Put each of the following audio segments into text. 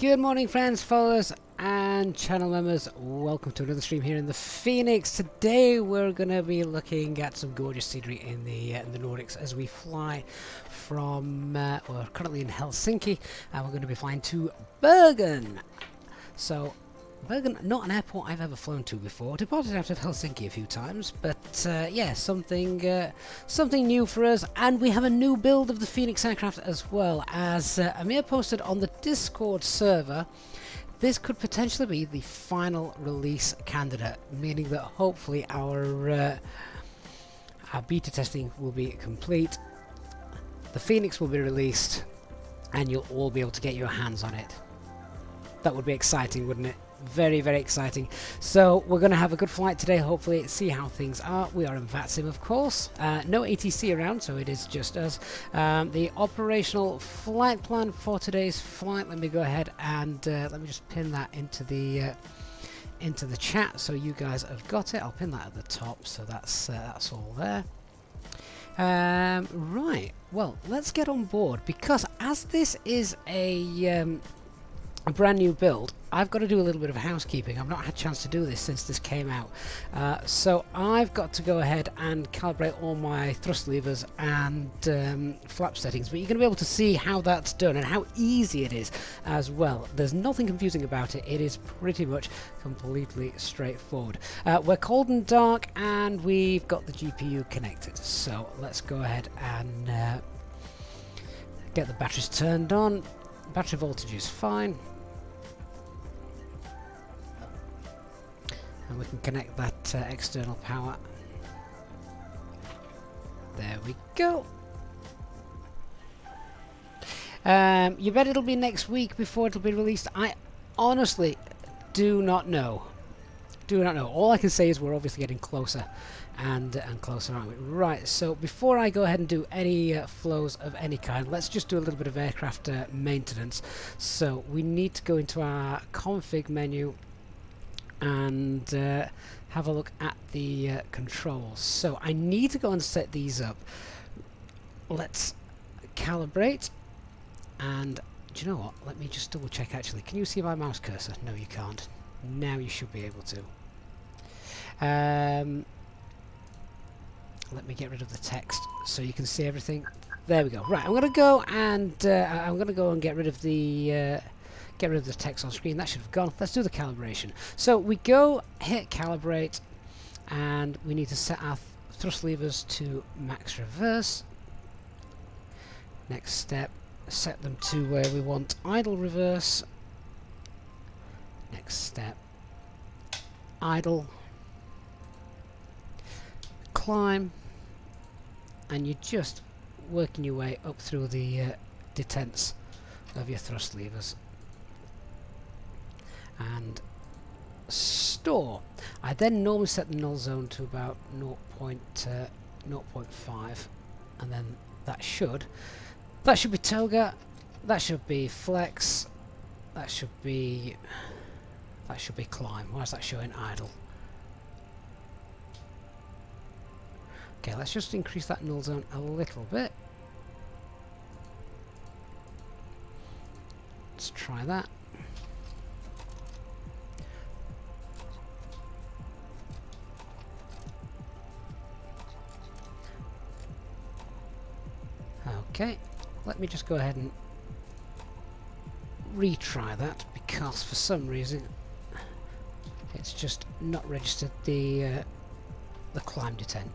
Good morning, friends, followers, and channel members. Welcome to another stream here in the Phoenix. Today we're going to be looking at some gorgeous scenery in the Nordics as we fly from, we're currently in Helsinki, and we're going to be flying to Bergen. So, Bergen, not an airport I've ever flown to before. Departed out of Helsinki a few times, but yeah, something new for us. And we have a new build of the Fenix aircraft as well. As Amir posted on the Discord server, this could potentially be the final release candidate, meaning that hopefully our beta testing will be complete. The Fenix will be released, and you'll all be able to get your hands on it. That would be exciting, wouldn't it? Very, very exciting. So we're going to have a good flight today, hopefully, see how things are. We are in VATSIM, of course. No ATC around, so it is just us. The operational flight plan for today's flight, let me go ahead and let me just pin that into the chat so you guys have got it. I'll pin that at the top, so that's all there. Right, well, let's get on board, because as this is a brand new build, I've got to do a little bit of housekeeping. I've not had a chance to do this since this came out, so I've got to go ahead and calibrate all my thrust levers and flap settings, but you're going to be able to see how that's done and how easy it is as well. There's nothing confusing about it. It is pretty much completely straightforward. We're cold and dark, and we've got the GPU connected, so let's go ahead and get the batteries turned on. Battery voltage is fine. And we can connect that external power. There we go. You bet it'll be next week before it'll be released. I honestly do not know. Do not know. All I can say is we're obviously getting closer and closer, aren't we? Right, so before I go ahead and do any flows of any kind, let's just do a little bit of aircraft maintenance. So we need to go into our config menu and have a look at the controls. So I need to go and set these up. Let's calibrate, and do you know what? Let me just double check actually. Can you see my mouse cursor? No, you can't. Now you should be able to. Let me get rid of the text so you can see everything. There we go. Right, I'm going to go and get rid of the text on screen. That should have gone. Let's do the calibration. So we go, hit calibrate, and we need to set our thrust levers to max reverse. Next step, set them to where we want idle reverse. Next step, idle, climb, and you're just working your way up through the detents of your thrust levers. And store. I then normally set the null zone to about 0.5, and then that should be toga, that should be flex, that should be climb. Why is that showing idle? Okay, let's just increase that null zone a little bit. Let's try that. Okay, let me just go ahead and retry that, because for some reason it's just not registered the climb detent.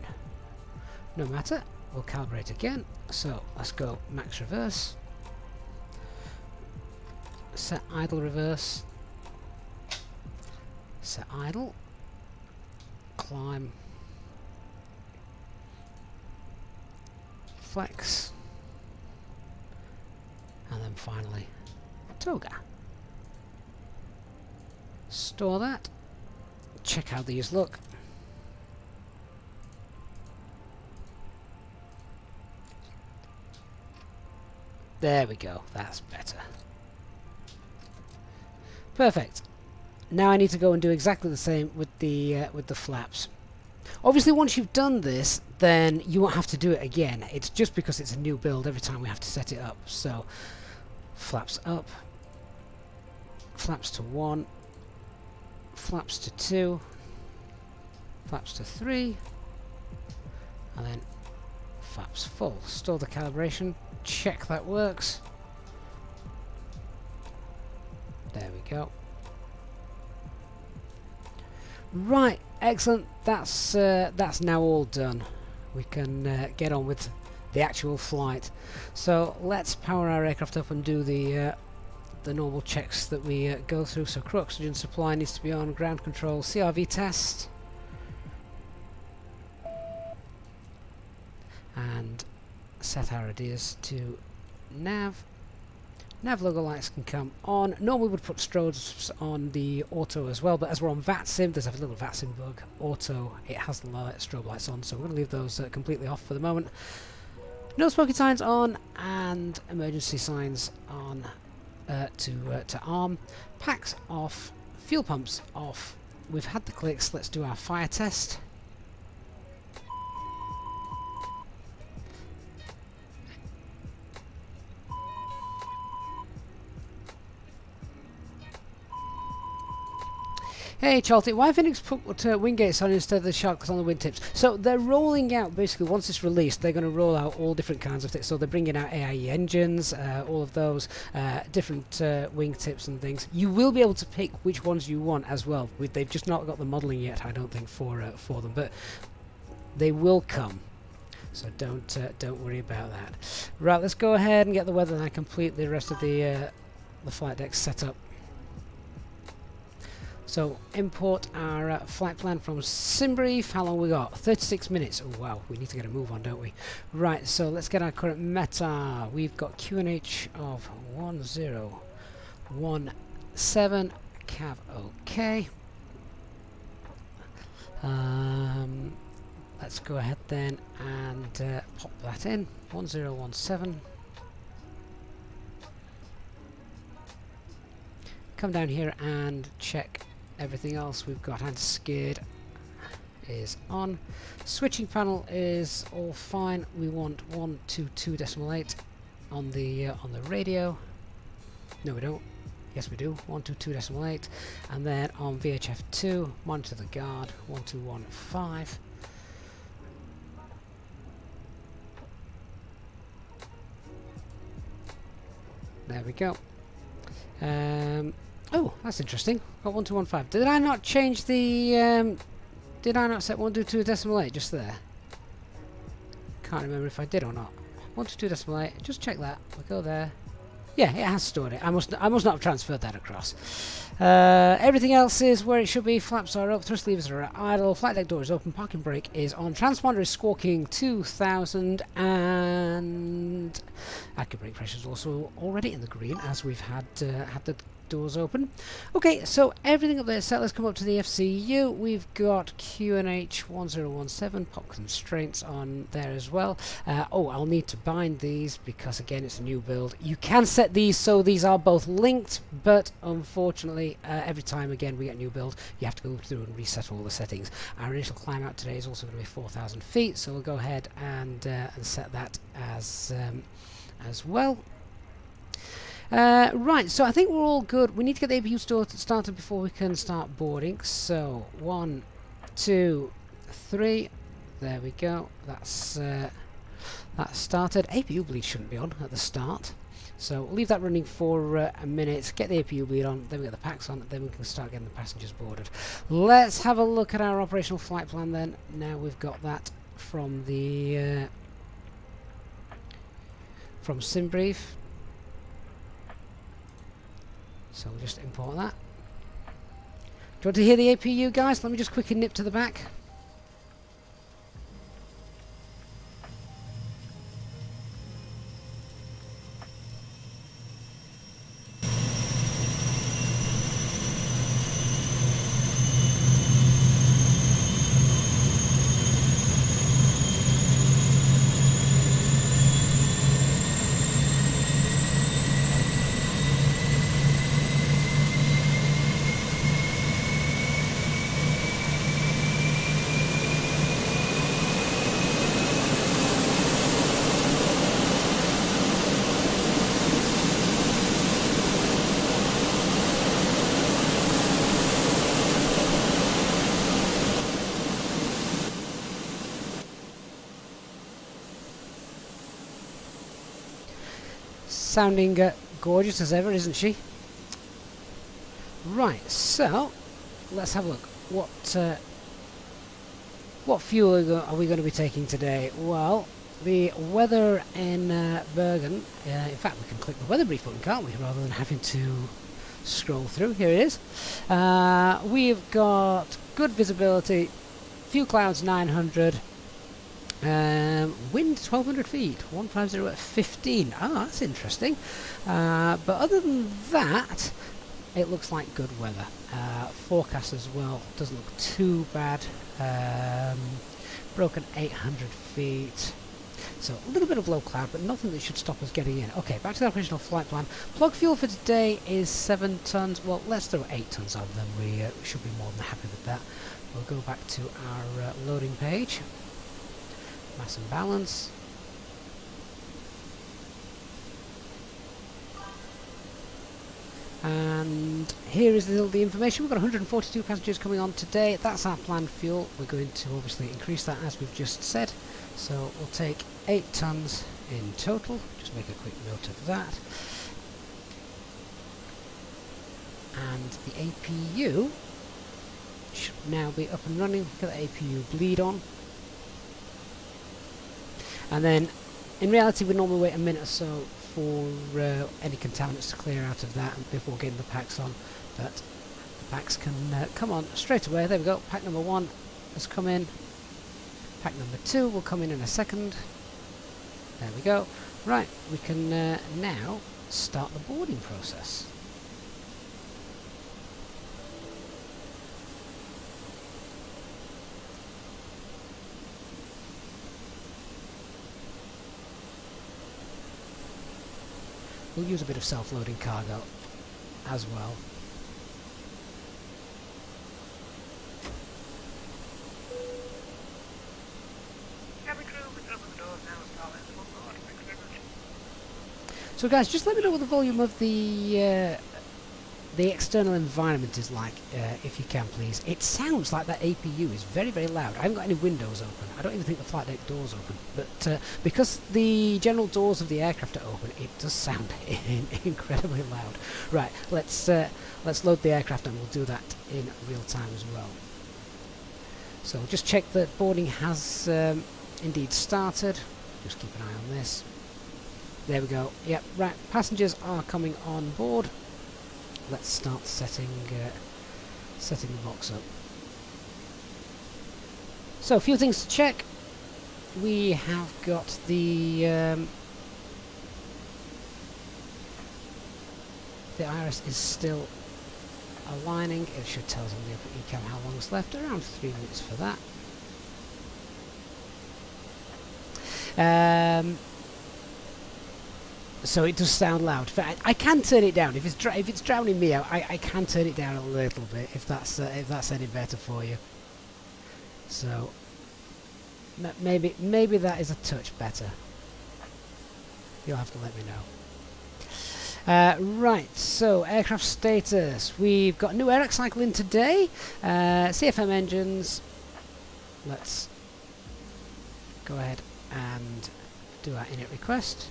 No matter, we'll calibrate again. So let's go max reverse, set idle reverse, set idle, climb, flex, and then finally toga. Store that. Check how these look. There we go. That's better. Perfect. Now I need to go and do exactly the same with the flaps. Obviously, once you've done this, then you won't have to do it again. It's just because it's a new build every time we have to set it up. So, flaps up, flaps to 1, flaps to 2, flaps to 3, and then flaps full. Store the calibration, check that works. There we go. Right, excellent. That's now all done. We can get on with the actual flight. So let's power our aircraft up and do the normal checks that we go through. So crew oxygen supply needs to be on, ground control, CRV test, and set our ideas to nav. Nav logo lights can come on. Normally we would put strobes on the auto as well, but as we're on VATSIM, there's a little VATSIM bug. Auto, it has the strobe lights on, so we're going to leave those completely off for the moment. No smoking signs on, and emergency signs on to arm. Packs off, fuel pumps off. We've had the clicks, let's do our fire test. Hey Charlton, why Fenix put wing gates on instead of the sharks on the wingtips? So they're rolling out, basically once it's released, they're going to roll out all different kinds of things. So they're bringing out AIE engines, all of those, different wingtips and things. You will be able to pick which ones you want as well. They've just not got the modelling yet, I don't think, for them, but they will come. So don't worry about that. Right, let's go ahead and get the weather and I complete the rest of the flight deck set up. So import our flight plan from SimBrief. How long we got? 36 minutes. Oh wow, we need to get a move on, don't we? Right, so let's get our current meta. We've got QNH of 1017. Cav OK. Let's go ahead then and pop that in. 1017. Come down here and check everything else we've got. Anti-skid is on. Switching panel is all fine. We want 122.8 on the radio. No, we don't. Yes, we do. 122.8, and then on VHF2, monitor the guard 1215. There we go. Oh, that's interesting. Got 1215. Did I not change the... did I not set 122.8 just there? Can't remember if I did or not. 122.8. Just check that. We'll go there. Yeah, it has stored it. I must not have transferred that across. Everything else is where it should be. Flaps are up, thrust levers are at idle, flight deck door is open, parking brake is on, transponder is squawking 2000, and active brake pressure is also already in the green as we've had the doors open. Okay, so everything up there set. Let's come up to the FCU. We've got QNH 1017 pop constraints on there as well. Oh, I'll need to bind these because again it's a new build. You can set these so these are both linked, but unfortunately every time again we get a new build you have to go through and reset all the settings. Our initial climb out today is also going to be 4,000 feet, so we'll go ahead and set that as well. Right, so I think we're all good. We need to get the APU started before we can start boarding. So 1, 2, 3. There we go. That's started. APU bleed shouldn't be on at the start, so we'll leave that running for a minute. Get the APU bleed on, then we get the packs on, then we can start getting the passengers boarded. Let's have a look at our operational flight plan then. Now we've got that from the from SimBrief. So we'll just import that. Do you want to hear the APU, guys? Let me just quickly nip to the back. sounding gorgeous as ever, isn't she? Right, so let's have a look. What fuel are we going to be taking today? Well, the weather in Bergen. In fact, we can click the weather brief button, can't we? Rather than having to scroll through. Here it is. We've got good visibility. Few clouds, 900. Wind 1200 feet, 150 at 15. Ah, that's interesting. But other than that, it looks like good weather. Forecast as well doesn't look too bad. Broken 800 feet. So a little bit of low cloud, but nothing that should stop us getting in. Okay, back to the operational flight plan. Plug fuel for today is 7 tons. Well, let's throw 8 tons on them. We should be more than happy with that. We'll go back to our loading page. Mass and balance. And here is the information. We've got 142 passengers coming on today. That's our planned fuel. We're going to obviously increase that as we've just said. So we'll take 8 tons in total. Just make a quick note of that. And the APU should now be up and running. Get the APU bleed on. And then, in reality, we normally wait a minute or so for any contaminants to clear out of that before getting the packs on. But the packs can come on straight away. There we go. Pack number 1 has come in. Pack number 2 will come in a second. There we go. Right, we can now start the boarding process. We'll use a bit of self-loading cargo as well. So guys, just let me know what the volume of the external environment is like, if you can please. It sounds like that APU is very, very loud. I haven't got any windows open. I don't even think the flight deck door's open. But because the general doors of the aircraft are open, it does sound incredibly loud. Right, let's load the aircraft and we'll do that in real time as well. So just check that boarding has indeed started. Just keep an eye on this. There we go. Yep, right. Passengers are coming on board. Let's start setting the box up. So a few things to check. We have got the iris is still aligning. It should tell us on the upper ECAM how long is left. Around 3 minutes for that. So it does sound loud. I can turn it down if it's drowning me out. I can turn it down a little bit if that's any better for you. So maybe that is a touch better. You'll have to let me know. Right. So aircraft status. We've got new air cycle in today. CFM engines. Let's go ahead and do our init request.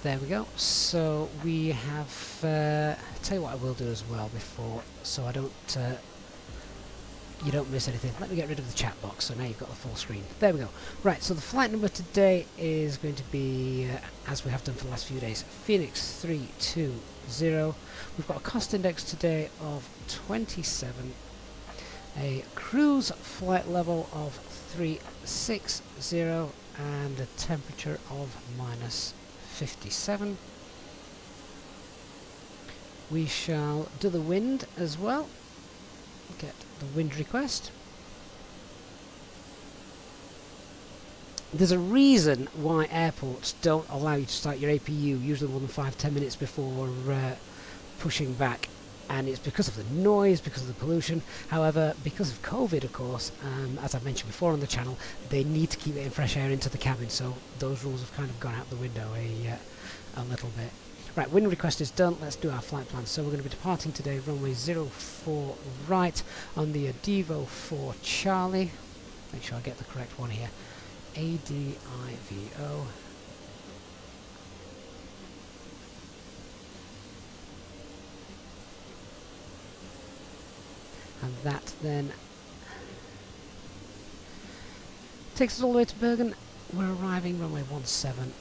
There we go. So we have. Tell you what I will do as well before, so I don't. You don't miss anything. Let me get rid of the chat box. So now you've got the full screen. There we go. Right. So the flight number today is going to be, as we have done for the last few days, Fenix 320. We've got a cost index today of 27. A cruise flight level of 360 and a temperature of -57. We shall do the wind as well. Get the wind request. There's a reason why airports don't allow you to start your APU usually more than 5-10 minutes before pushing back, and it's because of the noise, because of the pollution. However, because of COVID, of course, as I've mentioned before on the channel, they need to keep getting fresh air into the cabin, so those rules have kind of gone out the window a little bit. Right, wind request is done. Let's do our flight plan. So we're going to be departing today, runway 04 right on the Adivo 4 Charlie. Make sure I get the correct one here. ADIVO. And that then takes us all the way to Bergen. We're arriving runway 17.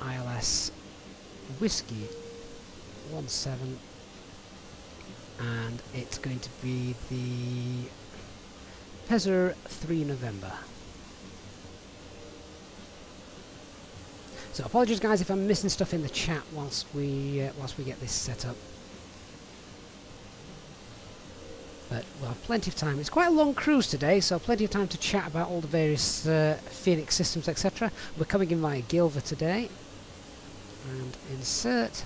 ILS Whiskey 17. And it's going to be the Pezzer 3 November. So apologies guys if I'm missing stuff in the chat whilst we get this set up. But we'll have plenty of time. It's quite a long cruise today, so plenty of time to chat about all the various Fenix systems, etc. We're coming in via Gilva today. And insert.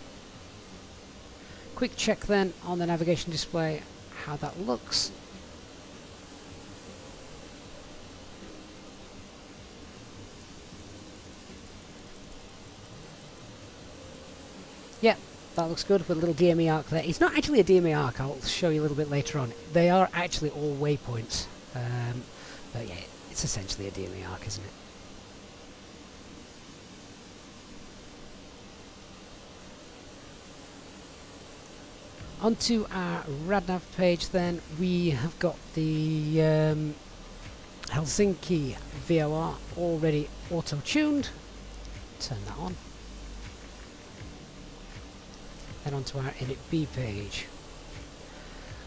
Quick check then on the navigation display how that looks. Yep. That looks good with a little DME arc there. It's not actually a DME arc, I'll show you a little bit later on. They are actually all waypoints. But yeah, it's essentially a DME arc, isn't it? Onto our RadNav page then, we have got the Helsinki VOR already auto-tuned. Turn that on. Then onto our Init B page.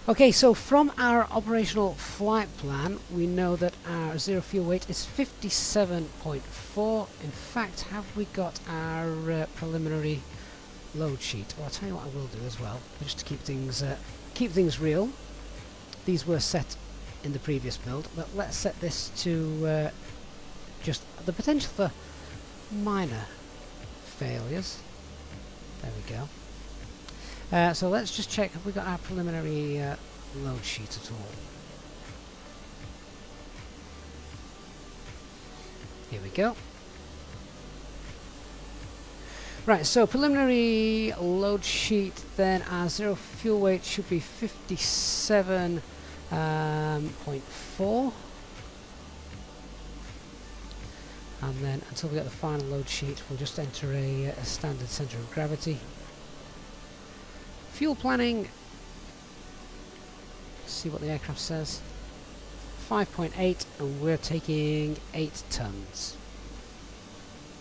Okay, so from our operational flight plan, we know that our zero fuel weight is 57.4. In fact, have we got our preliminary load sheet? Well, I'll tell you what I will do as well, just to keep things real. These were set in the previous build, but let's set this to just the potential for minor failures. There we go. So let's just check, have we got our preliminary load sheet at all? Here we go. Right, so preliminary load sheet, then our zero fuel weight should be 57.4. And then until we get the final load sheet, we'll just enter a standard centre of gravity. Fuel planning, see what the aircraft says. 5.8, and we're taking 8 tons.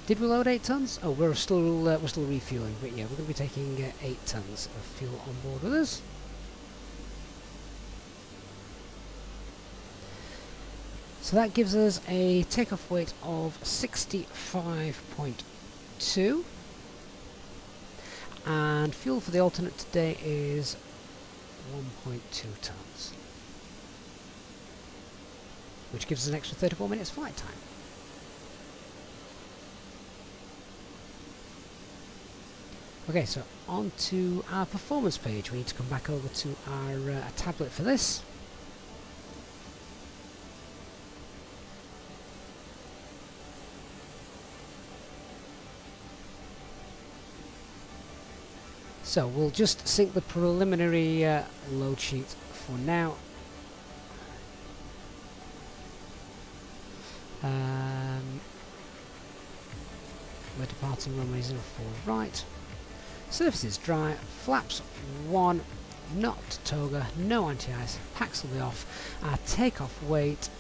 Did we load 8 tons? Oh, we're still refueling, but yeah, we're going to be taking 8 tons of fuel on board with us. So that gives us a takeoff weight of 65.2. And fuel for the alternate today is 1.2 tons, which gives us an extra 34 minutes flight time. Okay, so on to our performance page. We need to come back over to our tablet for this. So we'll just sync the preliminary load sheet for now. We're departing runway 04 right. Surface is dry, flaps 1, not toga, no anti-ice, packs will be off. Our takeoff weight,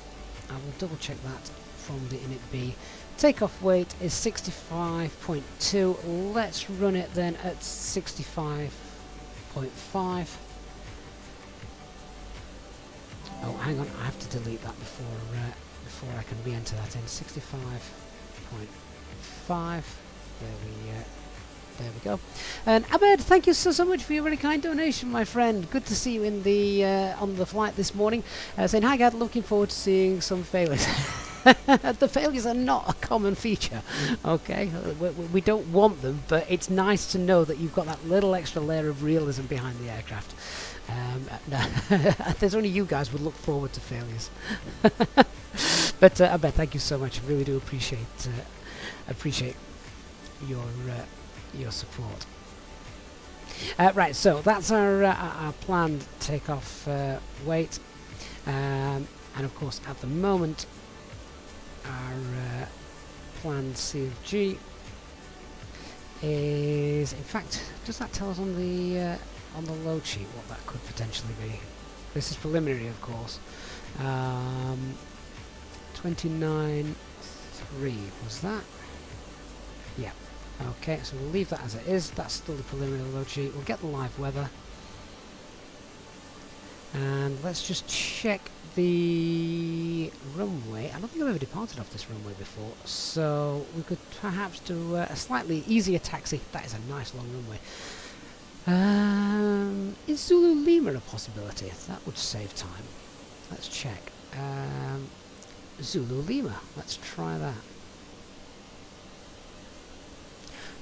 I will double check that from the Init B. Takeoff weight is 65.2. Let's run it then at 65.5. Oh, hang on, I have to delete that before I can re-enter that in. 65.5. There we go. And Abed, thank you so much for your very kind donation, my friend. Good to see you in the on the flight this morning. Saying hi, Gad. Looking forward to seeing some failures. The failures are not a common feature, okay? We don't want them, but it's nice to know that you've got that little extra layer of realism behind the aircraft. There's only you guys would look forward to failures. But I bet, thank you so much. I really do appreciate your your support. Right, so that's our planned takeoff weight, and of course at the moment our planned CFG is, in fact, does that tell us on the load sheet what that could potentially be? This is preliminary, of course. 29.3 was that? Yeah. Okay, so we'll leave that as it is. That's still the preliminary load sheet. We'll get the live weather. And let's just check the runway. I don't think I've ever departed off this runway before, so we could perhaps do a slightly easier taxi. That is a nice long runway. Is Zulu Lima a possibility? That would save time. Let's check. Zulu Lima. Let's try that.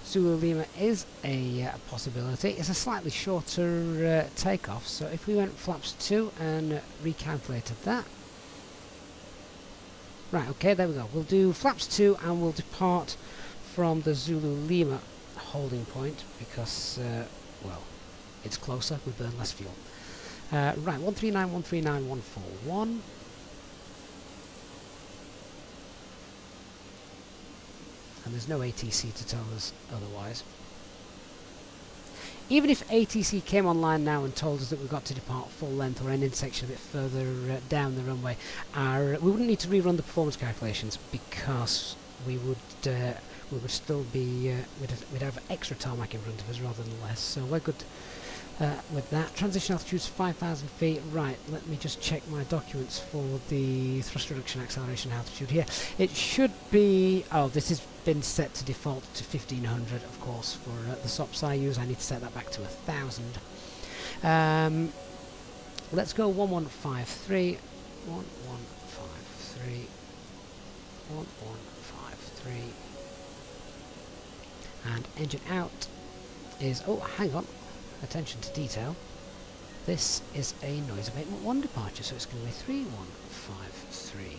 Zulu Lima is a possibility. It's a slightly shorter takeoff, so if we went flaps 2 and recalculated that. Right, okay, there we go. We'll do flaps 2 and we'll depart from the Zulu Lima holding point because, well, it's closer, we burn less fuel. Right, 139, 139, 141. And there's no ATC to tell us otherwise. Even if ATC came online now and told us that we've got to depart full length or an intersection a bit further down the runway, we wouldn't need to rerun the performance calculations because we would still be we'd have extra tarmac in front of us rather than less. So we're good with that. Transition altitude's 5,000 feet. Right, let me just check my documents for the thrust reduction acceleration altitude here. It should be, oh, this has been set to default to 1500, of course, for the SOPs I use. I need to set that back to 1000. Let's go 1153, 1153, 1153, and engine out is, oh, hang on. Attention to detail. This is a noise abatement 1 departure, so it's going to be 3153.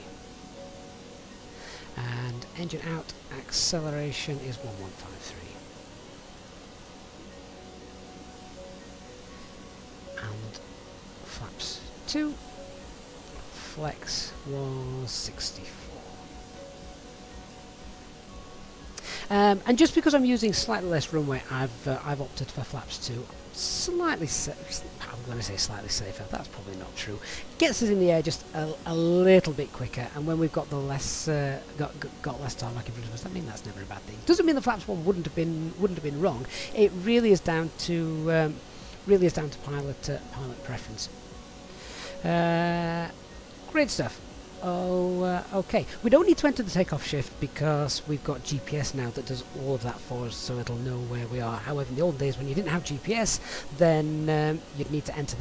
And engine out, acceleration is 1153. And flaps 2, flex was 64. And just because I'm using slightly less runway, I've opted for flaps 2. Slightly, I'm going to say slightly safer. That's probably not true. Gets us in the air just a little bit quicker, and when we've got the less got less tarmac in front of us, I mean that's never a bad thing. Doesn't mean the flaps 1 wouldn't have been wrong. It really is down to pilot preference. Great stuff. Oh, okay. We don't need to enter the takeoff shift because we've got GPS now that does all of that for us, so it'll know where we are. However, in the old days when you didn't have GPS, then you'd need to enter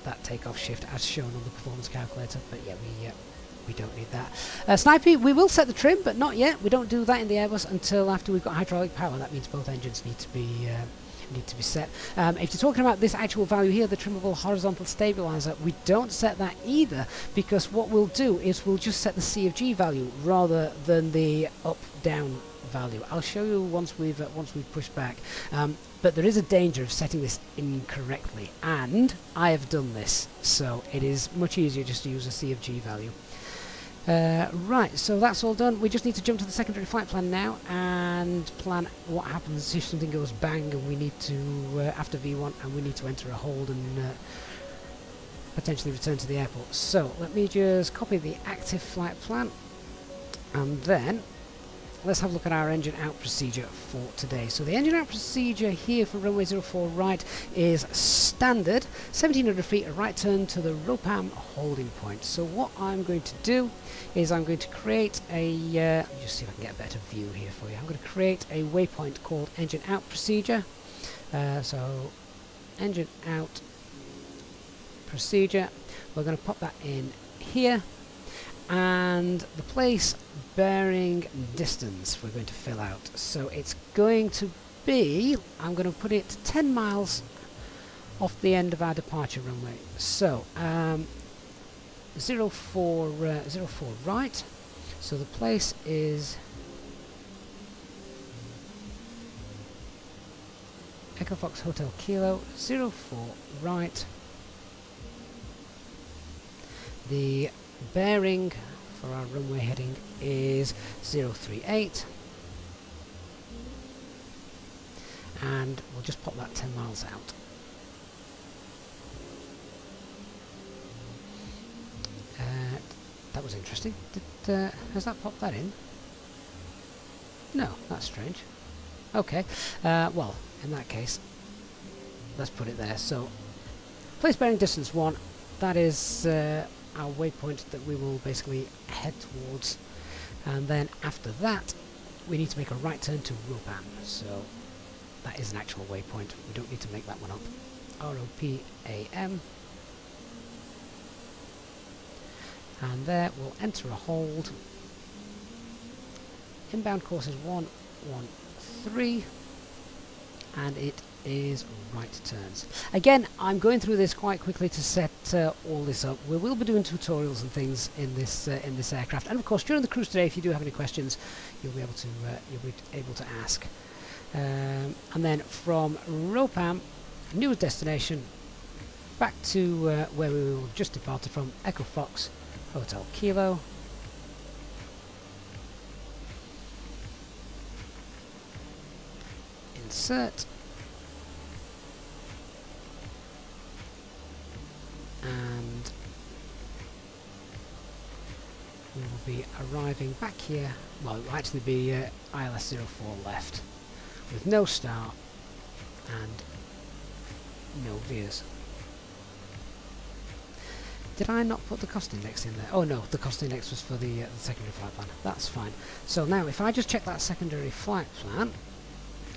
that takeoff shift as shown on the performance calculator. But yeah, we don't need that. Snipey, we will set the trim, but not yet. We don't do that in the Airbus until after we've got hydraulic power. That means both engines need to be set. If you're talking about this actual value here, the trimmable horizontal stabilizer, we don't set that either because what we'll do is we'll just set the CFG value rather than the up-down value. I'll show you once we've pushed back. But there is a danger of setting this incorrectly, and I have done this, so it is much easier just to use a CFG value. Right, so that's all done. We just need to jump to the secondary flight plan now and plan what happens if something goes bang and we need to, after V1, and we need to enter a hold and potentially return to the airport. So let me just copy the active flight plan, and then let's have a look at our engine out procedure for today. So the engine out procedure here for runway 04 right is standard 1700 feet, a right turn to the ROPAM holding point. So what I'm going to do is I'm going to create a let me just see if I can get a better view here for you. I'm going to create a waypoint called engine out procedure. So engine out procedure, we're going to pop that in here, and the place bearing distance we're going to fill out. So it's going to be, I'm going to put it 10 miles off the end of our departure runway. So 04 right, so the place is Echo Fox Hotel Kilo 04 right. The bearing for our runway heading is 038, and we'll just pop that 10 miles out. That was interesting. Has that popped that in? No, that's strange. Okay, well, in that case, let's put it there. So, place bearing distance 1, that is our waypoint that we will basically head towards. And then after that, we need to make a right turn to Ropam. So, that is an actual waypoint. We don't need to make that one up. ROPAM. And there we'll enter a hold. Inbound course is 113, and it is right turns. Again, I'm going through this quite quickly to set all this up. We will be doing tutorials and things in this aircraft, and of course during the cruise today, if you do have any questions, you'll be able to ask. And then from Ropam, newest destination, back to where we were just departed from, Echo Fox Hotel Kilo. Insert. And we will be arriving back here. Well, it will actually be ILS 04 left, with no start and no veers. Did I not put the cost index in there? Oh no, the cost index was for the secondary flight plan. That's fine. So now if I just check that secondary flight plan,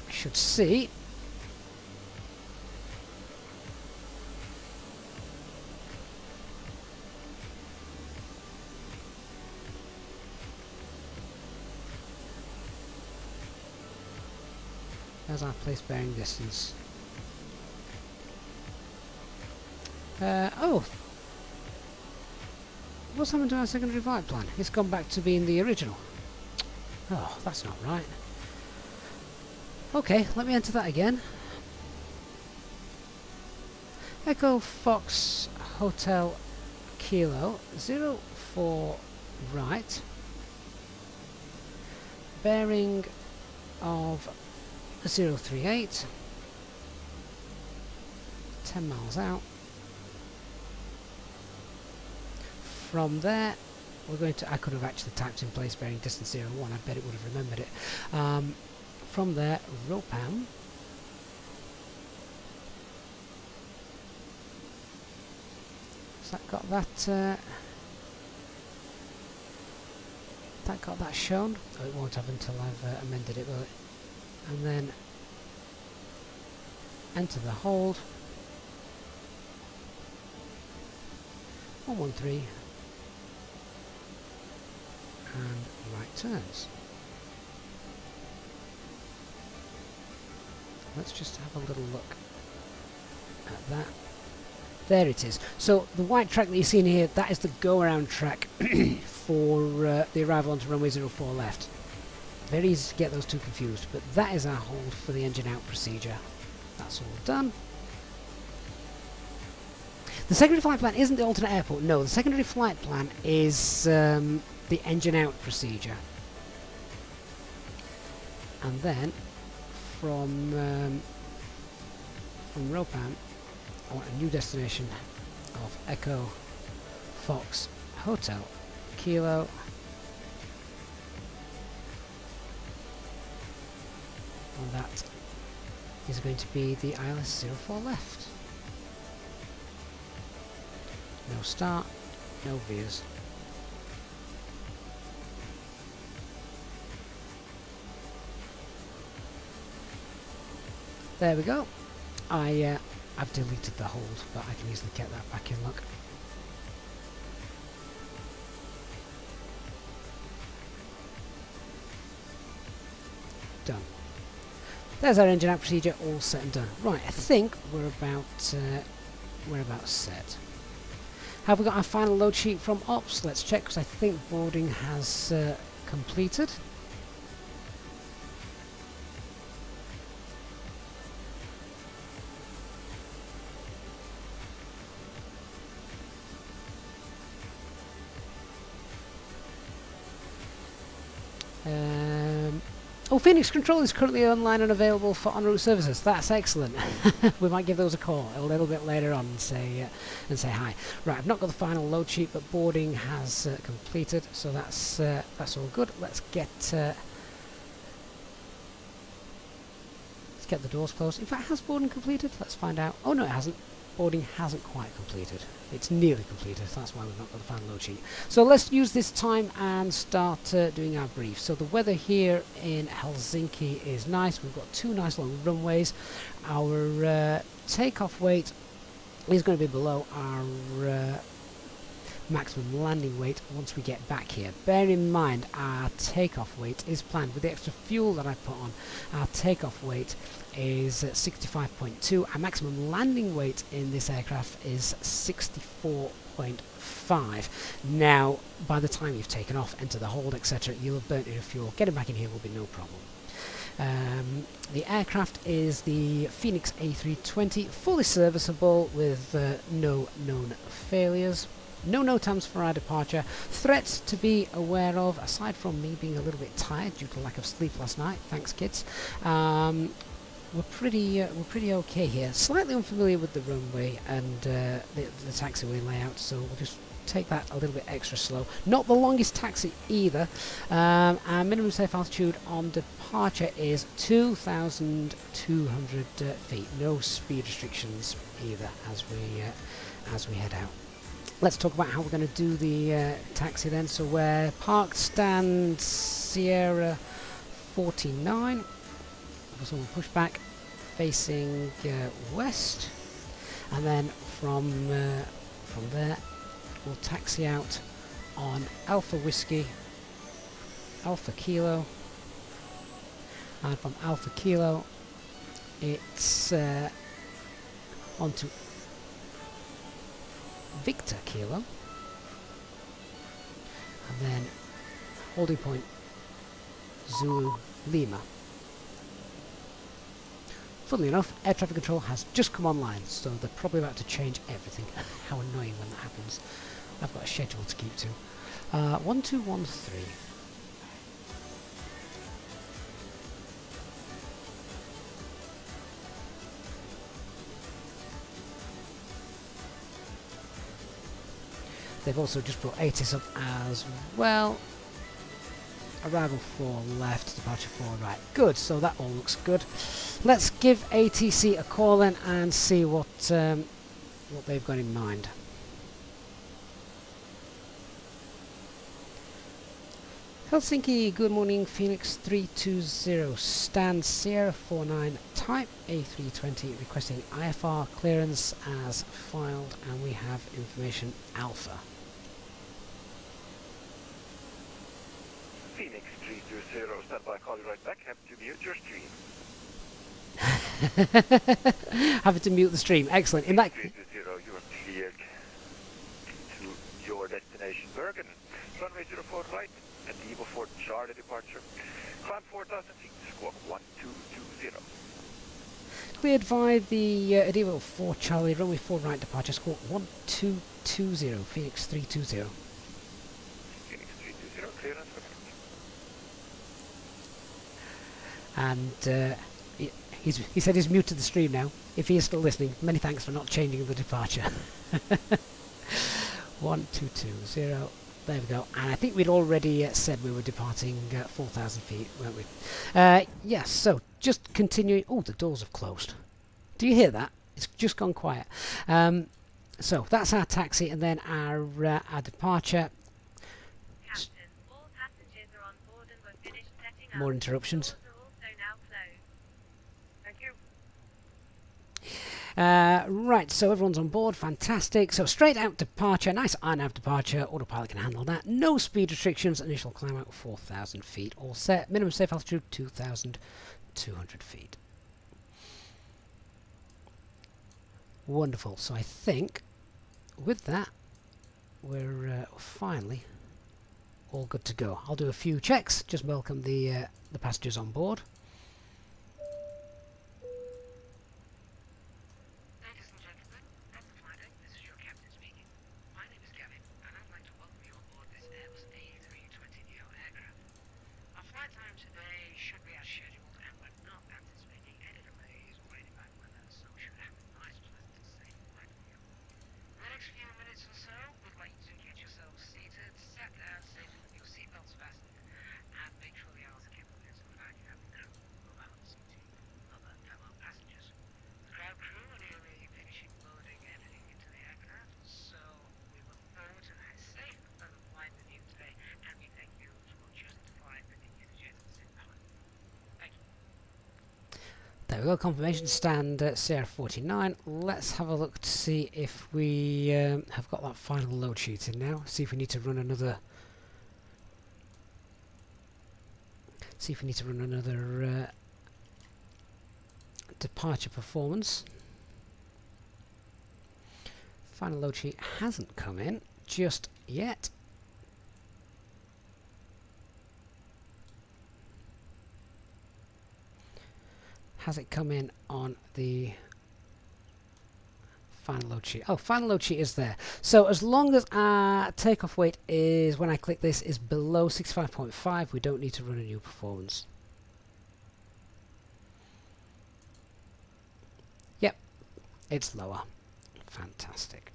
I should see there's our place bearing distance. Oh! What's happened to our secondary flight plan? It's gone back to being the original. Oh, that's not right. Okay, let me enter that again. Echo Fox Hotel Kilo 04 right. Bearing of 038. 10 miles out. From there, we're going to, I could have actually typed in place bearing distance 01, I bet it would have remembered it. From there, Ropam. Has that got that, that got that shown? Oh, it won't have until I've amended it, will it? And then, enter the hold. 113. And right turns. Let's just have a little look at that. There it is. So the white track that you're seeing here, that is the go-around track for the arrival onto runway 04 left. Very easy to get those two confused, but that is our hold for the engine out procedure. That's all done. The secondary flight plan isn't the alternate airport. No, the secondary flight plan is the engine out procedure. And then from Ropam, I want a new destination of Echo Fox Hotel Kilo. And that is going to be the ILS 04 left. No start, no veers. There we go. I've deleted the hold, but I can easily get that back in, look. Done. There's our engine out procedure all set and done. Right, I think we're about set. Have we got our final load sheet from Ops? Let's check, because I think boarding has completed. Oh, Fenix Control is currently online and available for en route services. That's excellent. We might give those a call a little bit later on and say hi. Right, I've not got the final load sheet, but boarding has completed, so that's all good. Let's get the doors closed. In fact, has boarding completed? Let's find out. Oh no, it hasn't. Boarding hasn't quite completed. It's nearly completed. That's why we've not got the final load sheet. So let's use this time and start doing our brief. So the weather here in Helsinki is nice. We've got 2 nice long runways. Our takeoff weight is going to be below our maximum landing weight once we get back here. Bear in mind our takeoff weight is planned with the extra fuel that I put on. Our takeoff weight is 65.2. Our maximum landing weight in this aircraft is 64.5. Now, by the time you've taken off, enter the hold, etc., you'll have burnt your fuel. Getting back in here will be no problem. The aircraft is the Fenix A320, fully serviceable with no known failures. No NOTAMs for our departure. Threats to be aware of, aside from me being a little bit tired due to lack of sleep last night. Thanks, kids. We're pretty okay here. Slightly unfamiliar with the runway and the taxiway layout, so we'll just take that a little bit extra slow. Not the longest taxi either. Our minimum safe altitude on departure is 2,200 feet. No speed restrictions either as we head out. Let's talk about how we're going to do the taxi then. So we're parked stand Sierra 49. So we'll push back facing west, and then from there we'll taxi out on Alpha Whiskey, Alpha Kilo, and from Alpha Kilo it's onto Victor Kilo, and then holding point Zulu Lima. Funnily enough, air traffic control has just come online, so they're probably about to change everything. How annoying when that happens. I've got a schedule to keep to. 1213. They've also just brought ATIS up as well. Arrival 4 left, departure 4 right. Good, so that all looks good. Let's give ATC a call in and see what they've got in mind. Helsinki, good morning, Fenix 320, stand Sierra 49, type A320, requesting IFR clearance as filed, and we have information Alpha. Fenix 320, stand by, call you right back, have to mute your stream. Having to mute the stream, excellent. In that 320, you are cleared to your destination, Bergen. Runway 04 right, at Evo 4 Charlie departure. Climb 4,000 feet, squawk 1220. cleared via the Evo 4 Charlie, runway 4 right departure, squawk 1220, Fenix 320. Fenix 320, clearance for And he said he's muted the stream now. If he is still listening, many thanks for not changing the departure. 1220. There we go. And I think we'd already said we were departing 4,000 feet, weren't we? Yes, so just continuing. Oh, the doors have closed. Do you hear that? It's just gone quiet. So that's our taxi, and then our departure. Captain, all passengers are on board and we're finished setting up. More interruptions. Doors are also now closed. Thank you. Right, so everyone's on board, fantastic. So straight out departure, nice INAV departure, autopilot can handle that. No speed restrictions, initial climb out 4,000 feet, all set. Minimum safe altitude 2,200 feet. Wonderful, so I think with that we're finally all good to go. I'll do a few checks, just welcome the passengers on board. There we go, confirmation stand CR49. Let's have a look to see if we have got that final load sheet in now. See if we need to run another. Departure performance. Final load sheet hasn't come in just yet. Has it come in on the final load sheet? Oh, final load sheet is there. So as long as our takeoff weight is, when I click this, is below 65.5, we don't need to run a new performance. Yep, it's lower. Fantastic.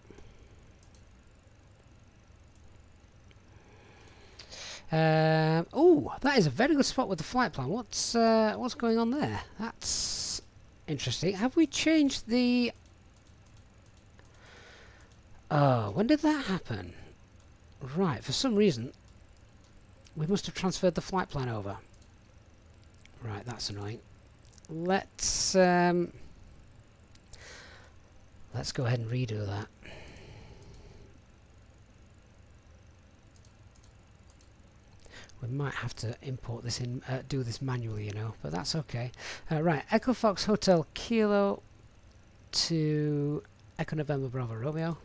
Oh, that is a very good spot with the flight plan. What's going on there? That's interesting. Have we changed the... Oh, when did that happen? Right, for some reason we must have transferred the flight plan over. Right, that's annoying. Let's go ahead and redo that. We might have to import this in, do this manually, you know, but that's okay. Right, Echo Fox Hotel Kilo to Echo November Bravo Romeo.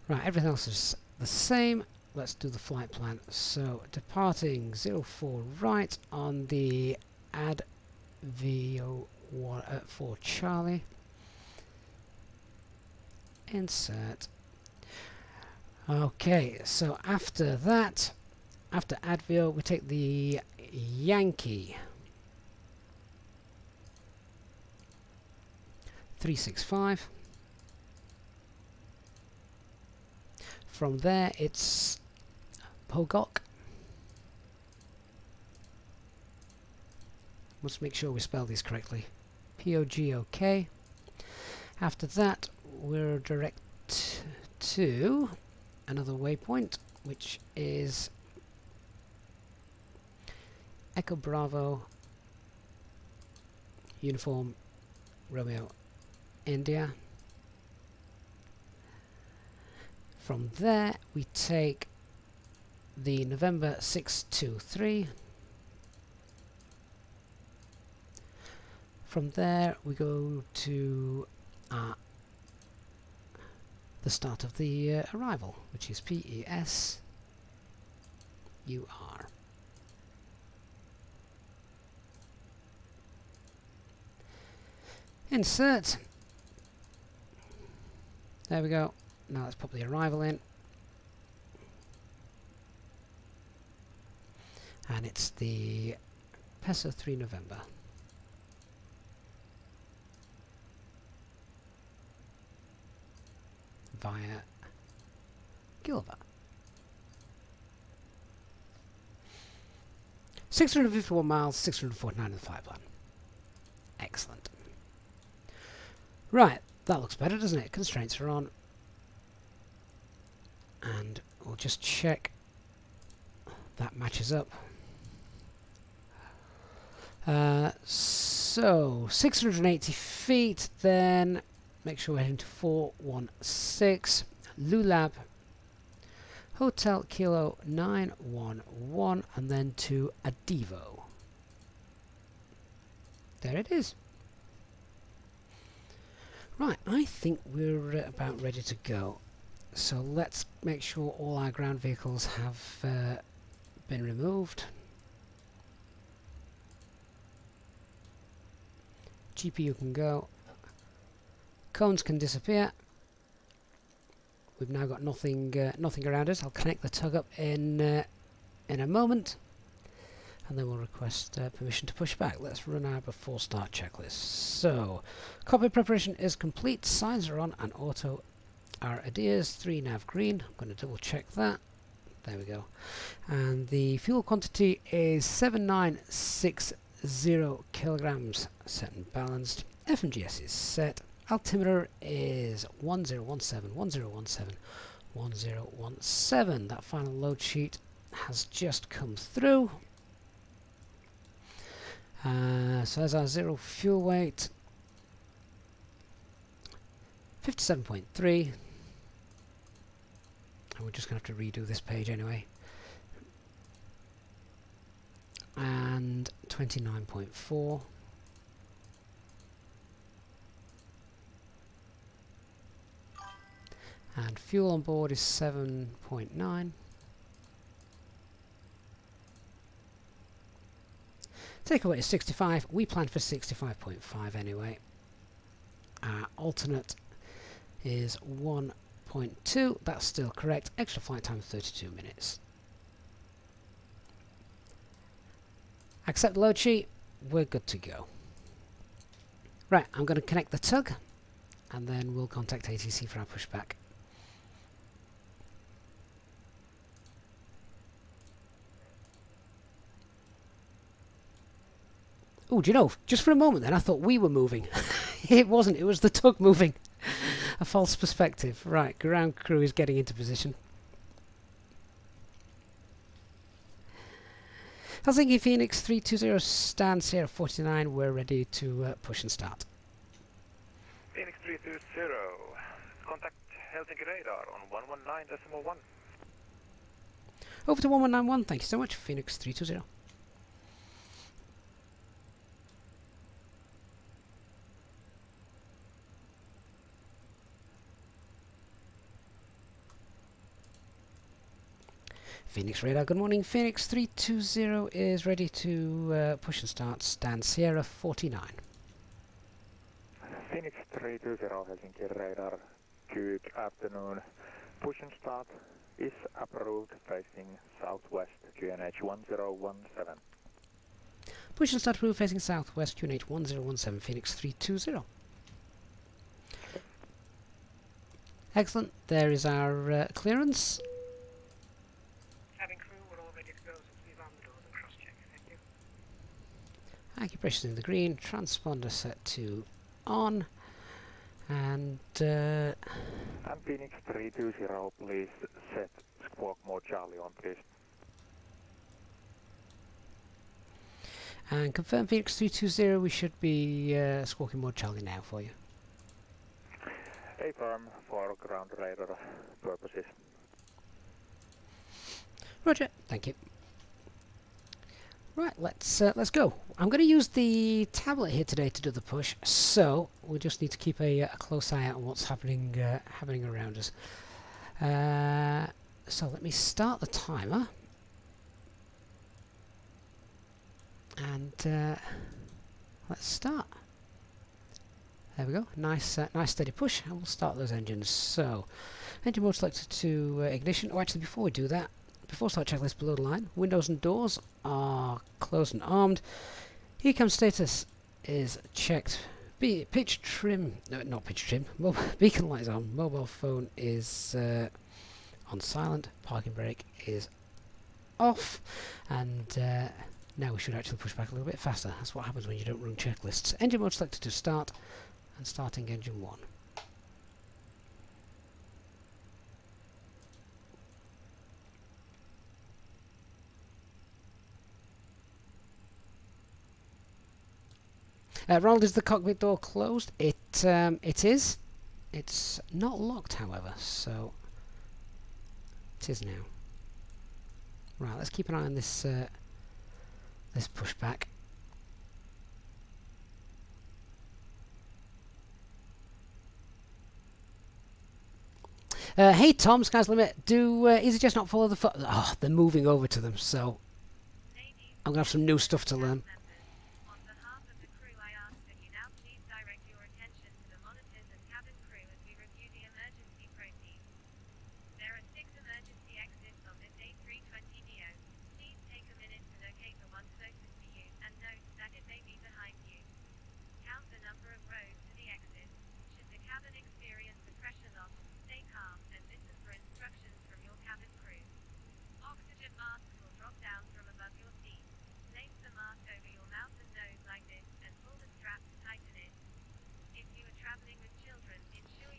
Right, everything else is the same. Let's do the flight plan. So, departing 04 right on the ADVO1 for Charlie. Insert. Okay, so after that, after ADVO, we take the Yankee 365. From there, it's Pogok. Must make sure we spell these correctly. P-O-G-O-K. After that, we're direct to another waypoint, which is Echo Bravo Uniform Romeo India. From there we take the November 623. From there we go to the start of the arrival, which is PES-UR. Insert. There we go. Now let's pop the arrival in. And it's the PESO 3 November. Via Gilva. 651 miles, 649 in the flight plan. Excellent. Right, that looks better, doesn't it? Constraints are on. And we'll just check that matches up. So 680 feet, then make sure we're heading to 416 Lulab Hotel Kilo 911 and then to Adivo. There it is. Right, I think we're about ready to go. So let's make sure all our ground vehicles have been removed. GPU can go. Cones can disappear. We've now got nothing around us. I'll connect the tug up in a moment, and then we'll request permission to push back. Let's run our before start checklist. So, cockpit preparation is complete. Signs are on, and auto are adheres. 3 nav green. I'm going to double check that. There we go. And the fuel quantity is 7960 kilograms, set and balanced. FMGS is set. Altimeter is 1017, 1017, 1017. That final load sheet has just come through. So there's our zero fuel weight. 57.3. And we're just going to have to redo this page anyway. And 29.4. And fuel on board is 7.9. Takeaway is 65. We planned for 65.5 anyway. Alternate is 1.2. That's still correct. Extra flight time 32 minutes. Accept the load sheet. We're good to go. Right, I'm going to connect the tug and then we'll contact ATC for our pushback. Oh, do you know, just for a moment then I thought we were moving. It wasn't, it was the tug moving. A false perspective. Right, ground crew is getting into position. Helsinki Fenix 320 stand Sierra 49, we're ready to push and start. Fenix 320, contact Helsinki radar on 119.1. Over to 1191, thank you so much, Fenix 320. Fenix radar, good morning. Fenix 320 is ready to push and start. Stand Sierra 49. Fenix 320 Helsinki radar, good afternoon. Push and start is approved facing southwest QNH 1017. Push and start approved facing southwest QNH 1017 Fenix 320. Excellent, there is our clearance. Calibration in the green, transponder set to on, and Phoenix 320, please set squawk mode Charlie on, please. And confirm Fenix 320, we should be squawking mode Charlie now for you. Affirm for ground radar purposes. Roger, thank you. Right, let's go. I'm going to use the tablet here today to do the push, so we just need to keep a close eye out on what's happening around us. So let me start the timer, and let's start. There we go. Nice steady push, and we'll start those engines. So, engine mode selected to ignition. Oh, actually, before we do that. Before start checklist below the line, windows and doors are closed and armed. ECAM status is checked. Pitch trim, no, not pitch trim. Beacon light is on. Mobile phone is on silent. Parking brake is off. And now we should actually push back a little bit faster. That's what happens when you don't run checklists. Engine mode selected to start, and starting engine 1. Ronald, is the cockpit door closed? It is. It's not locked, however, so it is now. Right, let's keep an eye on this this pushback. Hey Tom, Sky's Limit. Do EasyJet not follow the foot? Oh, they're moving over to them, so I'm gonna have some new stuff to learn.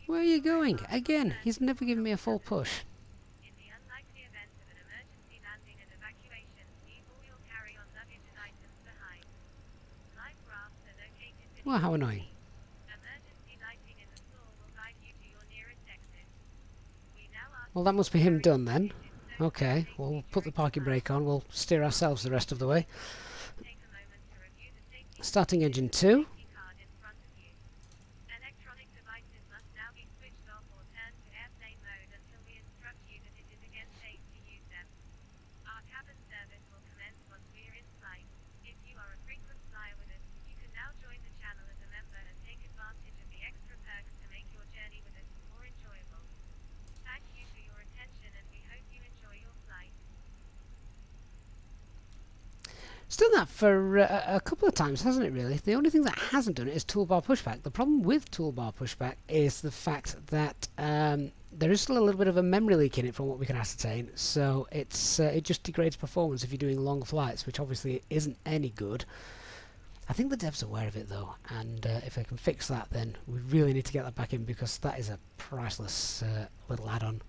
Where are you going? Again, he's never given me a full push. In the unlikely event of an emergency landing and evacuation, leave all your carry-on luggage and items behind. Well, how annoying. Emergency lighting in the store will guide you to your nearest exit. We now ask Well, that must be him done then. so Okay, well, we'll put the parking brake on. We'll steer ourselves the rest of the way. take a moment to review the safety Starting engine 2. safety card in front of you. Electronic devices must now be switched off or turned to airplane mode until we instruct you that it is again safe to use them. Our cabin service will commence once we are in flight. If you are a frequent flyer with us, you can now join the channel as a member and take advantage of the extra perks to make your journey with us more enjoyable. Thank you for your attention and we hope you enjoy your flight. It's done that for a couple of times, hasn't it, really? The only thing that hasn't done it is toolbar pushback. The problem with toolbar pushback is the fact that there is still a little bit of a memory leak in it from what we can ascertain, so it just degrades performance if you're doing long flights, which obviously isn't any good. I think the devs are aware of it, though, and if they can fix that, then we really need to get that back in, because that is a priceless little add-on.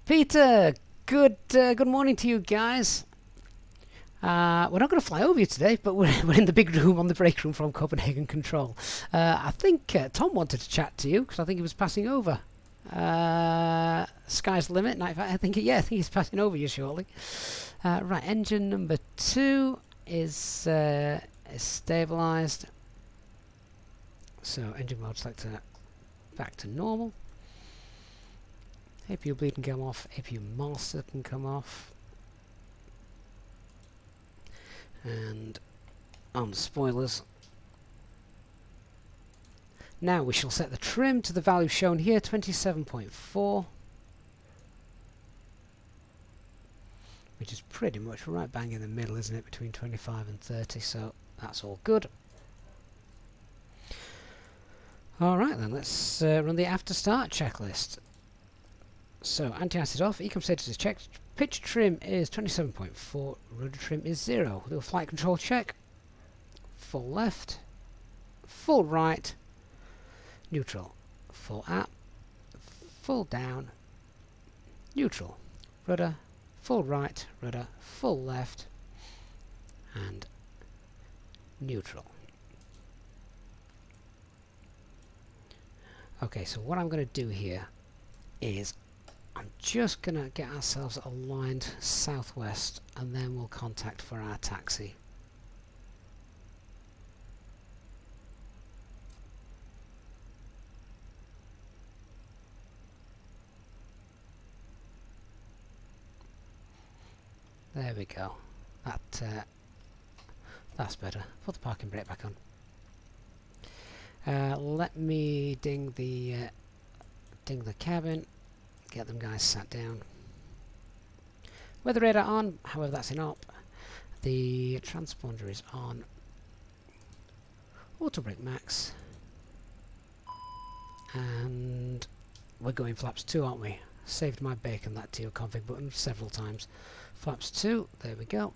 Peter! Good morning to you guys. We're not going to fly over you today, but we're in the big room on the break room from Copenhagen Control. I think Tom wanted to chat to you because I think he was passing over. Sky's the limit. I think he's passing over you shortly. Right, engine number 2 is stabilised. So engine mode selector back to normal. APU bleed can come off, APU master can come off. And on the spoilers. Now we shall set the trim to the value shown here, 27.4. Which is pretty much right bang in the middle, isn't it? Between 25 and 30, so that's all good. Alright then, let's run the after start checklist. So, anti-ice off, ecom status is checked, pitch trim is 27.4, rudder trim is 0. We'll do a flight control check. Full left, full right, neutral, full up, full down, neutral, rudder, full right, rudder, full left, and neutral. Okay, so what I'm going to do here is I'm just going to get ourselves aligned southwest and then we'll contact for our taxi. There we go. That's better. Put the parking brake back on. Let me ding the cabin. Get them guys sat down. Weather radar on, however that's in op. The transponder is on. Auto brake max. And we're going flaps 2, aren't we? Saved my bacon, that to your config button several times. Flaps 2, there we go.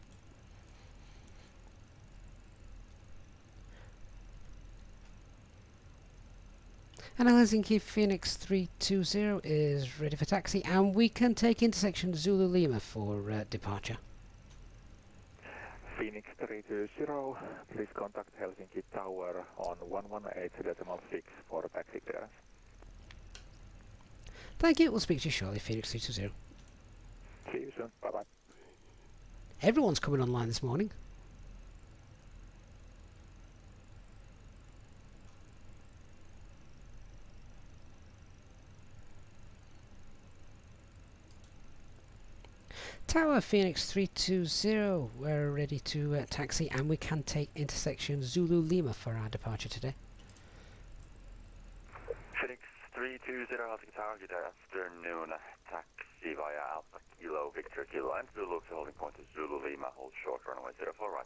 And Helsinki Fenix 320 is ready for taxi, and we can take intersection Zulu Lima for departure. Fenix 320, please contact Helsinki Tower on 118.6 for taxi clearance. Thank you, we'll speak to you shortly, Fenix 320. See you soon, bye bye. Everyone's coming online this morning. Tower Fenix 320, we're ready to taxi, and we can take intersection Zulu Lima for our departure today. Fenix 320, Helsinki Tower, good afternoon. Taxi via Alpha Kilo, Victor Kilo, and Zulu to holding point is Zulu Lima, hold short, runway 04 right.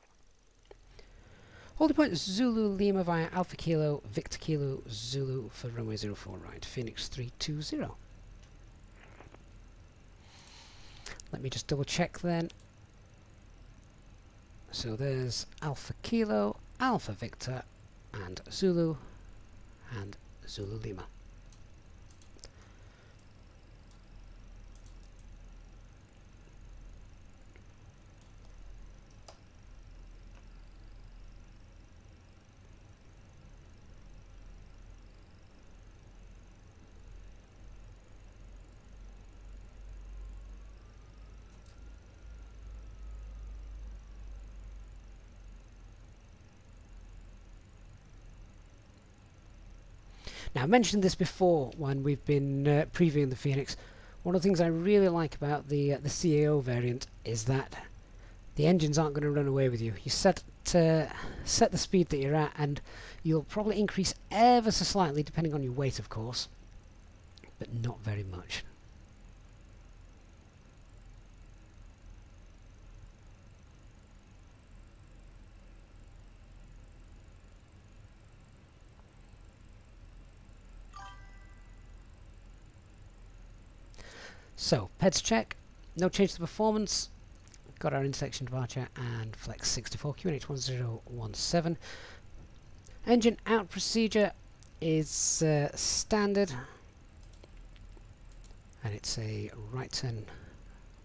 Holding point Zulu Lima via Alpha Kilo, Victor Kilo, Zulu for runway 04 right, Fenix 320. Let me just double check then. So there's Alpha Kilo, Alpha Victor, and Zulu Lima. Now I mentioned this before when we've been previewing the Fenix. One of the things I really like about the CAO variant is that the engines aren't going to run away with you. You set the speed that you're at, and you'll probably increase ever so slightly depending on your weight, of course, but not very much. So, PEDS check, no change to performance, got our intersection departure and flex 64, QNH1017. Engine out procedure is standard, and it's a right turn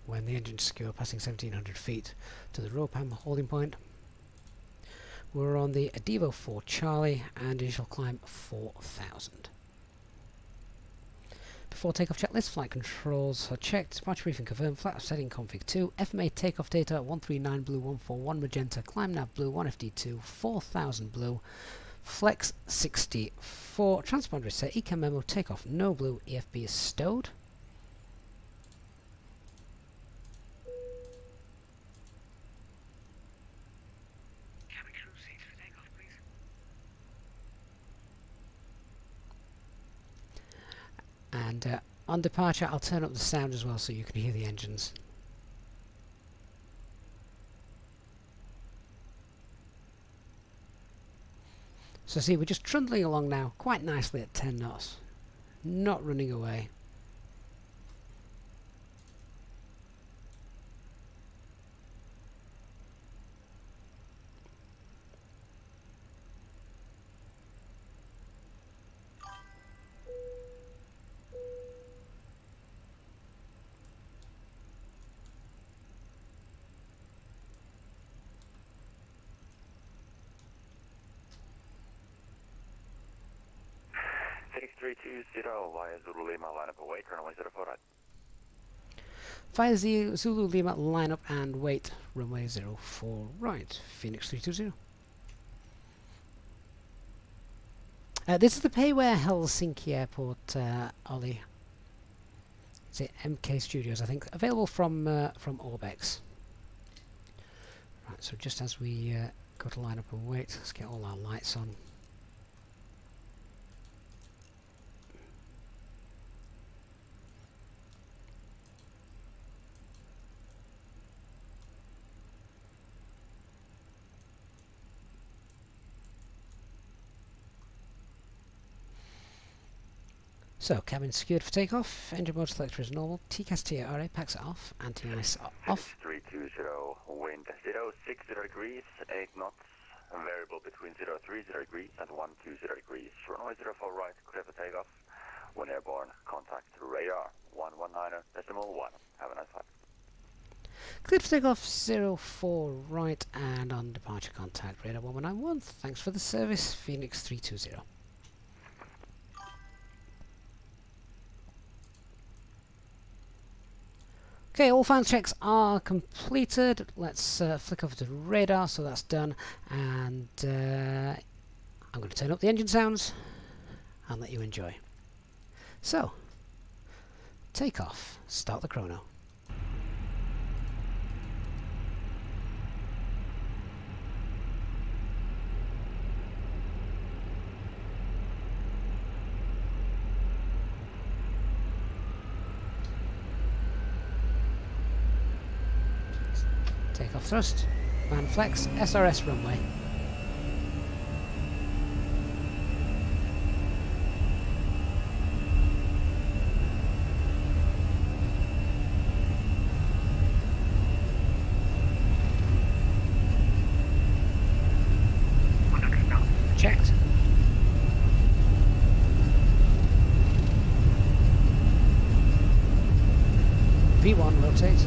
when the engine's secure, passing 1700 feet to the ROPAM holding point. We're on the Devo 4 Charlie and initial climb 4000. Before takeoff checklist, flight controls are checked, departure briefing confirmed, flight setting config 2, FMA takeoff data 139 blue, 141 magenta, climb nav blue, 1FD2, 4000 blue, flex 64, transponder is set, ECAM memo, takeoff no blue, EFB is stowed. Cabin crew seats for takeoff, please. And on departure, I'll turn up the sound as well so you can hear the engines. So see, we're just trundling along now quite nicely at 10 knots, not running away. Fenix 320 via Zulu Lima, line up await, runway 04 right. Fire Zulu Lima, line up and wait, runway 04 right, Fenix 320. This is the Payware Helsinki Airport, Ollie. Is it MK Studios, I think, available from Orbex. Right, so just as we go to line up and wait, let's get all our lights on. So, cabin secured for takeoff, engine mode selector is normal, TCAS TRA packs it off, anti-ice off. 320, wind 060 degrees, 8 knots, variable between 030 degrees and 120 degrees. Runway 04 right, clear for takeoff. When airborne, contact radar 119.1. Have a nice flight. Cleared for takeoff 04 right, and on departure contact radar 1191. Thanks for the service, Fenix 320. Okay, all fan checks are completed. Let's flick over to radar, so that's done. And I'm going to turn up the engine sounds and let you enjoy. So, take off, start the chrono. Takeoff thrust, man flex, SRS runway. Checked. V1 rotate.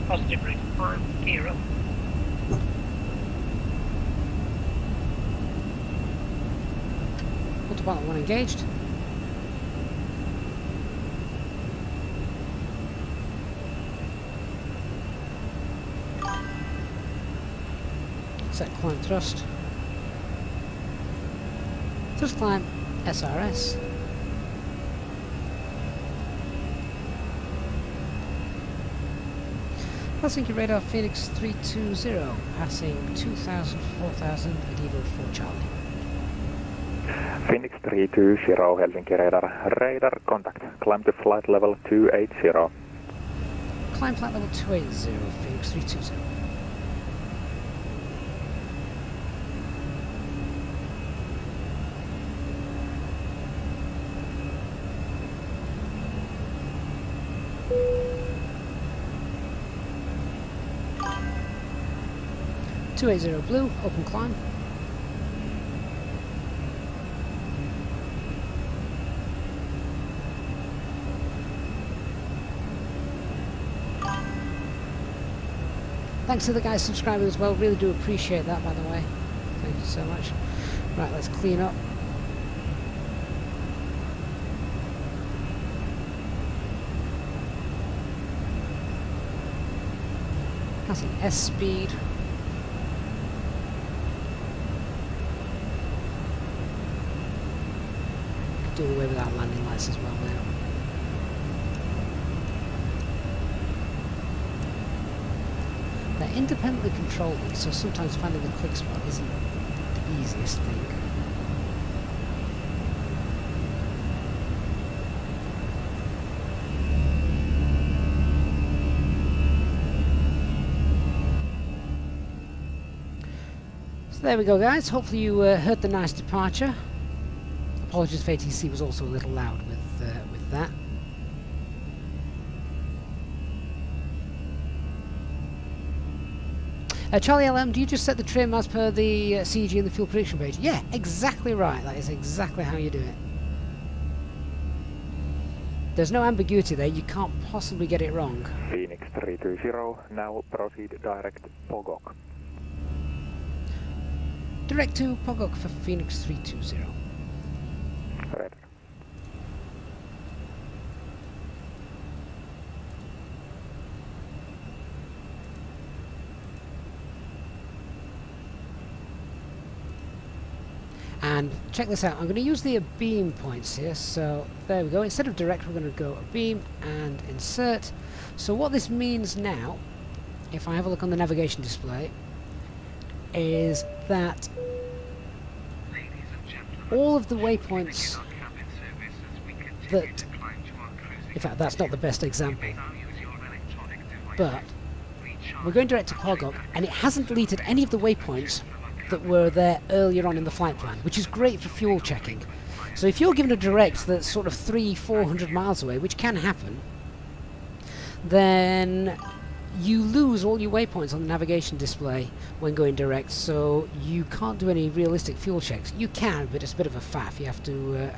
Positive rate for gear up. Autopilot 1 engaged. Set climb thrust. Thrust climb SRS. Passing your radar Fenix 320, passing 2000, 4000 at Evo 4 Charlie. Fenix 320, Helsinki radar contact, climb to flight level 280. Climb flight level 280, Fenix 320. Blue, open climb. Thanks to the guys subscribing as well, really do appreciate that, by the way. Thank you so much. Right, let's clean up. Passing S speed. Do away with our landing lights as well now. They're independently controlled, so sometimes finding the quick spot isn't the easiest thing. So there we go, guys. Hopefully you heard the nice departure. Apologies if ATC was also a little loud with that. Charlie LM, do you just set the trim as per the CG and the fuel prediction page? Yeah, exactly right. That is exactly how you do it. There's no ambiguity there. You can't possibly get it wrong. Fenix 320, now proceed direct Pogok. Direct to Pogok for Fenix 320. Red. And check this out, I'm going to use the beam points here, so there we go. Instead of direct, we're going to go beam and insert. So what this means now, if I have a look on the navigation display, is that all of the waypoints that, in fact that's not the best example, but we're going direct to Pogok, and it hasn't deleted any of the waypoints that were there earlier on in the flight plan, which is great for fuel checking. So if you're given a direct that's sort of 300-400 miles away, which can happen, then you lose all your waypoints on the navigation display when going direct, so you can't do any realistic fuel checks. You can, but it's a bit of a faff. You have to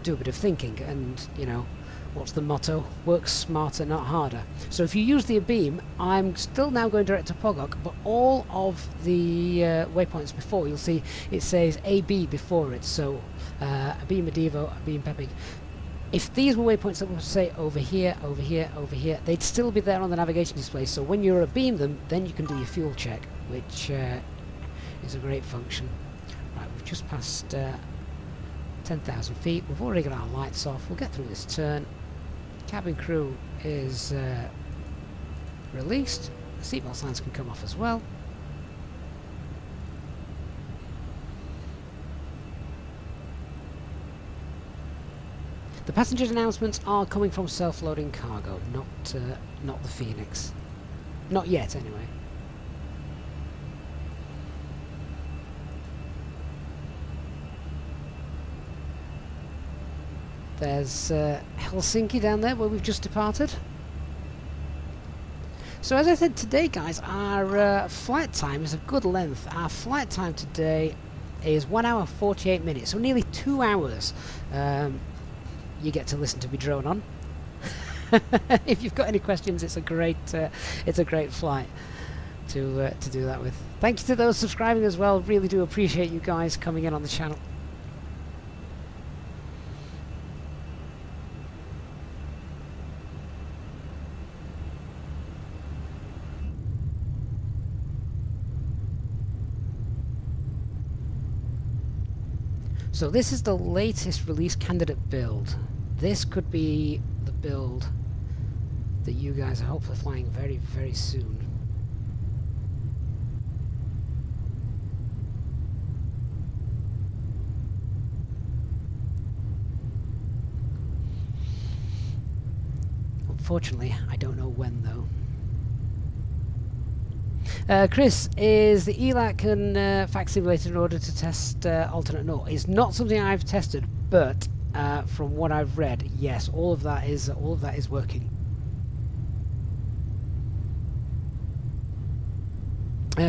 do a bit of thinking, and you know, what's the motto? Work smarter, not harder. So if you use the beam, I'm still now going direct to Pogok, but all of the waypoints before, you'll see it says AB before it, so a beam Medivo, a beam Pepig. If these were waypoints that would say over here, over here, over here, they'd still be there on the navigation display, so when you're abeam them, then you can do your fuel check, which is a great function. Right, we've just passed 10,000 feet, we've already got our lights off, we'll get through this turn. Cabin crew is released, the seatbelt signs can come off as well. The passengers' announcements are coming from self-loading cargo, not the Phoenix. Not yet, anyway. There's Helsinki down there where we've just departed. So as I said today, guys, our flight time is a good length. Our flight time today is 1 hour 48 minutes, so nearly 2 hours. You get to listen to me drone on. If you've got any questions, it's a great flight to do that with. Thank you to those subscribing as well. Really do appreciate you guys coming in on the channel. So this is the latest release candidate build. This could be the build that you guys are hopefully flying very, very soon. Unfortunately, I don't know when though. Chris, is the ELAC and fact simulated in order to test alternate null? It's not something I've tested, but from what I've read, yes, all of that is working.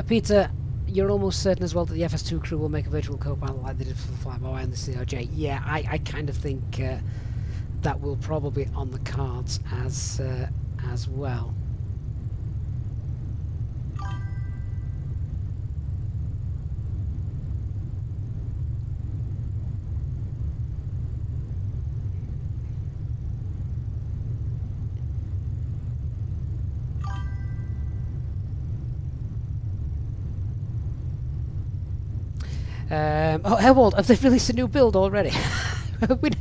Peter, you're almost certain as well that the FS2 crew will make a virtual co-pilot like they did for the flyby and the CRJ. Yeah, I kind of think that will probably on the cards as well. Oh, Hellwald, have they released a new build already?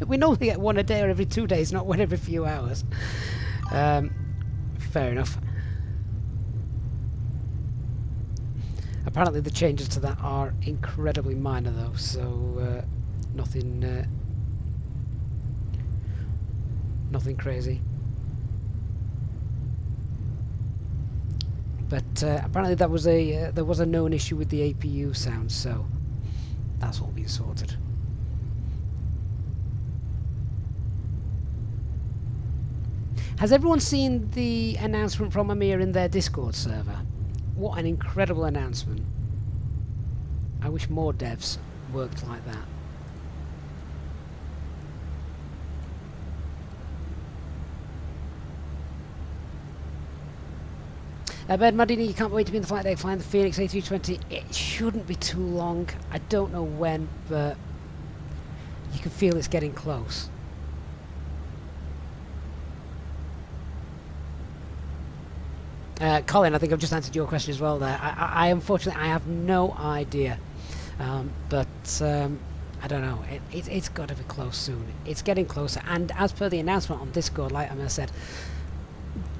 we normally get one a day or every 2 days, not one every few hours. Fair enough. Apparently the changes to that are incredibly minor though, so nothing crazy. But apparently that was there was a known issue with the APU sound, so that's all been sorted. Has everyone seen the announcement from Amir in their Discord server? What an incredible announcement. I wish more devs worked like that. Ben Mardini, you can't wait to be in the flight deck flying the Fenix A320. It shouldn't be too long. I don't know when, but you can feel it's getting close. Colin, I think I've just answered your question as well there. I unfortunately, I have no idea. But I don't know. It's got to be close soon. It's getting closer. And as per the announcement on Discord, like I said,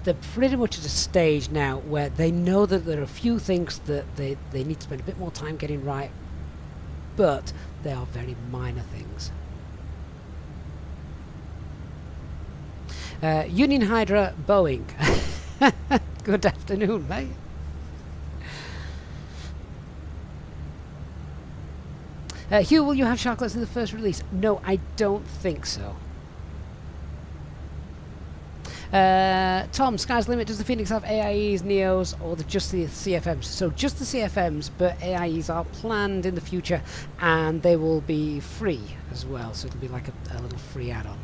they're pretty much at a stage now where they know that there are a few things that they need to spend a bit more time getting right, but they are very minor things. Union Hydra Boeing. Good afternoon, mate. Hugh, will you have sharklets in the first release? No, I don't think so. Tom, sky's the limit. Does the Fenix have AIEs, NEOs, or just the CFMs? So just the CFMs, but AIEs are planned in the future, and they will be free as well. So it'll be like a little free add-on.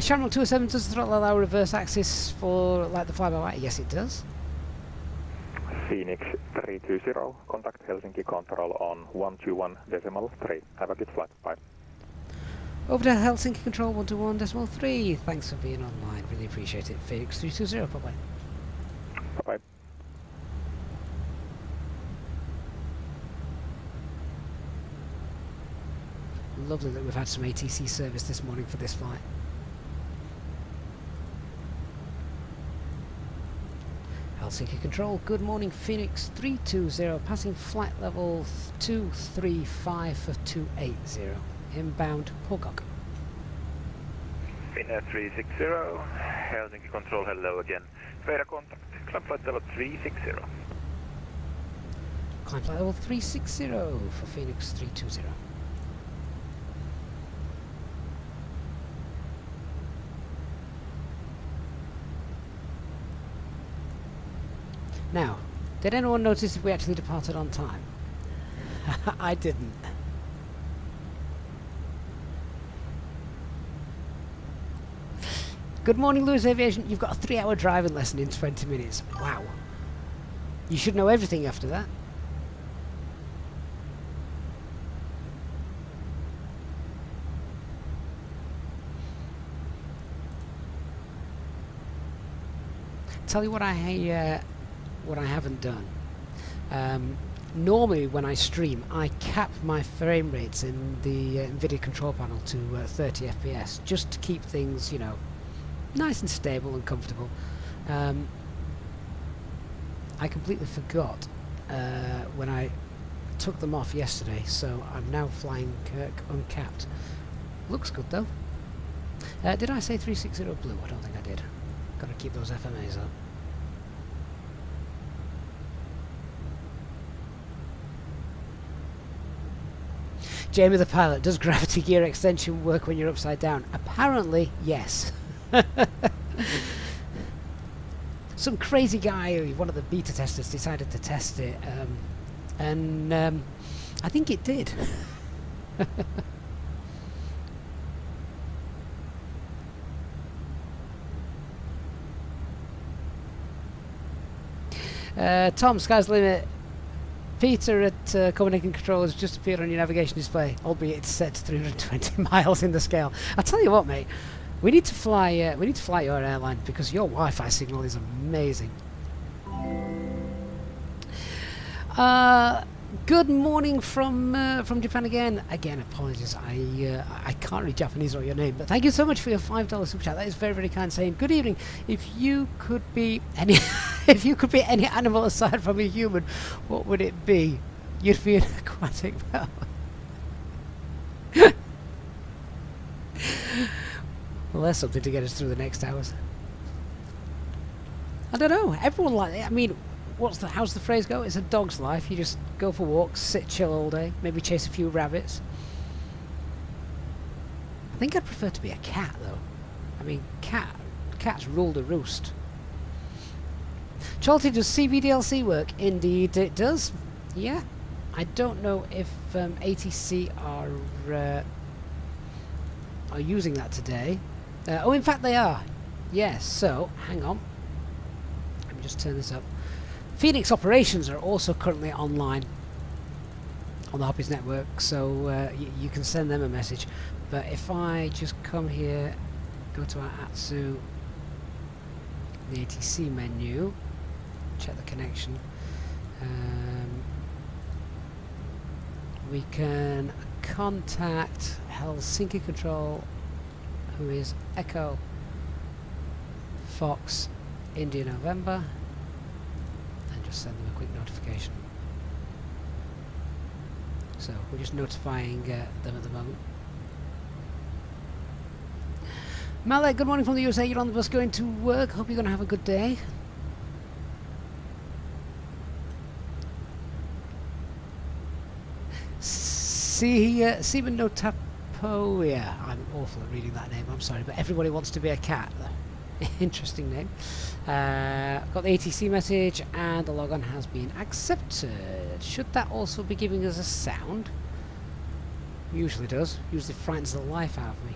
Shamrock 207, does the throttle allow reverse axis for like the fly-by-wire? Yes, it does. Fenix 320, contact Helsinki control on 121.3. Have a good flight. Bye. Over to Helsinki Control 121.3. Thanks for being online. Really appreciate it. Fenix 320. Bye bye. Bye bye. Lovely that we've had some ATC service this morning for this flight. Helsinki Control, good morning. Fenix 320, passing flight level 235 for 280. Inbound Pogok. Finnair 360, Helsinki Control, hello again. Radar contact, climb flight level 360. Climb flight level 360 for Fenix 320. Now, did anyone notice if we actually departed on time? I didn't. Good morning, Lewis Aviation. You've got a 3-hour driving lesson in 20 minutes. Wow. You should know everything after that. Tell you what I haven't done. normally when I stream, I cap my frame rates in the NVIDIA control panel to 30 FPS, just to keep things, you know, nice and stable and comfortable. I completely forgot when I took them off yesterday, so I'm now flying uncapped. Looks good though. Did I say 360 blue? I don't think I did. Gotta keep those FMAs up. Jamie the pilot, does gravity gear extension work when you're upside down? Apparently, yes. Some crazy guy, one of the beta testers, decided to test it, and I think it did. Tom, sky's the limit. Peter at Copenhagen Controllers just appeared on your navigation display, albeit it's set to 320 miles in the scale. I'll tell you what, mate. We need to fly your airline because your Wi-Fi signal is amazing. Good morning from Japan again. Again, apologies, I can't read Japanese or your name, but thank you so much for your $5 super chat. That is very, very kind. Saying good evening. If you could be any, if you could be any animal aside from a human, what would it be? You'd be an aquatic mammal. Well, there's something to get us through the next hours. I don't know. Everyone like it. I mean, how's the phrase go? It's a dog's life. You just go for walks, sit chill all day, maybe chase a few rabbits. I think I'd prefer to be a cat though. I mean, cats rule the roost. Chalty, does CBDLC work? Indeed it does. Yeah. I don't know if ATC are using that today. Oh, in fact they are. Yes, so, hang on. Let me just turn this up. Fenix operations are also currently online on the Hoppies network, so you can send them a message. But if I just come here, go to our ATSU, the ATC menu, check the connection, we can contact Helsinki Control, who is Echo Fox India November, and just send them a quick notification. So we're just notifying them at the moment. Malek, good morning from the USA. You're on the bus going to work. Hope you're going to have a good day. Seaman no Tapo, yeah, I'm awful at reading that name, I'm sorry, but everybody wants to be a cat. Interesting name. Got the ATC message and the logon has been accepted. Should that also be giving us a sound? Usually does. Usually frightens the life out of me.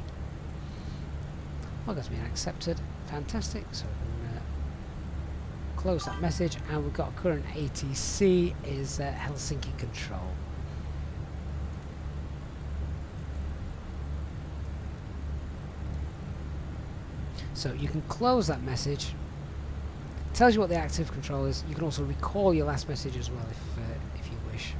Logon's been accepted. Fantastic. So we can close that message, and we've got current ATC is Helsinki Control. So you can close that message. It tells you what the active control is. You can also recall your last message as well if you wish.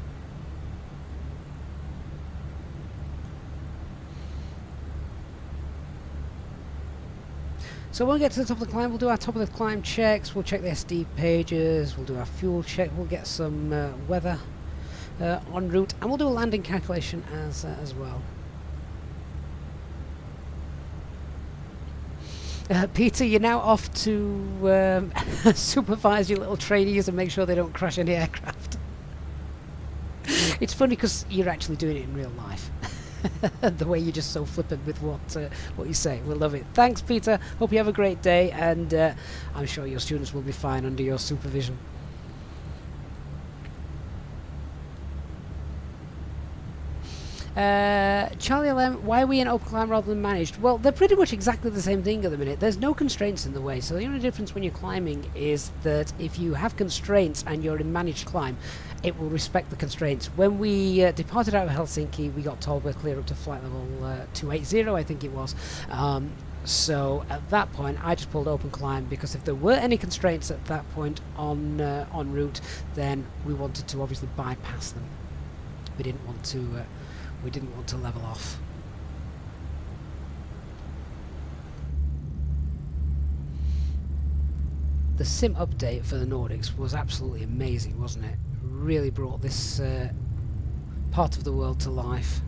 So when we get to the top of the climb, we'll do our top of the climb checks. We'll check the SD pages. We'll do our fuel check. We'll get some weather en route, and we'll do a landing calculation as well. Peter, you're now off to supervise your little trainees and make sure they don't crash any aircraft. It's funny because you're actually doing it in real life. The way you're just so flippant with what you say. We'll love it. Thanks, Peter. Hope you have a great day, and I'm sure your students will be fine under your supervision. Charlie LM, why are we in open climb rather than managed? Well, they're pretty much exactly the same thing at the minute. There's no constraints in the way, so the only difference when you're climbing is that if you have constraints and you're in managed climb, it will respect the constraints. When we departed out of Helsinki, we got told we're clear up to flight level 280, I think it was. So at that point, I just pulled open climb, because if there were any constraints at that point on en route, then we wanted to obviously bypass them. We didn't want to. We didn't want to level off. The sim update for the Nordics was absolutely amazing, wasn't it? Really brought this part of the world to life.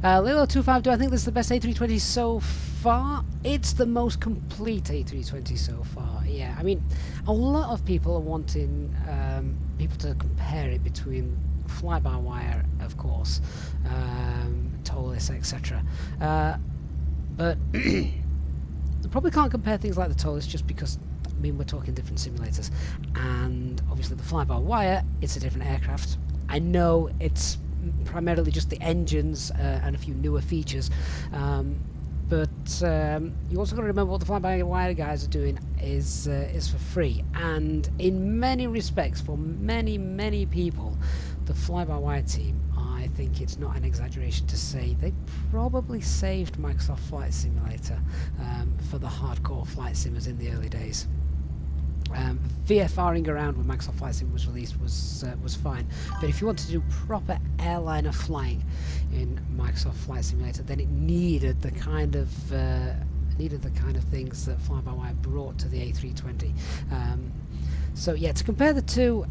Lilo25, do I think this is the best A320 so far? It's the most complete A320 so far, yeah. I mean, a lot of people are wanting people to compare it between fly-by-wire, of course, TOLIS, etc. But they probably can't compare things like the TOLIS, just because, I mean, we're talking different simulators. And obviously the fly-by-wire, it's a different aircraft. I know it's primarily just the engines and a few newer features, but you also got to remember what the fly-by-wire guys are doing is for free, and in many respects, for many people, the fly-by-wire team, I think it's not an exaggeration to say they probably saved Microsoft Flight Simulator for the hardcore flight simmers in the early days. VFRing around when Microsoft Flight Sim was released was fine, but if you want to do proper airliner flying in Microsoft Flight Simulator, then it needed the kind of things that fly-by-wire brought to the A320. So yeah, to compare the two,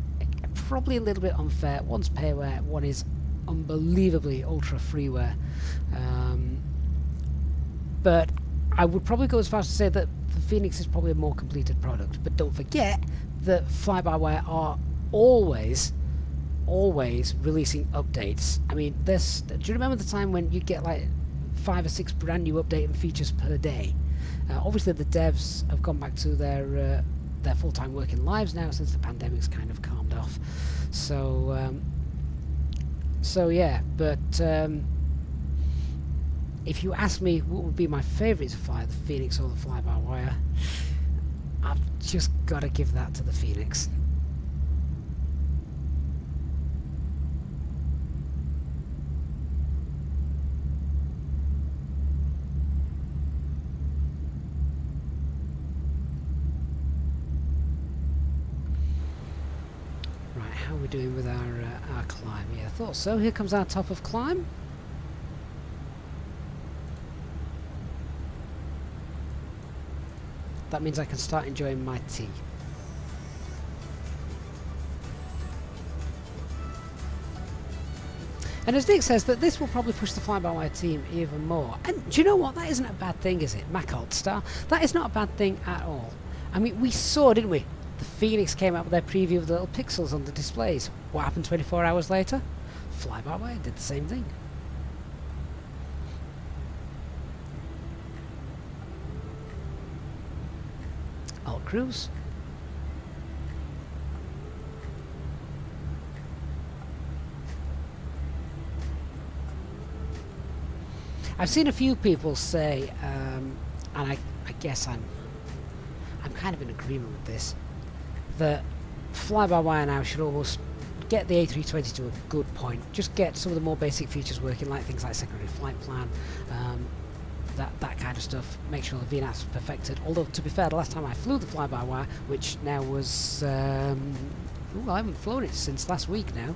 probably a little bit unfair. One's payware, one is unbelievably ultra freeware. But I would probably go as far as to say that the Fenix is probably a more completed product. But don't forget that fly-by-wire are always releasing updates. I mean, do you remember the time when you'd get like 5 or 6 brand new updating features per day? Obviously the devs have gone back to their full-time working lives now, since the pandemic's kind of calmed off. So yeah, but if you ask me what would be my favourite to fly, the Fenix or the fly-by-wire, I've just got to give that to the Fenix. Right, how are we doing with our climb? Yeah, I thought so. Here comes our top of climb. That means I can start enjoying my tea. And as Nick says, that this will probably push the fly-by-wire team even more. And do you know what? That isn't a bad thing, is it? Mac Star. That is not a bad thing at all. I mean, we saw, didn't we? The Fenix came out with their preview of the little pixels on the displays. What happened 24 hours later? Fly-by-wire did the same thing. Alt cruise. I've seen a few people say, and I guess I'm kind of in agreement with this, that fly-by-wire now should almost get the A320 to a good point. Just get some of the more basic features working, like things like secondary flight plan, that kind of stuff. Make sure the VNAV's perfected. Although, to be fair, the last time I flew the fly-by-wire, which now was... I haven't flown it since last week now.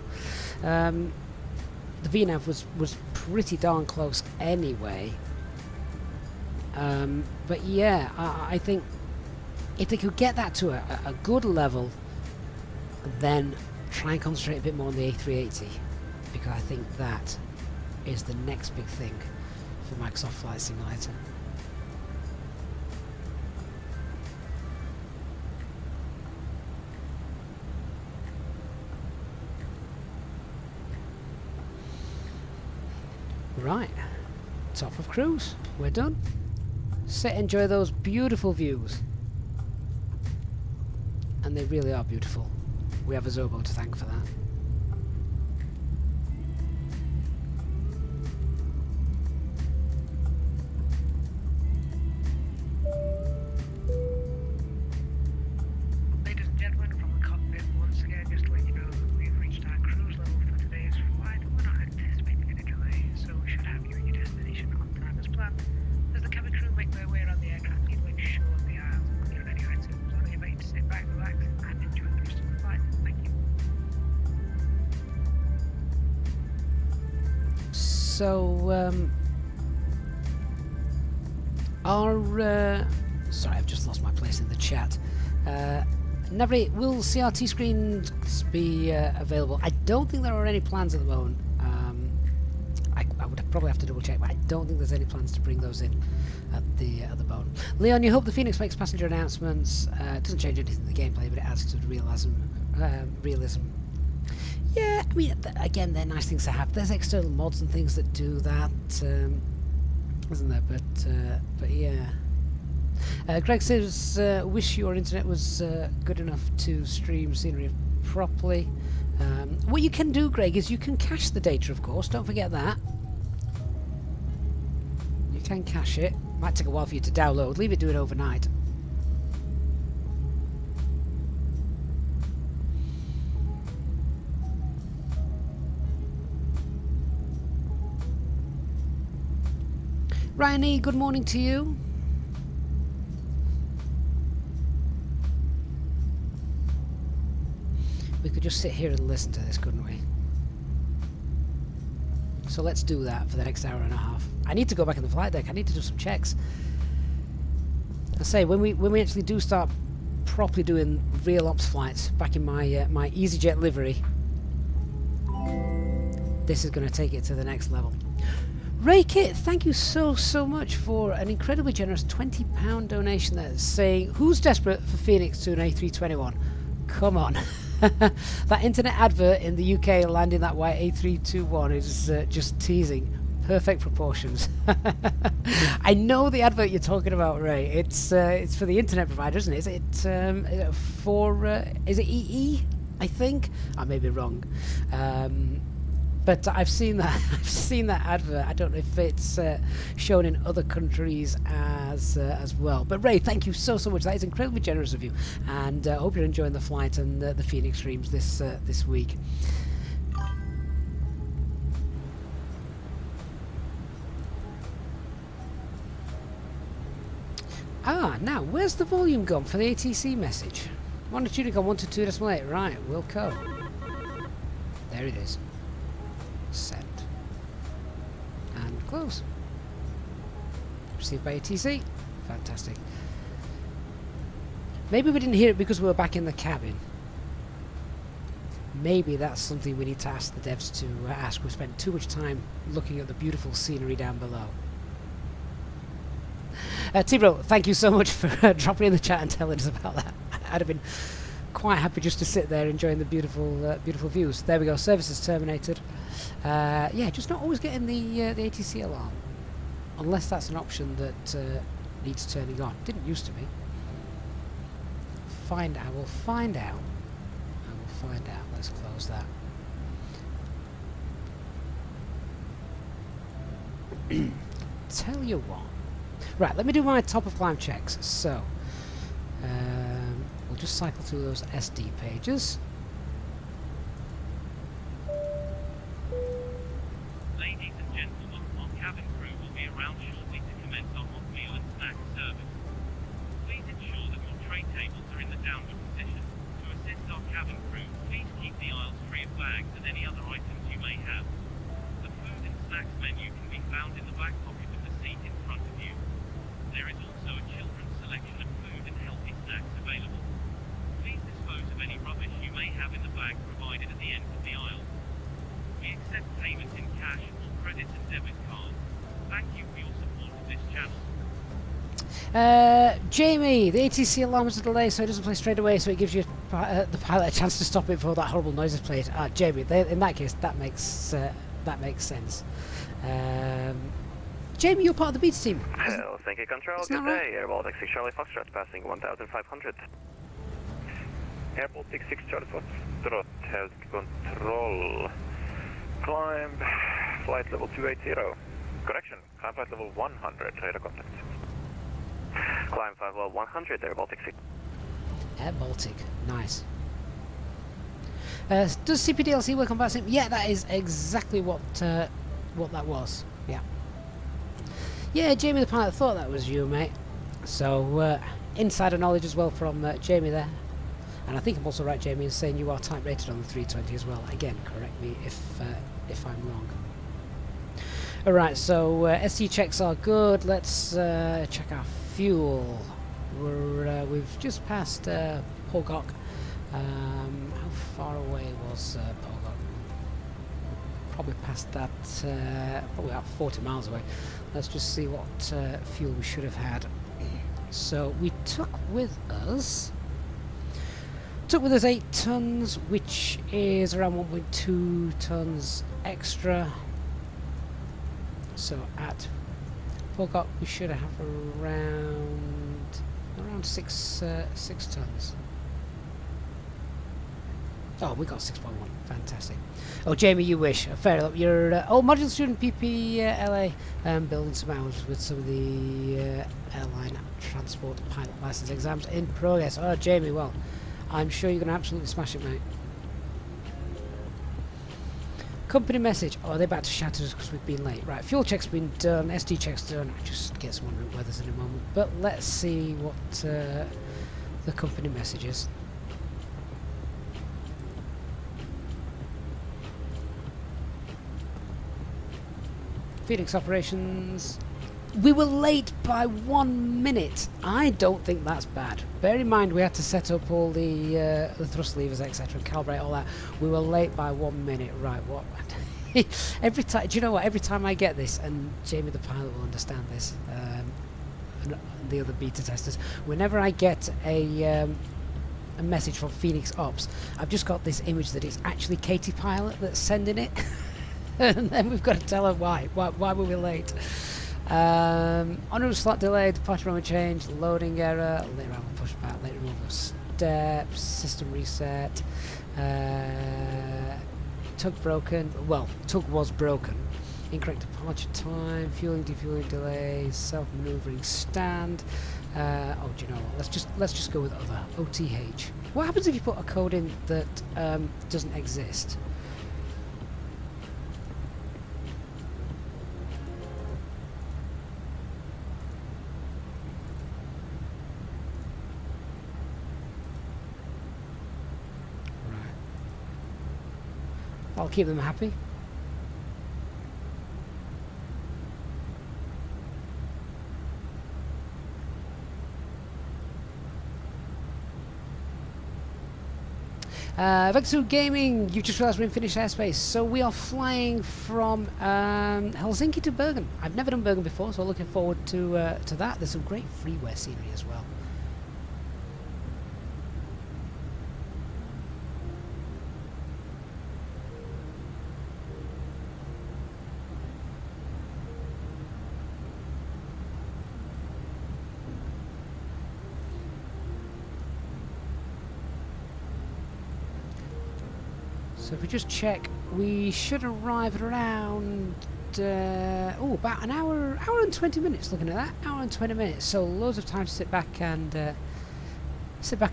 The VNAV was pretty darn close anyway. But yeah, I think if they could get that to a good level, then try and concentrate a bit more on the A380, because I think that is the next big thing for Microsoft Flight Simulator. Right, top of cruise, we're done. Sit, enjoy those beautiful views. And they really are beautiful. We have a Zobo to thank for that. So, sorry, I've just lost my place in the chat. Navri, will CRT screens be available? I don't think there are any plans at the moment. I would probably have to double check, but I don't think there's any plans to bring those in at the moment. Leon, you hope the Phoenix makes passenger announcements. It doesn't change anything in the gameplay, but it adds to the realism. Yeah, I mean, again, they're nice things to have. There's external mods and things that do that, isn't there? But yeah. Greg says, wish your internet was good enough to stream scenery properly. What you can do, Greg, is you can cache the data, of course. Don't forget that. You can cache it. Might take a while for you to download. Leave it do it overnight. Ryan E, good morning to you. We could just sit here and listen to this, couldn't we? So let's do that for the next hour and a half. I need to go back in the flight deck. I need to do some checks. I say, when we actually do start properly doing real ops flights back in my my EasyJet livery, this is going to take it to the next level. Ray Kit, thank you so much for an incredibly generous £20 donation there, saying, who's desperate for Fenix to an A321? Come on. That internet advert in the UK landing that white A321 is just teasing. Perfect proportions. I know the advert you're talking about, Ray. It's for the internet provider, isn't it? Is it for is it EE? I think I may be wrong. But I've seen that. I've seen that advert. I don't know if it's shown in other countries as well. But Ray, thank you so much. That is incredibly generous of you, and I hope you're enjoying the flight and the Phoenix streams this week. Now where's the volume gone for the ATC message? Longitude gone 122.8. Right, we'll go. There it is. Send and close. Received by ATC. Fantastic. Maybe we didn't hear it because we were back in the cabin. Maybe that's something we need to ask the devs to ask. We've spent too much time looking at the beautiful scenery down below. T-Bro, thank you so much for dropping in the chat and telling us about that. I'd have been quite happy just to sit there enjoying the beautiful beautiful views. There we go, services terminated. Yeah, just not always getting the ATC alarm, unless that's an option that needs turning on. Didn't used to be. I will find out. Let's close that. Tell you what. Right, let me do my top of climb checks. So we'll just cycle through those SD pages. Ladies and gentlemen, our cabin crew will be around shortly to commence our hot meal and snack service. Please ensure that your tray tables are in the downward position. To assist our cabin crew, please keep the aisles free of bags and any other items you may have. The food and snacks menu can be found in the back pocket of the seat in front of you. There is also a children's selection of food and healthy snacks available. Please dispose of any rubbish you may have in the bag provided at the end of the aisle. We accept payment in cash or credit and debit cards. Thank you for your support of this channel. Jamie, the ATC alarm is a delay, so it doesn't play straight away, so it gives you the pilot a chance to stop it before that horrible noise is played. Jamie, in that case, that makes sense. Jamie, you're part of the beta team. Hello, thank you, Control. Good day. Air Baltic 6 Charlie Foxtrot passing 1,500. Air Baltic 6 Charlie Foxtrot, held control. Climb flight level 280. Correction, climb flight level 100. Radar contact. Climb flight level 100. Air Baltic 6. Air Baltic, nice. Does CPDLC work on VATSIM? Yeah, that is exactly what that was. Yeah. Yeah, Jamie the pilot thought that was you, mate. So, insider knowledge as well from Jamie there. And I think I'm also right, Jamie, in saying you are type rated on the 320 as well. Again, correct me if I'm wrong. Alright, so SC checks are good. Let's check our fuel. We've just passed Pogok. How far away was Pogok? Probably past that, probably about 40 miles away. Let's just see what fuel we should have had. So we took with us 8 tons, which is around 1.2 tons extra. So at Pogok we should have around 6 tons. Oh, we got 6.1. Fantastic. Oh, Jamie, you wish. Fair enough. You're module student PPLA, building some hours with some of the airline transport pilot license exams in progress. Oh, Jamie, well, I'm sure you're going to absolutely smash it, mate. Company message. Oh, they're about to shatter us because we've been late. Right, fuel check's been done, SD check's done. I'll just get some route weathers in a moment. But let's see what the company message is. Phoenix operations. We were late by 1 minute. I don't think that's bad. Bear in mind we had to set up all the thrust levers, etc., and calibrate all that. We were late by 1 minute. Right, what? Every time, do you know what? Every time I get this, and Jamie the pilot will understand this, and the other beta testers, whenever I get a message from Fenix Ops, I've just got this image that it's actually Katie Pilot that's sending it. And then we've got to tell her why were we late. On route slot delayed, departure moment change, loading error, late arrival pushback, late removal of steps, system reset, tug broken, well, tug was broken, incorrect departure time, fueling, defueling delays, self-maneuvering stand. Oh, do you know what? Let's just go with other OTH. What happens if you put a code in that doesn't exist? I'll keep them happy. Vexu Gaming, you've just realised we're in Finnish airspace, so we are flying from Helsinki to Bergen. I've never done Bergen before, so I'm looking forward to that. There's some great freeware scenery as well. So if we just check, we should arrive at around about an hour and 20 minutes. Looking at that, hour and 20 minutes. So loads of time to sit back and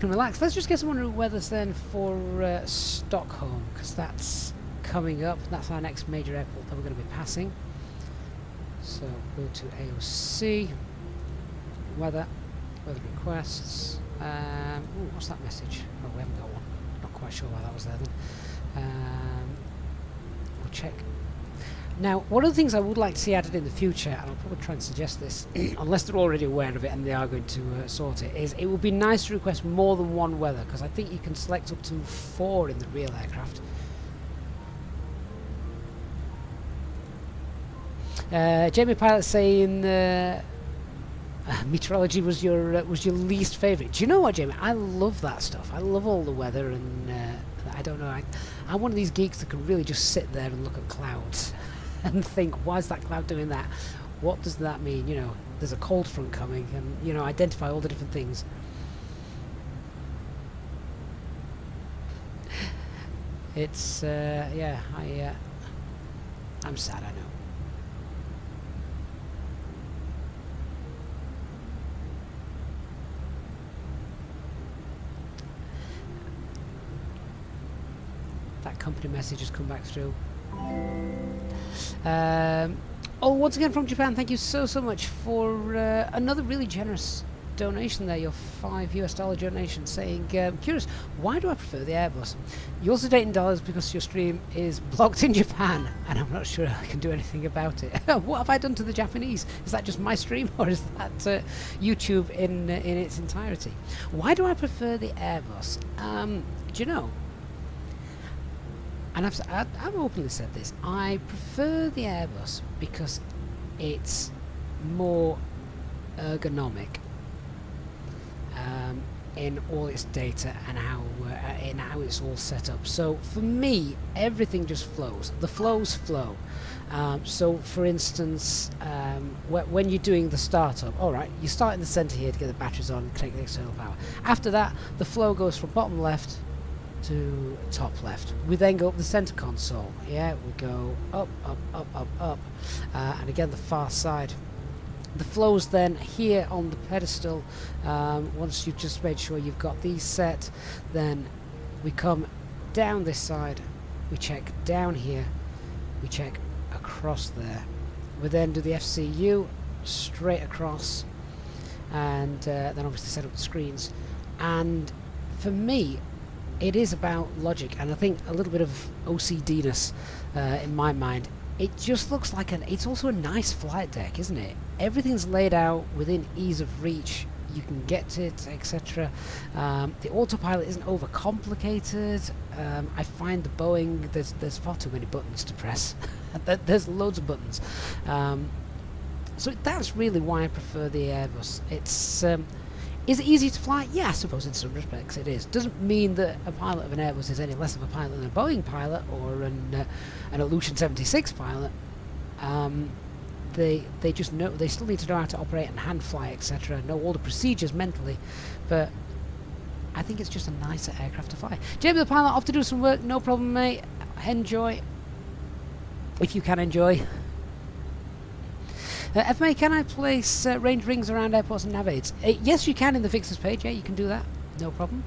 relax. Let's just get some route weathers then for Stockholm, because that's coming up. That's our next major airport that we're going to be passing. So go to AOC, weather requests. What's that message? Oh, we haven't got one. Not quite sure why that was there then. We'll check. Now, one of the things I would like to see added in the future, and I'll probably try and suggest this, unless they're already aware of it and they are going to sort it, is it would be nice to request more than one weather, because I think you can select up to 4 in the real aircraft. Jamie Pilot saying meteorology was your least favourite. Do you know what, Jamie? I love that stuff. I love all the weather, and I don't know. I'm one of these geeks that can really just sit there and look at clouds and think, why is that cloud doing that? What does that mean? You know, there's a cold front coming, and you know, identify all the different things. It's yeah, I'm sad, I know. That company message has come back through. Oh, once again from Japan, thank you so much for another really generous donation there, your $5 donation, saying, curious, why do I prefer the Airbus? You also donate in dollars because your stream is blocked in Japan, and I'm not sure I can do anything about it. What have I done to the Japanese? Is that just my stream, or is that YouTube in its entirety? Why do I prefer the Airbus? Do you know? And I've openly said this. I prefer the Airbus because it's more ergonomic in all its data and how it's all set up. So for me, everything just flows. The flows flow. So for instance, when you're doing the startup, all right, you start in the center here to get the batteries on and connect the external power. After that, the flow goes from bottom left to top left. We then go up the center console. Yeah, we go up, up, up, up, up, and again the far side. The flows then here on the pedestal. Once you've just made sure you've got these set, then we come down this side. We check down here. We check across there. We then do the FCU straight across, and then obviously set up the screens. And for me, it is about logic, and I think a little bit of OCD-ness in my mind. It just looks like it's also a nice flight deck, isn't it? Everything's laid out within ease of reach. You can get it, etc. The autopilot isn't overcomplicated. I find the Boeing, there's far too many buttons to press. There's loads of buttons. So that's really why I prefer the Airbus. Is it easy to fly? Yeah, I suppose in some respects it is. Doesn't mean that a pilot of an Airbus is any less of a pilot than a Boeing pilot or an Illusion 76 pilot. They just know, they still need to know how to operate and hand fly, etc. Know all the procedures mentally, but I think it's just a nicer aircraft to fly. Jamie the pilot, off to do some work. No problem, mate. Enjoy, if you can enjoy. FMA, can I place range rings around airports and nav aids? Yes, you can in the fixes page. Yeah, you can do that. No problem.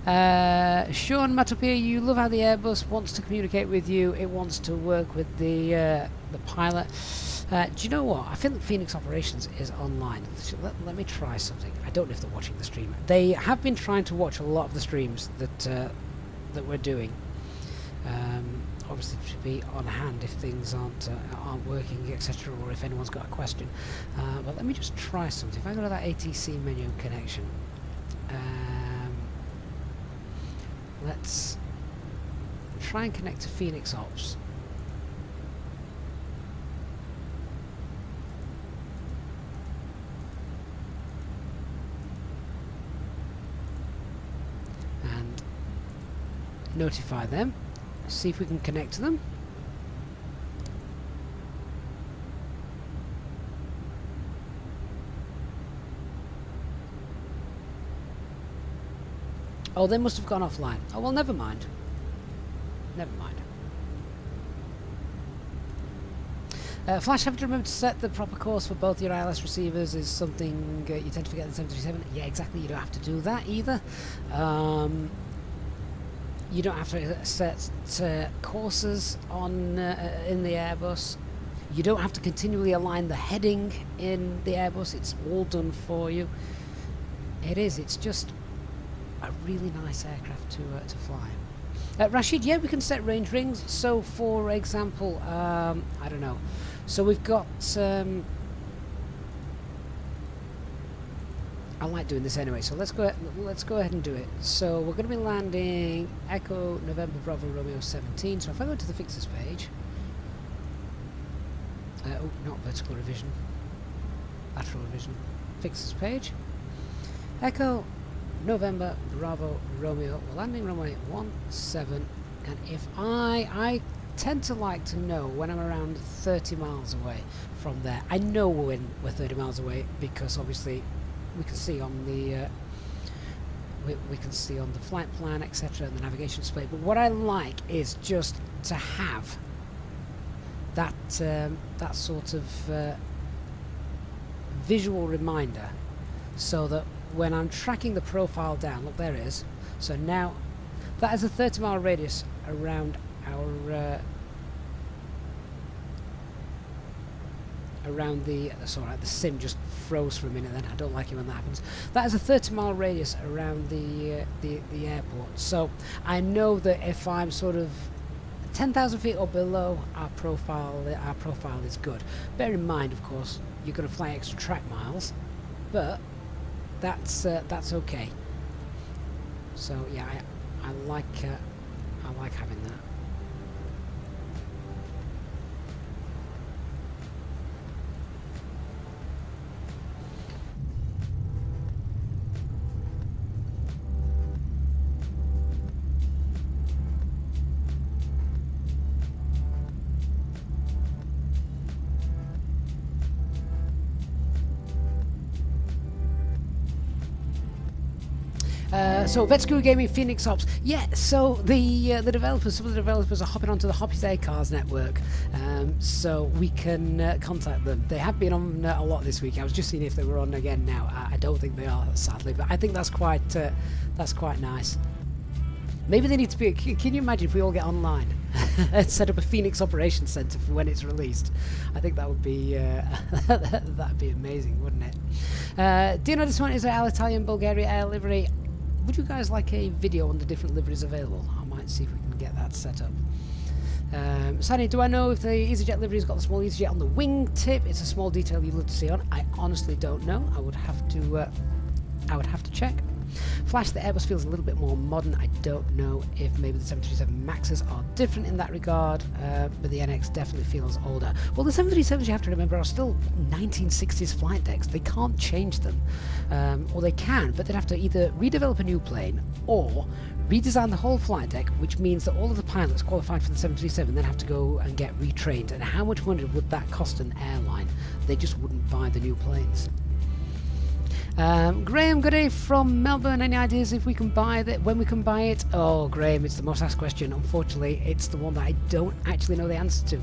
Sean Matopia, you love how the Airbus wants to communicate with you. It wants to work with the pilot. Do you know what? I think Fenix Operations is online. So let me try something. I don't know if they're watching the stream. They have been trying to watch a lot of the streams that we're doing. Obviously to be on hand if things aren't working, etc., or if anyone's got a question. But let me just try something. If I go to that ATC menu connection, let's try and connect to Fenix Ops. And notify them. See if we can connect to them. Oh, they must have gone offline. Oh, well, never mind. Never mind. Flash, have to remember to set the proper course for both your ILS receivers is something you tend to forget in the 737. Yeah, exactly. You don't have to do that either. You don't have to set courses on in the Airbus. You don't have to continually align the heading in the Airbus. It's all done for you. It's just a really nice aircraft to fly. Rashid, yeah, we can set range rings. So, for example, I don't know. So we've got. I like doing this anyway. So let's go ahead and do it. So we're going to be landing Echo November Bravo Romeo 17. So if I go to the fixes page. Oh, not vertical revision. Lateral revision. Fixes page. Echo November Bravo Romeo. We're landing runway 17, and if I tend to like to know when I'm around 30 miles away from there. I know when we're 30 miles away because obviously we can see on the we can see on the flight plan, etc., and the navigation display. But what I like is just to have that that sort of visual reminder, so that when I'm tracking the profile down, look, there it is. So now that is a 30-mile radius around our around the sorry, the sim just froze for a minute then. I don't like it when that happens. That is a 30-mile radius around the airport. So I know that if I'm sort of 10,000 feet or below, our profile is good. Bear in mind, of course, you're going to fly extra track miles, but that's okay. So yeah, I like having that. So VETSCrew Gaming, Fenix Ops. Yeah, so the developers, some of the developers are hopping onto the Hoppy's Air Cars network, so we can contact them. They have been on a lot this week. I was just seeing if they were on again now. I don't think they are, sadly, but I think that's quite nice. Maybe they need to be. Can you imagine if we all get online and set up a Fenix Operations Centre for when it's released? I think that would be that'd be amazing, wouldn't it? Do you know this one is an Alitalia Bulgaria Air livery? Would you guys like a video on the different liveries available? I might see if we can get that set up. Sunny, do I know if the EasyJet livery's got the small EasyJet on the wingtip? It's a small detail you'd love to see on. I honestly don't know. I would have to check. Flash, the Airbus feels a little bit more modern. I don't know if maybe the 737 Maxes are different in that regard, but the NX definitely feels older. Well, the 737s, you have to remember, are still 1960s flight decks. They can't change them, or they can, but they'd have to either redevelop a new plane or redesign the whole flight deck, which means that all of the pilots qualified for the 737 then have to go and get retrained. And how much money would that cost an airline? They just wouldn't buy the new planes. Graham, good day from Melbourne. Any ideas if we can buy that? When we can buy it? Oh, Graham, it's the most asked question. Unfortunately, it's the one that I don't actually know the answer to.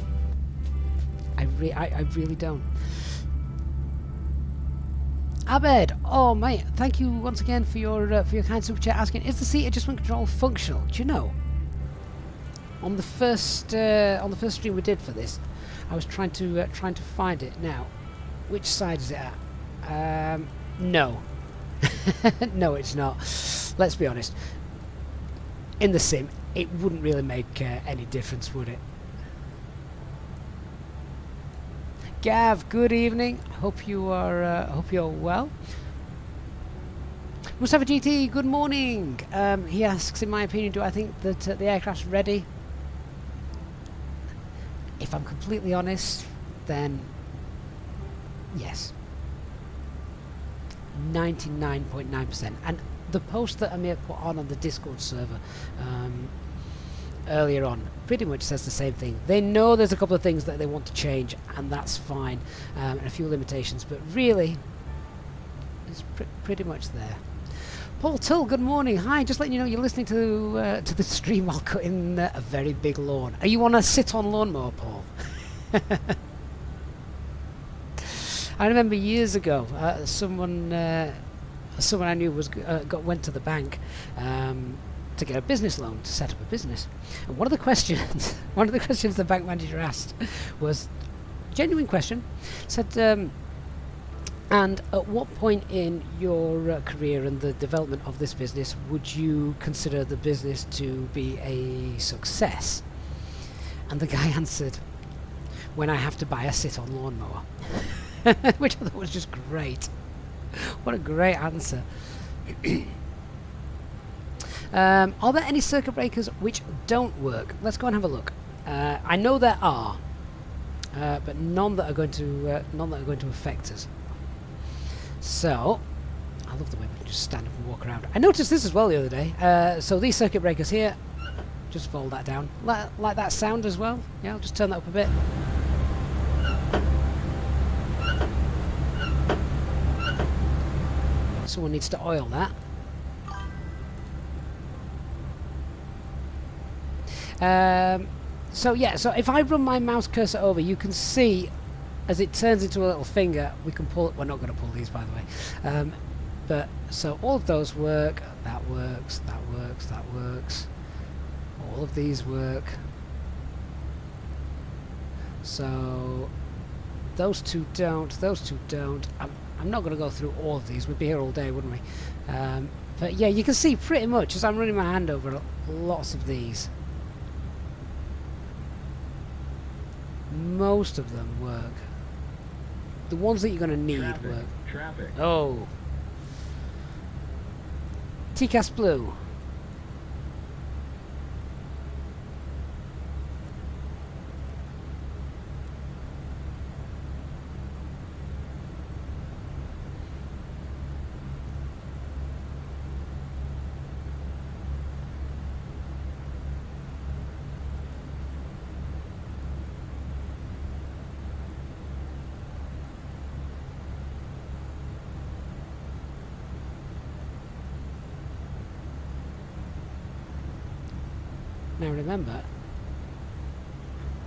I really don't. Abed, oh mate, thank you once again for your kind super chat asking, is the seat adjustment control functional? Do you know? On the first stream we did for this, I was trying to find it. Now, which side is it at? No. No, it's not. Let's be honest. In the sim, it wouldn't really make any difference, would it? Gav, good evening. Hope you're well. Mustafa GT, good morning. He asks, in my opinion, do I think that the aircraft's ready? If I'm completely honest, then yes. 99.9%. And the post that Amir put on the Discord server earlier on pretty much says the same thing. They know there's a couple of things that they want to change, and that's fine, and a few limitations, but really it's pretty much there. Paul Till, good morning. Hi, just letting you know you're listening to the stream while cutting a very big lawn. Are you on a sit-on lawnmower, Paul? I remember years ago, someone I knew went to the bank to get a business loan to set up a business, and one of the questions the bank manager asked was a genuine question. Said, and at what point in your career and the development of this business would you consider the business to be a success? And the guy answered, when I have to buy a sit-on lawnmower. Which I thought was just great. What a great answer. Are there any circuit breakers which don't work? Let's go and have a look. I know there are, but none that are going to affect us. So, I love the way we can just stand up and walk around. I noticed this as well the other day. So these circuit breakers here, just fold that down. Like that sound as well. Yeah, I'll just turn that up a bit. Someone needs to oil that. So yeah, so if I run my mouse cursor over, you can see as it turns into a little finger, we can pull it. We're not going to pull these, by the way. But so all of those work. That works. That works. That works. All of these work. So Those two don't. Those two don't. I'm not going to go through all of these. We'd be here all day, wouldn't we? But yeah, you can see pretty much as I'm running my hand over lots of these. Most of them work. The ones that you're going to need work. Traffic. Oh. TCAS Blue. Now remember,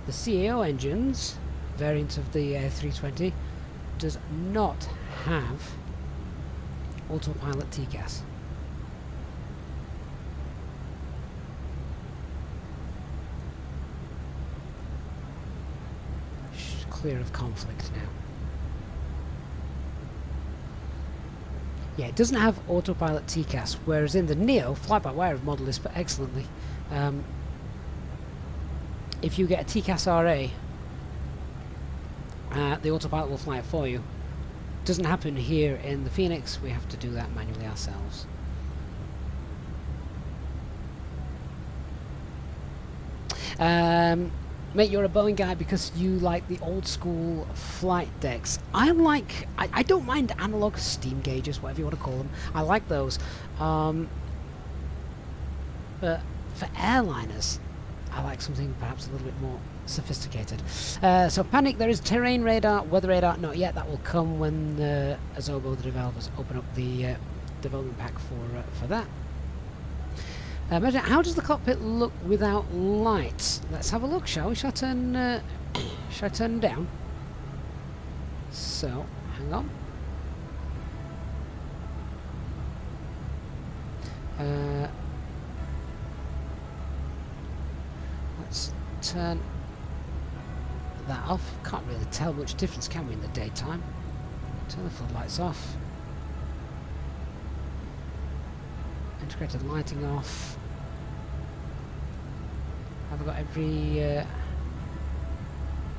the CAO engines, variant of the A320, does not have autopilot TCAS. Clear of conflict now. Yeah, it doesn't have autopilot TCAS, whereas in the Neo, fly-by-wire have modelled this but excellently. If you get a TCAS RA, the autopilot will fly it for you. Doesn't happen here in the Fenix. We have to do that manually ourselves. Mate, you're a Boeing guy because you like the old school flight decks. I don't mind analog steam gauges, whatever you want to call them. I like those. But for airliners, I like something perhaps a little bit more sophisticated. So panic, there is terrain radar, weather radar, not yet. That will come when Azobo, the developers, open up the development pack for that. How does the cockpit look without lights? Let's have a look, shall we? Shall I turn down? So, hang on. Let's turn that off. Can't really tell much difference, can we, in the daytime? Turn the floodlights off. Integrated lighting off. Have I got every...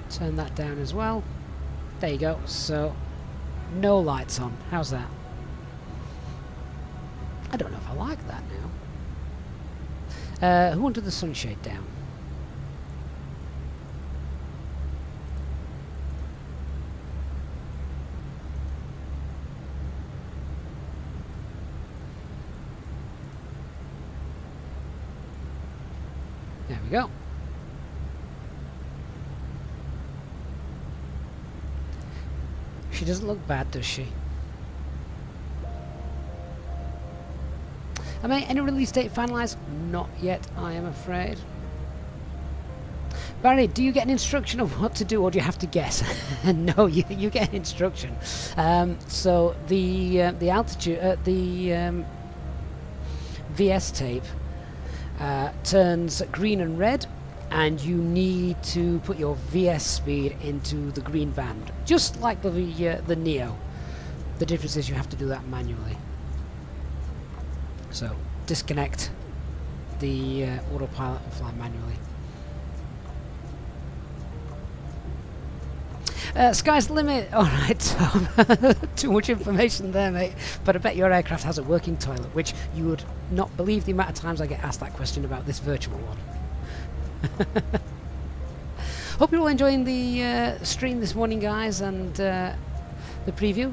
turn that down as well. There you go. So, no lights on. How's that? I don't know if I like that now. Who wanted the sunshade down? There we go. She doesn't look bad, does she? I mean, any release date finalised? Not yet, I am afraid. Barry, do you get an instruction of what to do, or do you have to guess? No, you get an instruction. So the altitude, the VS tape turns green and red, and you need to put your VS speed into the green band, just like the Neo. The difference is you have to do that manually. So disconnect the autopilot and fly manually. Sky's the limit. Alright, Tom. Too much information there, mate. But I bet your aircraft has a working toilet, which you would not believe the amount of times I get asked that question about this virtual one. Hope you're all enjoying the stream this morning, guys, and the preview.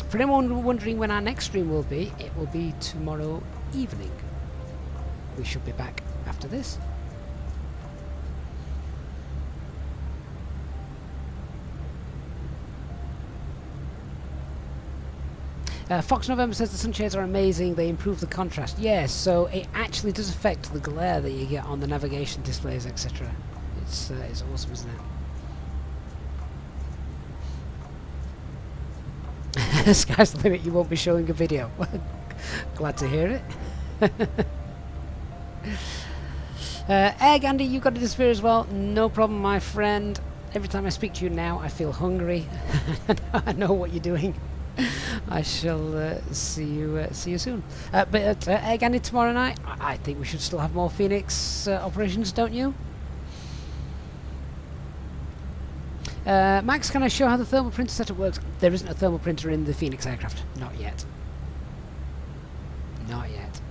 For anyone wondering when our next stream will be, it will be tomorrow evening. We should be back after this. Fox November says the sunshades are amazing, they improve the contrast. Yes, so it actually does affect the glare that you get on the navigation displays, etc. It's awesome, isn't it? Sky's the limit, you won't be showing a video. Glad to hear it. Air Gandhi, you've got to disappear as well. No problem, my friend. every time I speak to you now, I feel hungry. I know what you're doing. I shall see you soon. But again, tomorrow night, I think we should still have more Fenix operations, don't you? Max, can I show how the thermal printer setup works? There isn't a thermal printer in the Fenix aircraft. Not yet. Not yet.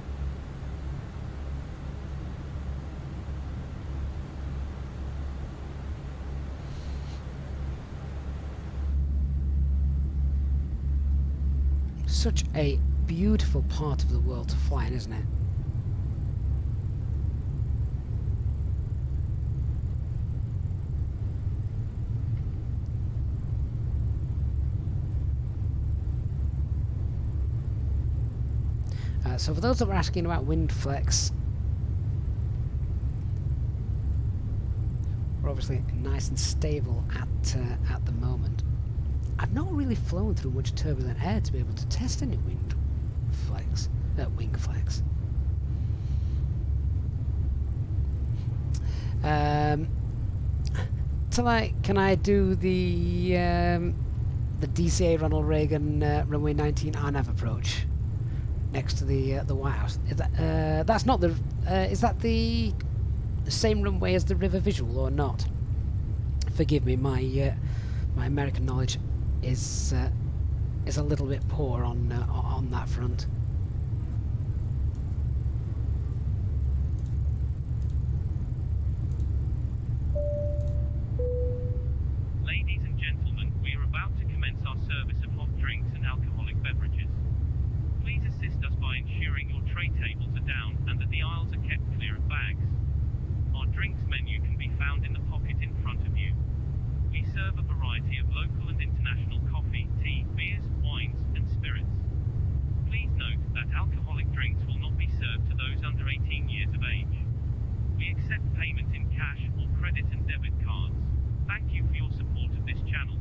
Such a beautiful part of the world to fly in, isn't it? So for those that were asking about wind flex, we're obviously nice and stable at the moment. I've not really flown through much turbulent air to be able to test any wing flex. Can I do the DCA Ronald Reagan runway 19 RNAV approach next to the White House? Is that, that's not the. Is that the same runway as the River Visual or not? Forgive me, my American knowledge is a little bit poor on that front. Ladies and gentlemen, we are about to commence our service of hot drinks and alcoholic beverages. Please assist us by ensuring your tray tables are down and that the aisles are kept clear of bags. Our drinks menu can be found in the pocket in front of you. We serve a variety of local and international coffee, tea, beers, wines, and spirits. Please note that alcoholic drinks will not be served to those under 18 years of age. We accept payment in cash or credit and debit cards. Thank you for your support of this channel.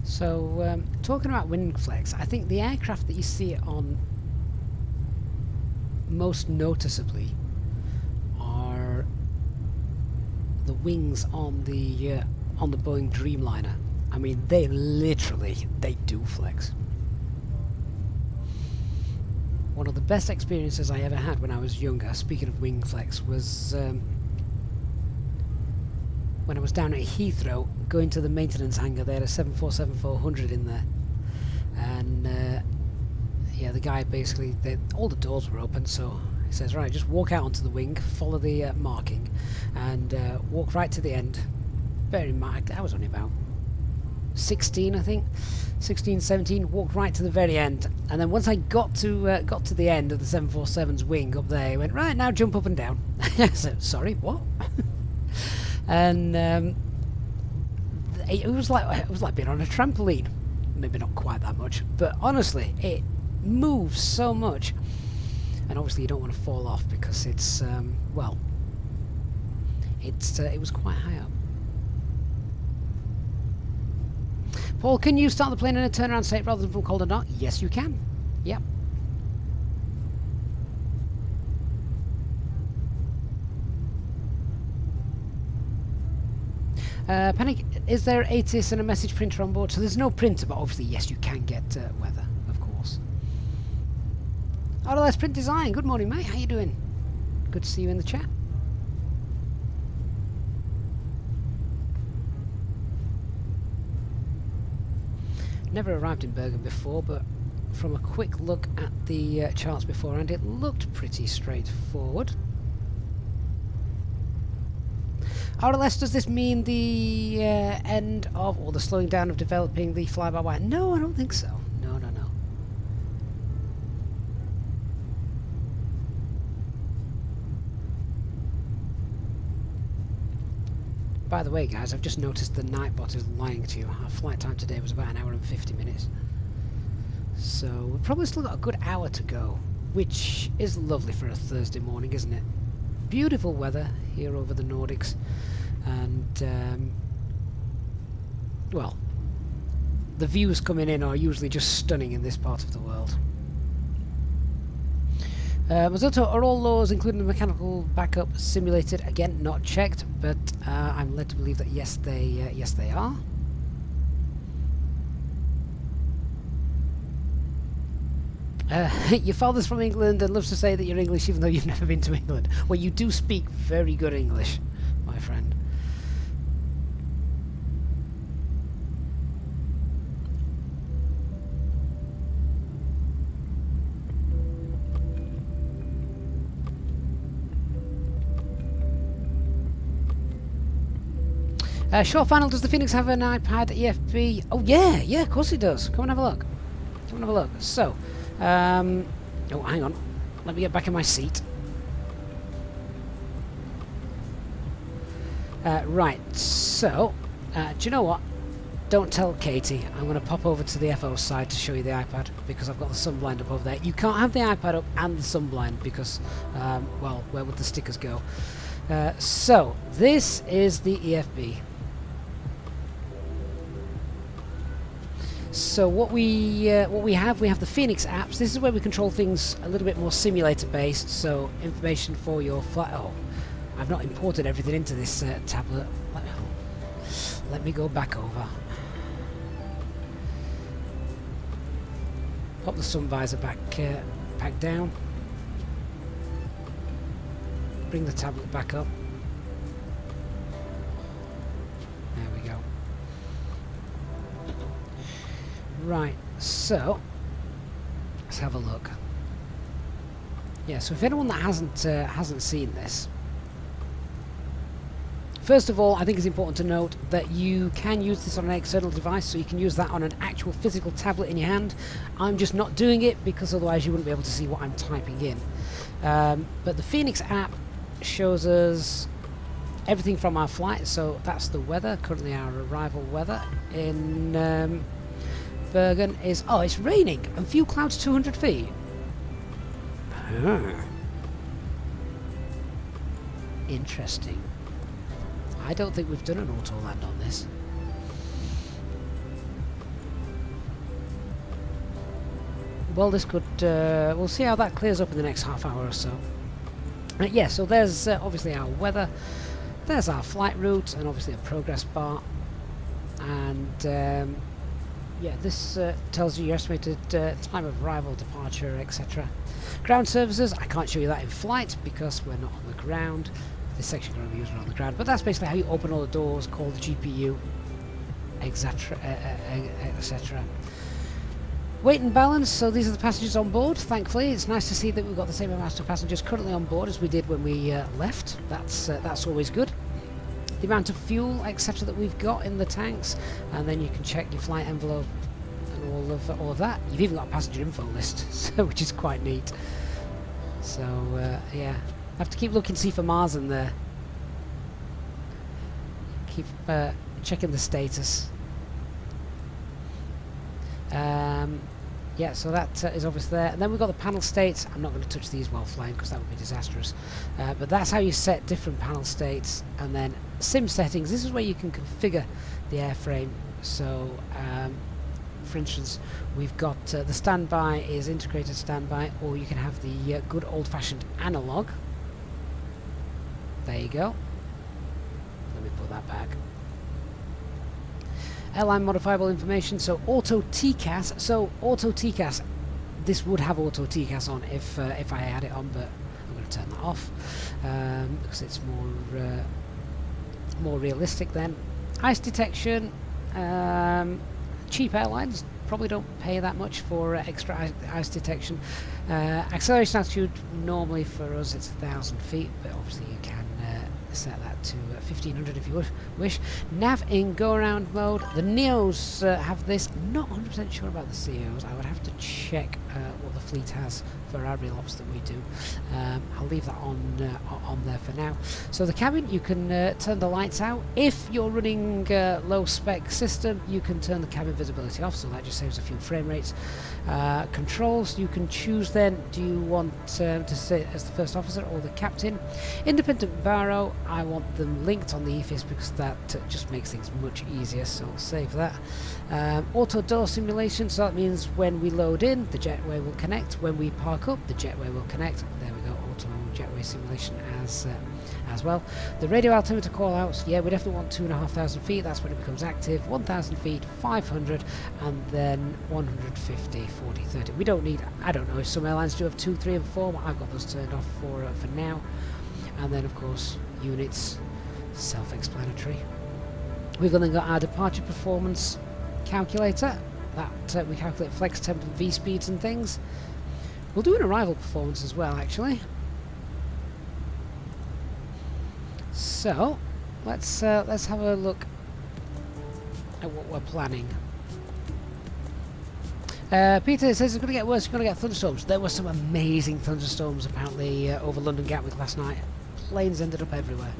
So, talking about wind flex, I think the aircraft that you see it on most noticeably are the wings on the Boeing Dreamliner. I mean, they do flex. One of the best experiences I ever had when I was younger, speaking of wing flex, was when I was down at Heathrow, going to the maintenance hangar. They had a 747-400 in there, and yeah, the guy basically, all the doors were open, so he says, right, just walk out onto the wing, follow the marking, and walk right to the end. Bear in mind, I was only about 16, I think, 16, 17, walked right to the very end, and then once I got to the end of the 747's wing up there, he went, right, now jump up and down. I said, sorry, what? And it was like being on a trampoline. Maybe not quite that much, but honestly, it moves so much. And obviously, you don't want to fall off because it's well, it was quite high up. Paul, can you start the plane in a turnaround state rather than from cold or not? Yes, you can. Yep. Panic, is there ATIS and a message printer on board? So there's no printer, but obviously, yes, you can get weather, of course. RLS Print Design, good morning, mate. How you doing? Good to see you in the chat. Never arrived in Bergen before, but from a quick look at the charts beforehand, it looked pretty straightforward. RLS, does this mean the end of, or the slowing down of developing the fly-by-wire? No, I don't think so. No, no, no. By the way, guys, I've just noticed the Nightbot is lying to you. Our flight time today was about 1 hour and 50 minutes. So we've probably still got a good hour to go. which is lovely for a Thursday morning, isn't it? Beautiful weather here over the Nordics, and well, the views coming in are usually just stunning in this part of the world. Mazoto, are all laws, including the mechanical backup, simulated? Again, not checked, but I'm led to believe that yes, they are. Your father's from England and loves to say that you're English even though you've never been to England. Well, you do speak very good English, my friend. Short final, does the Phoenix have an iPad EFB? Oh yeah, of course it does. Come and have a look. Come and have a look. So, oh, hang on. Let me get back in my seat. Right, so, do you know what? Don't tell Katie. I'm going to pop over to the FO side to show you the iPad, because I've got the sunblind up over there. You can't have the iPad up and the sunblind because, well, where would the stickers go? So, this is the EFB. So what we have the Fenix apps. This is where we control things a little bit more simulator based. So information for your flight. Oh, I've not imported everything into this tablet. Let me go back over. Pop the sun visor back down. Bring the tablet back up. There we go. Right, so let's have a look. Yeah, so if anyone that hasn't seen this, first of all, I think it's important to note that you can use this on an external device, so you can use that on an actual physical tablet in your hand. I'm just not doing it because otherwise you wouldn't be able to see what I'm typing in. But the Fenix app shows us everything from our flight. So that's the weather. Currently our arrival weather in Bergen is, oh, it's raining and few clouds 200 feet. Interesting. I don't think we've done an auto land on this. Well, this could, we'll see how that clears up in the next half hour or so. Yeah, so there's obviously our weather, there's our flight route, and obviously a progress bar. And yeah, this tells you your estimated time of arrival, departure, etc. Ground services, I can't show you that in flight because we're not on the ground. This section can only be used on the ground, but that's basically how you open all the doors, call the GPU, etc. etc. Weight and balance, so these are the passengers on board. Thankfully, it's nice to see that we've got the same amount of passengers currently on board as we did when we left. That's always good. The amount of fuel, etc., that we've got in the tanks, and then you can check your flight envelope and all of that. You've even got a passenger info list, so, which is quite neat. So yeah, I have to keep looking to see for Mars in there. Keep checking the status. Yeah, so that is obviously there, and then we've got the panel states. I'm not going to touch these while flying because that would be disastrous, but that's how you set different panel states. And then sim settings, this is where you can configure the airframe. So for instance, we've got the standby is integrated standby, or you can have the good old-fashioned analog. There you go. Let me put that back. Airline modifiable information, so auto TCAS. So auto TCAS, this would have auto TCAS on if I had it on, but I'm going to turn that off because it's more realistic then. Ice detection, cheap airlines probably don't pay that much for extra ice detection. Acceleration altitude, normally for us it's 1,000 feet, but obviously you can set that to 1500 if you wish. Nav in go around mode. The Neos have this. Not 100% sure about the CEOs. I would have to check what the fleet has for our real ops that we do. I'll leave that on there for now. So the cabin, you can turn the lights out. If you're running low spec system, you can turn the cabin visibility off, so that just saves a few frame rates. Controls, you can choose then, do you want to sit as the first officer or the captain? Independent baro, I want them linked on the EFIS because that just makes things much easier, so I'll save that. Auto door simulation, so that means when we load in, the jetway will connect. When we park up, the jetway will connect. There we go, auto jetway simulation as well. The radio altimeter call outs, yeah, we definitely want 2,500 feet, that's when it becomes active. 1,000 feet, 500, and then 150, 40, 30. We don't need, I don't know if some airlines do have 2, 3 and 4, but I've got those turned off for now. And then of course units, self-explanatory. We've then got our departure performance calculator that we calculate flex temp and V speeds and things. We'll do an arrival performance as well, actually. So let's have a look at what we're planning. Peter says it's going to get worse. It's going to get thunderstorms. There were some amazing thunderstorms apparently over London Gatwick last night. Planes ended up everywhere.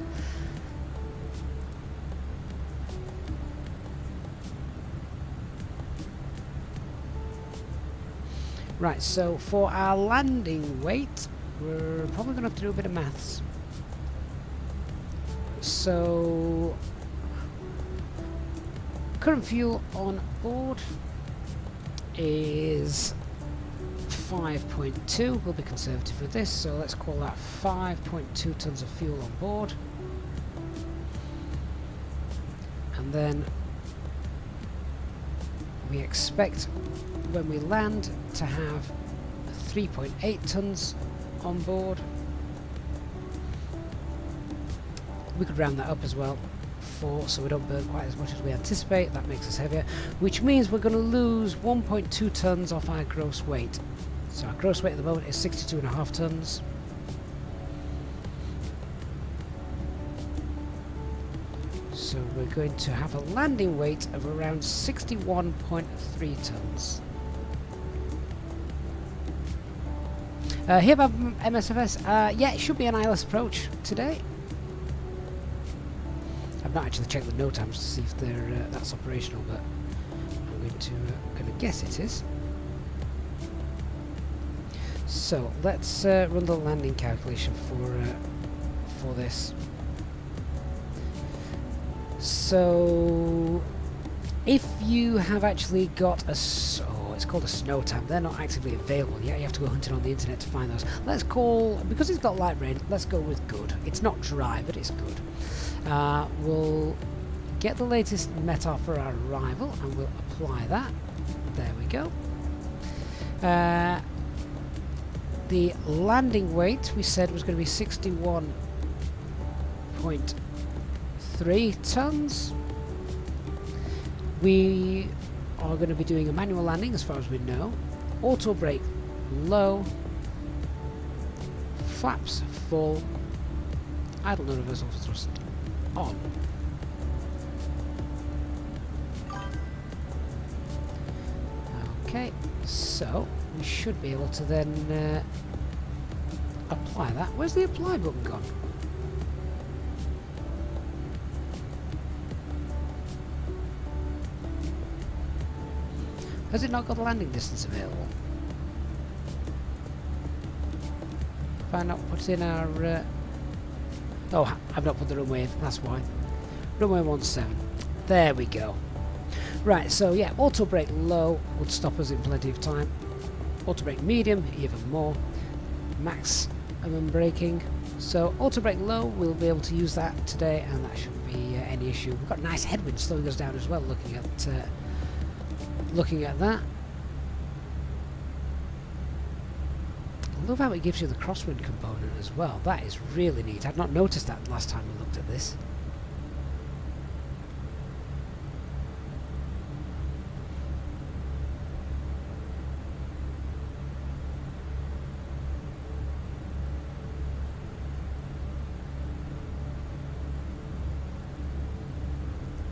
Right, so for our landing weight, we're probably going to have to do a bit of maths. So, current fuel on board is 5.2. We'll be conservative with this, so let's call that 5.2 tons of fuel on board. And then we expect when we land to have 3.8 tons on board. We could round that up as well, 4, so we don't burn quite as much as we anticipate. That makes us heavier, which means we're going to lose 1.2 tons off our gross weight. So our gross weight at the moment is 62.5 tons. So we're going to have a landing weight of around 61.3 tons. Here about MSFS, yeah, it should be an ILS approach today. I've not actually checked the no times to see if they're that's operational, but I'm going to guess it is. So let's run the landing calculation for this. So if you have actually got a it's called a snow tab. They're not actively available yet. You have to go hunting on the internet to find those. Let's call, because it's got light rain, let's go with good. It's not dry, but it's good. We'll get the latest METAR for our arrival and we'll apply that. There we go. The landing weight we said was going to be 61.3 tons. We are going to be doing a manual landing as far as we know. Auto brake low, flaps full, idle no reversal thrust on. Okay, so we should be able to then apply that. Where's the apply button gone? Has it not got the landing distance available? Have I not put in our... oh, I've not put the runway in, that's why. Runway 17. There we go. Right, so yeah, auto brake low would stop us in plenty of time. Auto brake medium, even more. Maximum braking. So auto brake low, we'll be able to use that today, and that shouldn't be any issue. We've got nice headwinds slowing us down as well, looking at that. I love how it gives you the crosswind component as well. That is really neat. I'd not noticed that last time we looked at this.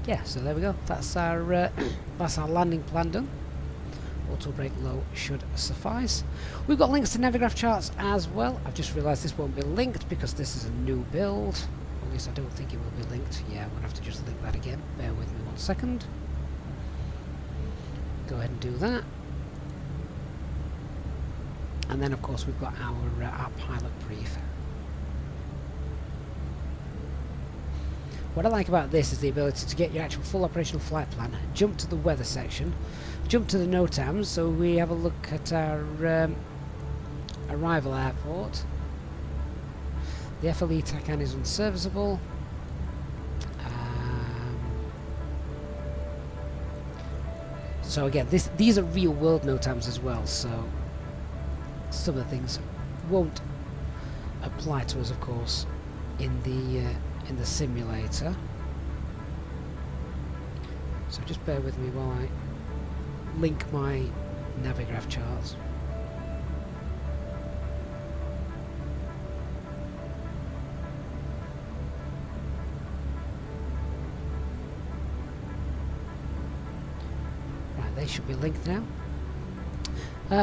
yeah, so there we go. That's our landing plan done. Auto brake low should suffice. We've got links to Navigraph charts as well. I've just realised this won't be linked because this is a new build. Or at least I don't think it will be linked. Yeah, I'm going to have to just link that again. Bear with me 1 second. Go ahead and do that. And then of course we've got our pilot brief. What I like about this is the ability to get your actual full operational flight plan, jump to the weather section, jump to the NOTAMs, so we have a look at our arrival airport. The FLE TACAN is unserviceable. So again, these are real world NOTAMs as well, so some of the things won't apply to us, of course, in the simulator. So just bear with me while I link my Navigraph charts. Right, they should be linked now.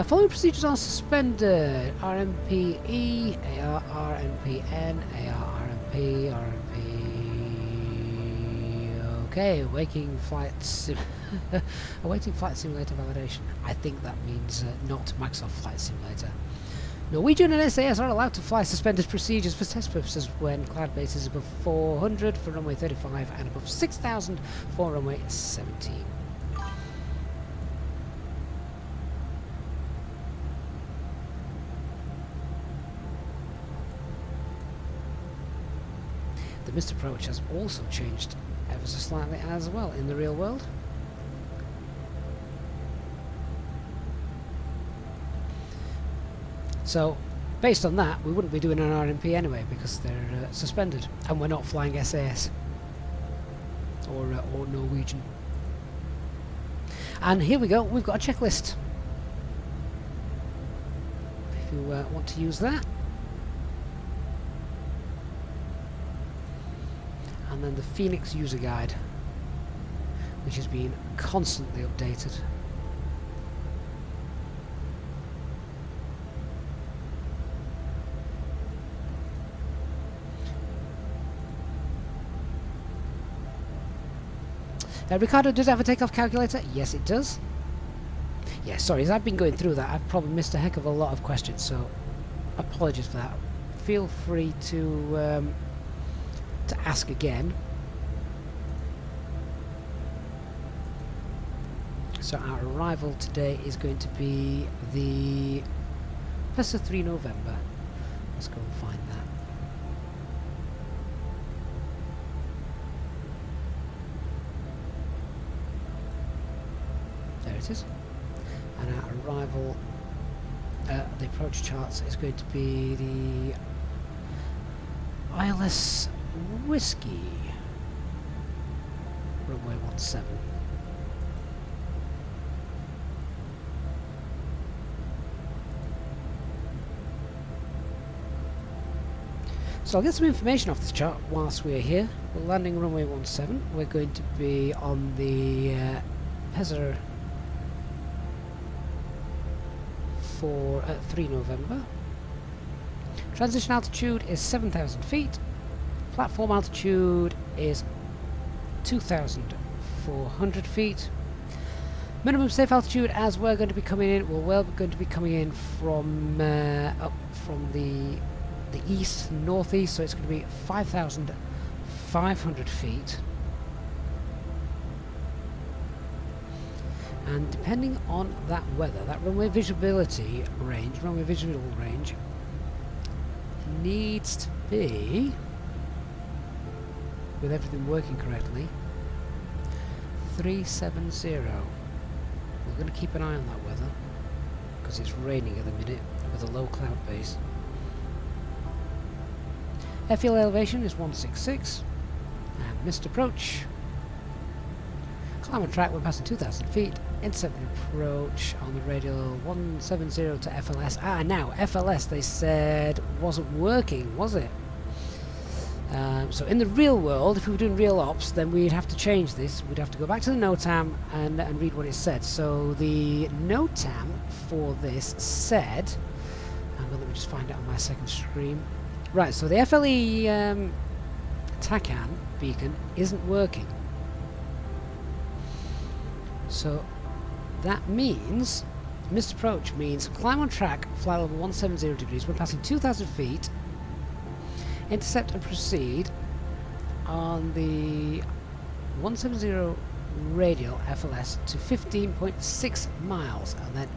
Following procedures are suspended. RMPE, AR, RMPN, AR, RMP, RMP. Okay, awaiting flight simulator validation. I think that means not Microsoft Flight Simulator. Norwegian and SAS are allowed to fly suspended procedures for test purposes when cloud base is above 400 for runway 35 and above 6,000 for runway 17. The missed approach has also changed ever so slightly as well in the real world. So, based on that, we wouldn't be doing an RMP anyway because they're suspended, and we're not flying SAS or Norwegian. And here we go. We've got a checklist. If you want to use that. And then the Fenix user guide, which has been constantly updated. Ricardo, does it have a takeoff calculator? Yes, it does. Yeah, sorry, as I've been going through that, I've probably missed a heck of a lot of questions, so apologies for that. Feel free to ask again. So our arrival today is going to be the Mesa 3 November. Let's go and find that. There it is. And our arrival, the approach charts is going to be the ILS Whiskey runway 17. So I'll get some information off this chart whilst we're here. We're landing runway 17. We're going to be on the Pezzer for 3 November. Transition altitude is 7,000 feet. Platform altitude is 2,400 feet. Minimum safe altitude, as we're going to be coming in, we're going to be coming in from up from the east, northeast, so it's going to be 5,500 feet. And depending on that weather, that runway visibility range, runway visual range, needs to be, with everything working correctly, 370. We're going to keep an eye on that weather because it's raining at the minute with a low cloud base. Airfield elevation is 166 and missed approach. Climb on track, we're passing 2,000 feet. Intercept approach on the radial 170 to FLS. Ah, now FLS they said wasn't working, was it? So in the real world, if we were doing real ops, then we'd have to change this. We'd have to go back to the NOTAM and read what it said. So the NOTAM for this said, let me just find it on my second stream. Right, so the FLE TACAN beacon isn't working. So that means missed approach means climb on track, fly level 170 degrees when passing 2,000 feet. Intercept and proceed on the 170 radial FLS to 15.6 miles and then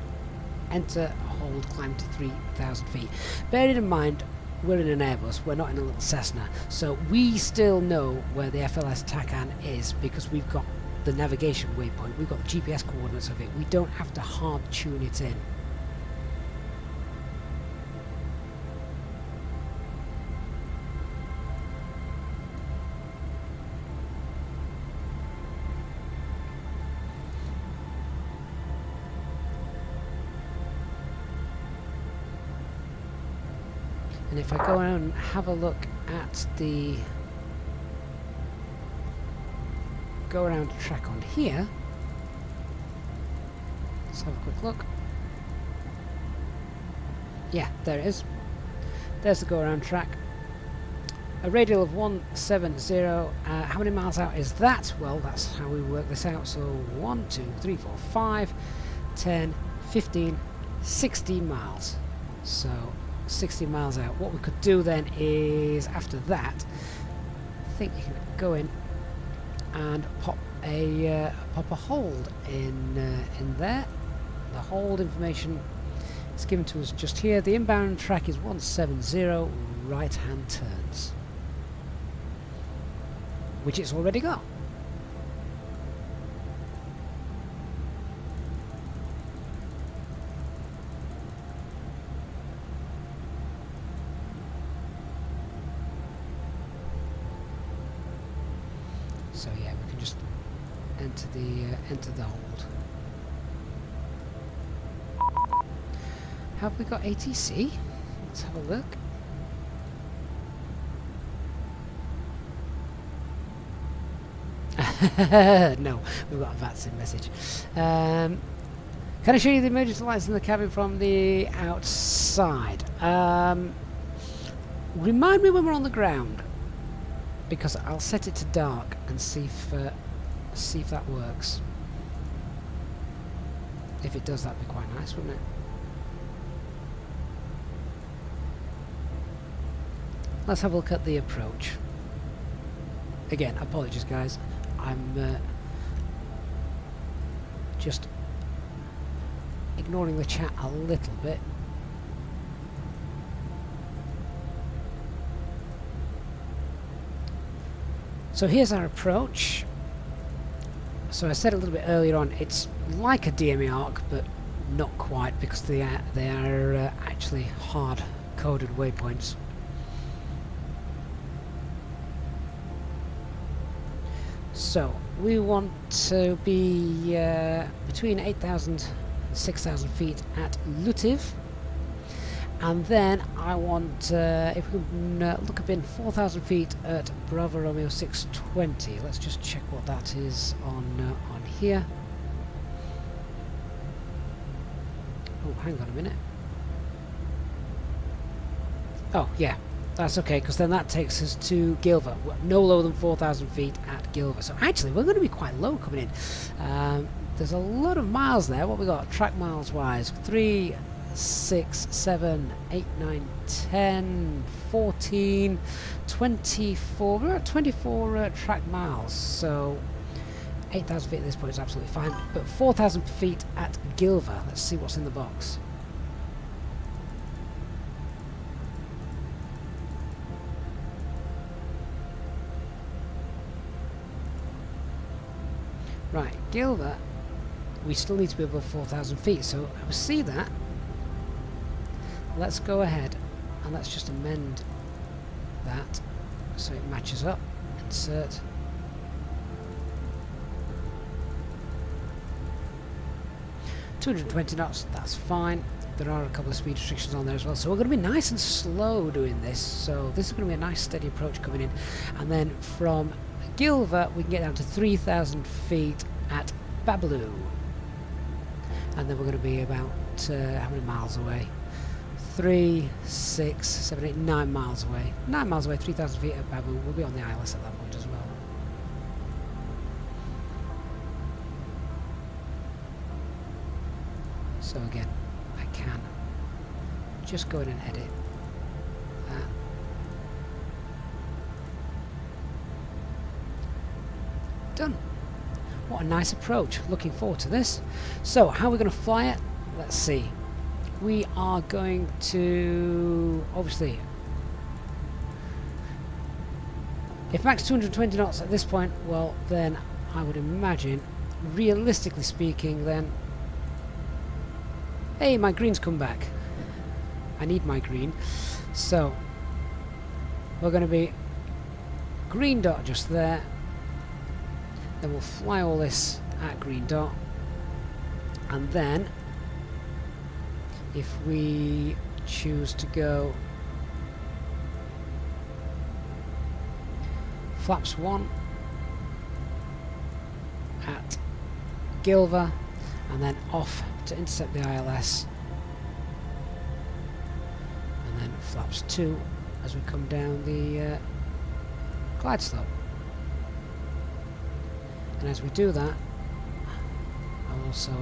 enter, hold, climb to 3,000 feet. Bearing in mind, we're in an Airbus, we're not in a little Cessna, so we still know where the FLS TACAN is because we've got the navigation waypoint, we've got the GPS coordinates of it, we don't have to hard tune it in. And if I go and have a look at the go around track on here, let's have a quick look. Yeah, there it is. There's the go around track. A radial of 170. How many miles out is that? Well, that's how we work this out. So 1, 2, 3, 4, 5, 10, 15, 16 miles. So 60 miles out. What we could do then is, after that, I think you can go in and pop a hold in there. The hold information is given to us just here. The inbound track is 170 right-hand turns, which it's already got. So yeah, we can just enter the hold. Have we got ATC? Let's have a look. No, we've got a VATSIM message. Can I show you the emergency lights in the cabin from the outside? Remind me when we're on the ground, because I'll set it to dark and see if that works. If it does, that'd be quite nice, wouldn't it? Let's have a look at the approach. Again, apologies guys, I'm just ignoring the chat a little bit. So here's our approach. So I said a little bit earlier on, it's like a DME arc, but not quite, because they are actually hard-coded waypoints. So we want to be between 8,000 and 6,000 feet at Lutiv. And then I want, if we can look up in 4,000 feet at Bravo Romeo 620. Let's just check what that is on here. Oh, hang on a minute. Oh, yeah, that's okay, because then that takes us to Gilver. We're no lower than 4,000 feet at Gilver. So actually, we're going to be quite low coming in. There's a lot of miles there. What we got track miles wise? 3, 6, 7, 8, 9, 10, 14, 24. We're at 24 track miles, so 8,000 feet at this point is absolutely fine. But 4,000 feet at Gilver. Let's see what's in the box. Right, Gilver, we still need to be above 4,000 feet, so I will see that. Let's go ahead and let's just amend that so it matches up. Insert. $220 knots, that's fine. there are a couple of speed restrictions on there as well, so we're going to be nice and slow doing this. So this is going to be a nice steady approach coming in, and then from Gilva we can get down to 3,000 feet at Babalu, and then we're going to be about how many miles away? 3, 6, 7, 8, 9 miles away. 9 miles away, 3,000 feet at Babalu. We'll be on the ILS at that point as well. So again, I can just go in and edit that. Done. What a nice approach. Looking forward to this. So how are we going to fly it? Let's see. We are going to, obviously, if max 220 knots at this point, well then I would imagine, realistically speaking, then, hey, my green's come back. I need my green. So we're going to be green dot just there. Then we'll fly all this at green dot, and then if we choose to go flaps 1 at Gilva, and then off to intercept the ILS, and then flaps 2 as we come down the glide slope. And as we do that, I'll also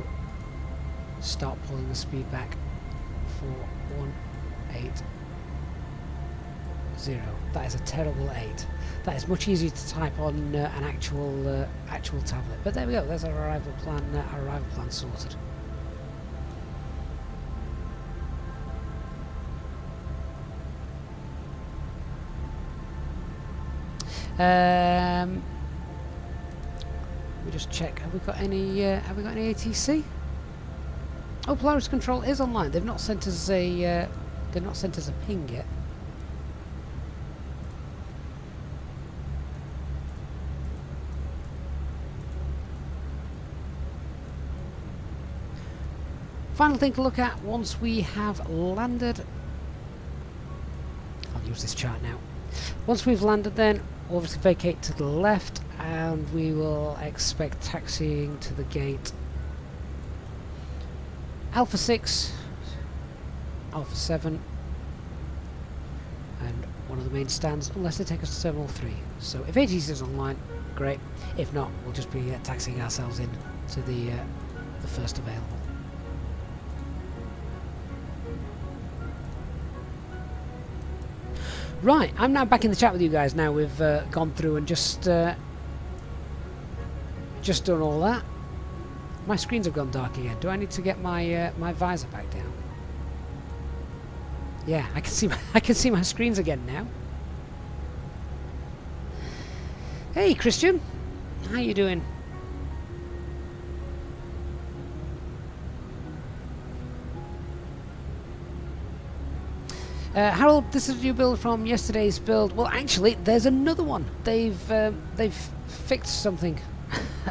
start pulling the speed back for 180. That is a terrible 8. That is much easier to type on an actual tablet. But there we go. There's our arrival plan. Sorted. We just check. Have we got any ATC? Oh, Polaris Control is online. They've not sent us a ping yet. Final thing to look at once we have landed. I'll use this chart now. Once we've landed, then obviously vacate to the left, and we will expect taxiing to the gate Alpha 6, Alpha 7, and one of the main stands, unless they take us to Terminal 3. So if ATC is online, great. If not, we'll just be taxiing ourselves in to the first available. Right, I'm now back in the chat with you guys. Now we've gone through and just done all that. My screens have gone dark again. Do I need to get my my visor back down? Yeah, I can see my screens again now. Hey, Christian, how you doing? Harold, this is a new build from yesterday's build. Well, actually, there's another one. They've fixed something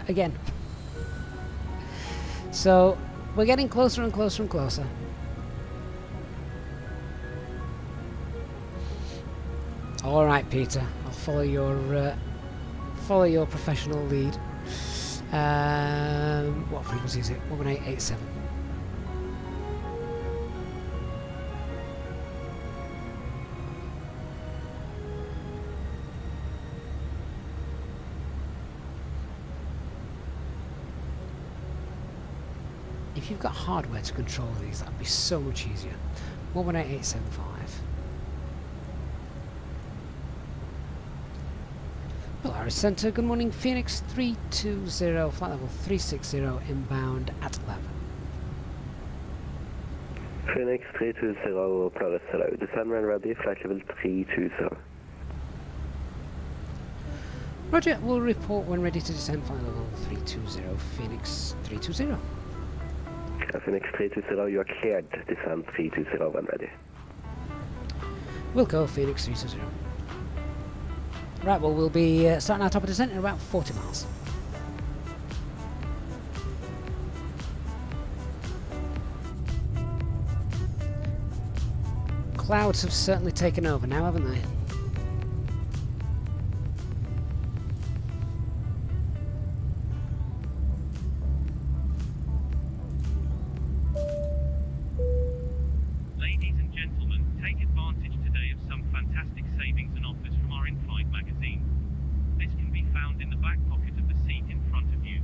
again. So we're getting closer and closer and closer. All right, Peter. I'll follow your professional lead. What frequency is it? 11887. If you've got hardware to control these, that'd be so much easier. 118875. Polaris Center, good morning. Fenix 320, flight level 360, inbound at 11. Fenix 320, Polaris, hello. Descend when ready, flight level 320. Roger, we'll report when ready to descend, flight level 320, Fenix 320. Fenix 320, you are cleared. Descend 320 when ready. We'll go Fenix 320. Right, well, we'll be starting our top of descent in about 40 miles. clouds have certainly taken over now, haven't they? Ladies and gentlemen, take advantage today of some fantastic savings and offers from our in-flight magazine. This can be found in the back pocket of the seat in front of you.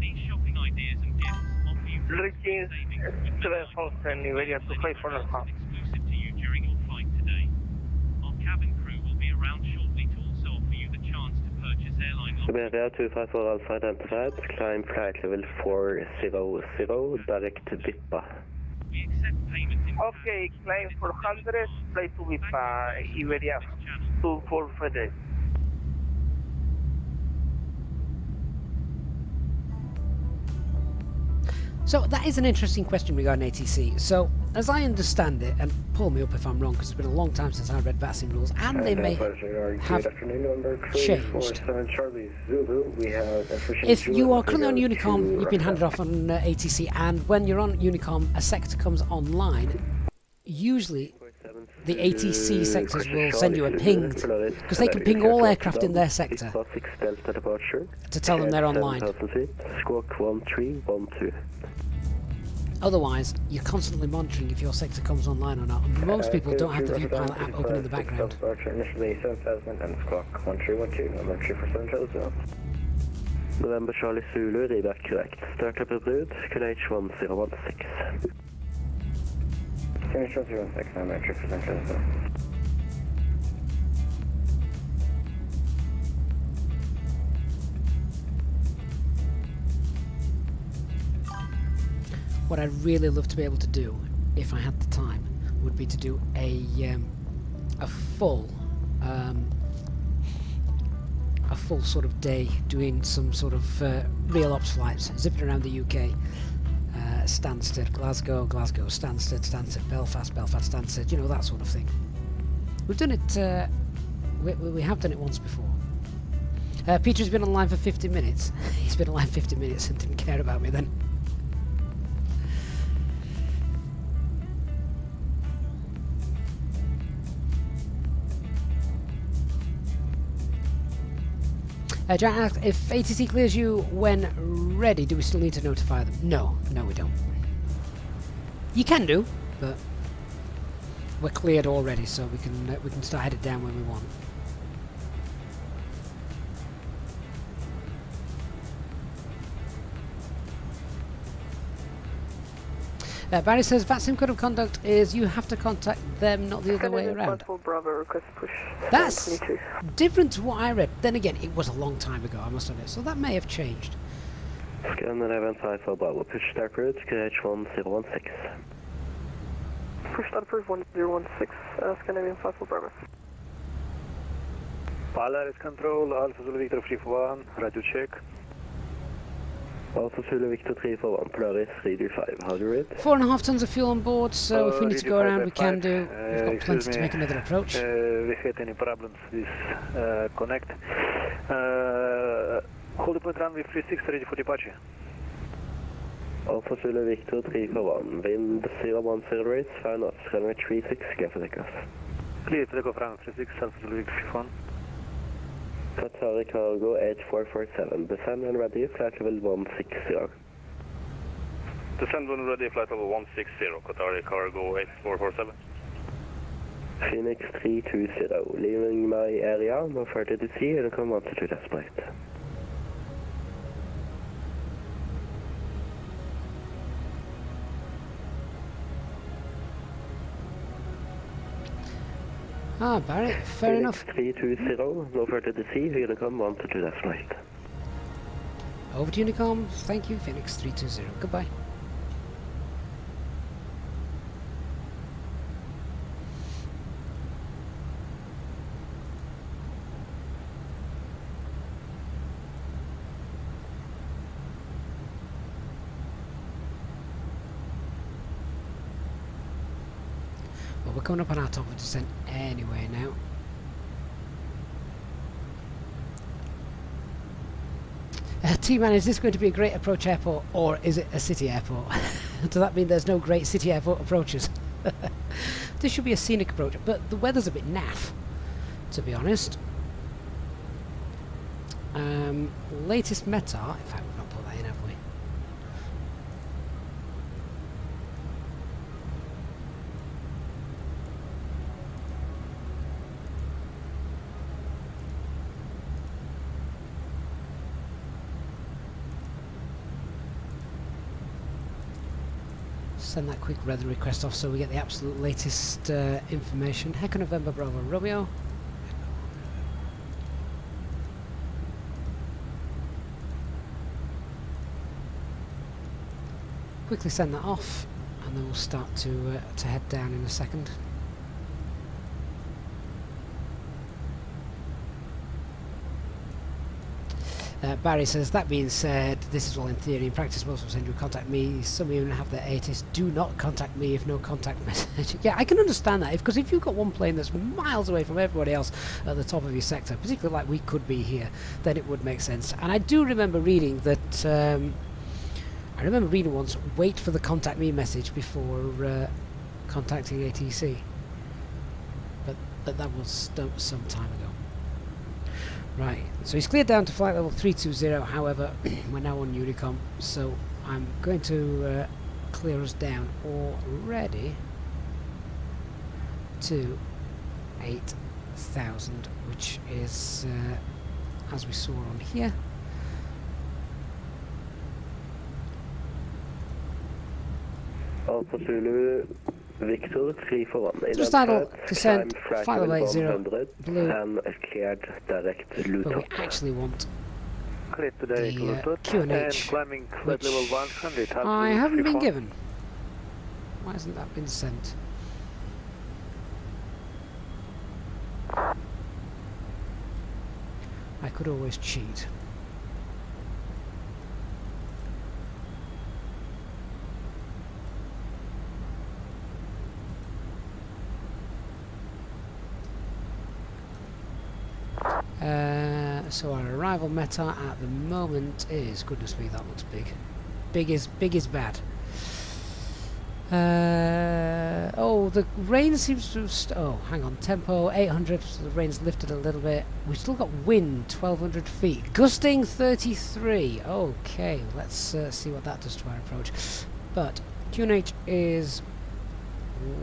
These shopping ideas and gifts offer you Looking savings with many exclusive to you during your flight today. Our cabin crew will be around shortly to also offer you the chance to purchase airline Iberia 254 Alpha identified, climb flight level 400, direct to Bippa. We accept payment in Okay, climb 400, fly to Vipa, Iberia 245. So that is an interesting question regarding ATC. So as I understand it, and pull me up if I'm wrong because it's been a long time since I read VATSIM rules, and they may have changed. If you are currently on Unicom, you've been handed off on ATC, and when you're on Unicom, a sector comes online, usually the ATC sectors will send you a ping, because they can ping all aircraft in their sector to tell them they're online. Otherwise, you're constantly monitoring if your sector comes online or not, and most people don't have the ViewPilot app open in the background. November Charlie Zulu, readback correct. Start up route, QNH 1016. Finish 1016, I'm entry for Central Zone. What I'd really love to be able to do, if I had the time, would be to do a full sort of day doing some sort of real ops flights, zipping around the UK, Stansted, Glasgow, Stansted, Belfast, Stansted, you know, that sort of thing. We've done it. We have done it once before. Peter's been online for 50 minutes. He's been online 50 minutes and didn't care about me then. Jack asked, if ATC clears you when ready, do we still need to notify them? No, we don't. You can do, but we're cleared already, so we can start headed down when we want. Barry says VATSIM code of conduct is you have to contact them, not the other way around. That's different to what I read. Then again, it was a long time ago, I must admit, so that may have changed. Scan 1154 Bravo, push start route, QNH 1016. Push start route 1016, Scandinavian 54 Bravo. Polaris control, Alpha Zulu Victor 341, radio check. Alpha Zulu Victor 341, Polaris 325, how do you rate? 4.5 tons of fuel on board, so if we need to go around we can do. We've got plenty to make another approach. We had any problems with connect. Hold the point runway 36, ready for departure. Alpha Zulu Victor 341, wind 010 rates, fine off, runway 36, get for takeoff. Clear to takeoff runway 36, Alpha Zulu Victor 341. Qatari cargo 8447, descend when ready, flight level 160. Descend when ready, flight level 160, Qatari cargo 8447. Fenix 320, leaving my area, no further to sea, and come on to test flight. Ah, Barry, fair enough. 320, no further to sea, we're gonna come on to test flight. Over to Unicom, thank you, Fenix 320, goodbye. Well, we're coming up on our top of descent anyway now. T-Man, is this going to be a great approach airport or is it a city airport? Does that mean there's no great city airport approaches? This should be a scenic approach, but the weather's a bit naff, to be honest. Latest meta. In fact, we've not put that in, have we? Send that quick weather request off so we get the absolute latest information. Echo November Bravo Romeo. Quickly send that off, and then we'll start to head down in a second. Barry says, that being said, this is all in theory. In practice, most of us will contact me. Some even have their ATIS. Do not contact me if no contact message. Yeah, I can understand that, because if you've got one plane that's miles away from everybody else at the top of your sector, particularly like we could be here, then it would make sense. And I do remember reading that, I remember reading once, wait for the contact me message before contacting ATC. But that was some time ago. Right, so he's cleared down to flight level 320, however, we're now on Unicom, so I'm going to clear us down already to 8,000, which is, as we saw on here, Alpha Zulu Victor 3 for 1. Just idle, descent, flight level 80, blue, and cleared direct but Luton. we actually want Clear to direct the Luton Q&H, and climbing flight which level 100. I haven't been given. Why hasn't that been sent? I could always cheat. So our arrival meta at the moment is, goodness me, that looks big. Big is bad. Oh, the rain seems to have oh, hang on, tempo 800, so the rain's lifted a little bit. We've still got wind 1200 feet, gusting 33. Okay, let's see what that does to our approach. But QNH is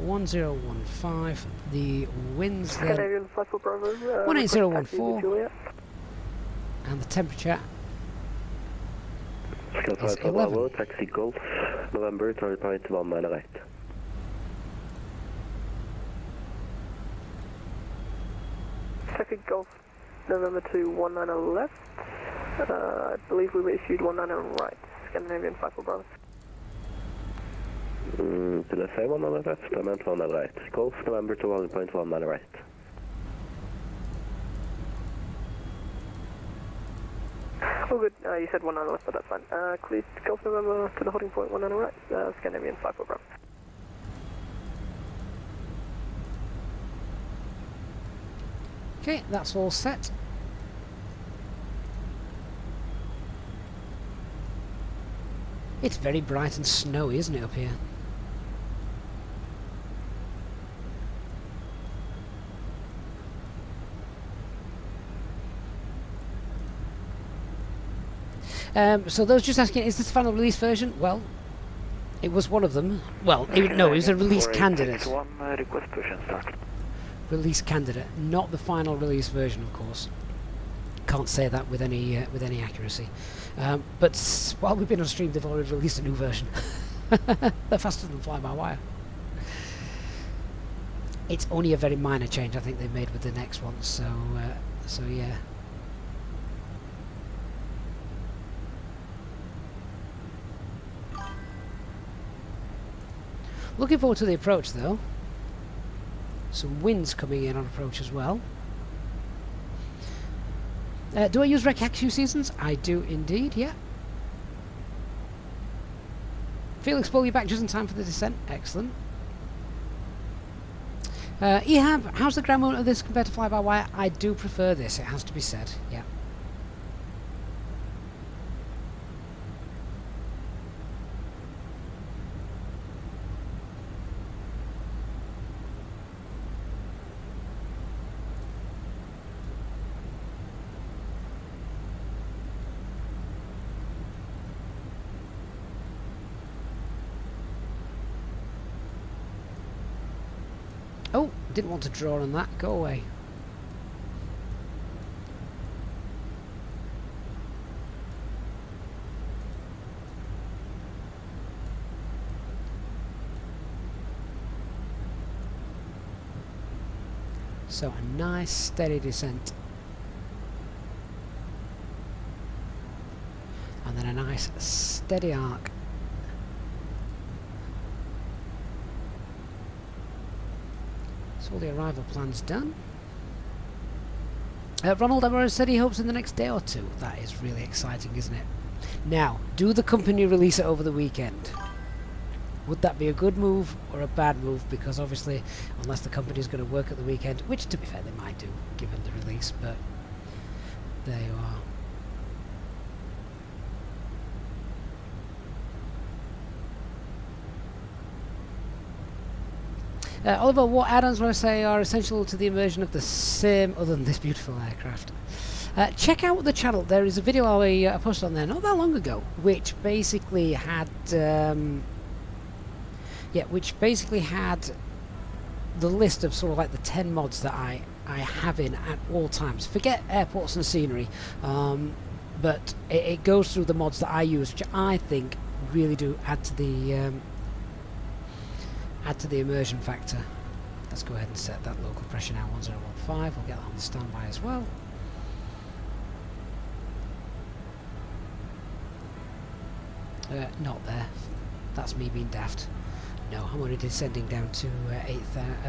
1015. The winds then Canadian Flight for Bravo. 18014. And the temperature is 11. Taxi Golf, November 30.1 mile right. Taxi Golf, November 219 left. I believe we were issued 19 right. Scandinavian Flight for Bravo. Till I say 1 mile left, I meant 1 mile right. Golf, November 2.1 mile right. Oh good, you said 19 left, but that's fine. Clear Golf November to the holding point 19 right. Scandinavian Flight for Bravo. Okay, that's all set. It's very bright and snowy, isn't it, up here? So those just asking, is this the final release version? Well, it was one of them. Well, no, it was a release candidate. Request version start. Release candidate, not the final release version, of course. Can't say that with any accuracy. But while we've been on stream, they've already released a new version. They're faster than fly-by-wire. It's only a very minor change I think they've made with the next one, so yeah. Looking forward to the approach though. Some winds coming in on approach as well. Do I use Rec Q seasons? I do indeed, yeah. Felix, pull you back just in time for the descent. Excellent. Ehab, how's the ground movement of this compared to fly-by-wire? I do prefer this, it has to be said, yeah. Oh, didn't want to draw on that. Go away. So a nice steady descent. And then a nice steady arc. So all the arrival plans done. Ronald Amaro said he hopes in the next day or two. That is really exciting, isn't it? Now, do the company release it over the weekend? Would that be a good move or a bad move? Because obviously, unless the company is going to work at the weekend, which to be fair they might do, given the release, but there you are. Oliver, what add-ons would I say are essential to the immersion of the sim other than this beautiful aircraft? Check out the channel. There is a video I posted on there not that long ago, which basically had the list of sort of like the 10 mods that I have in at all times. Forget airports and scenery, but it goes through the mods that I use, which I think really do add to the immersion factor. Let's go ahead and set that local pressure now 1015. We'll get that on the standby as well. Not there. That's me being daft. No, I'm already descending down to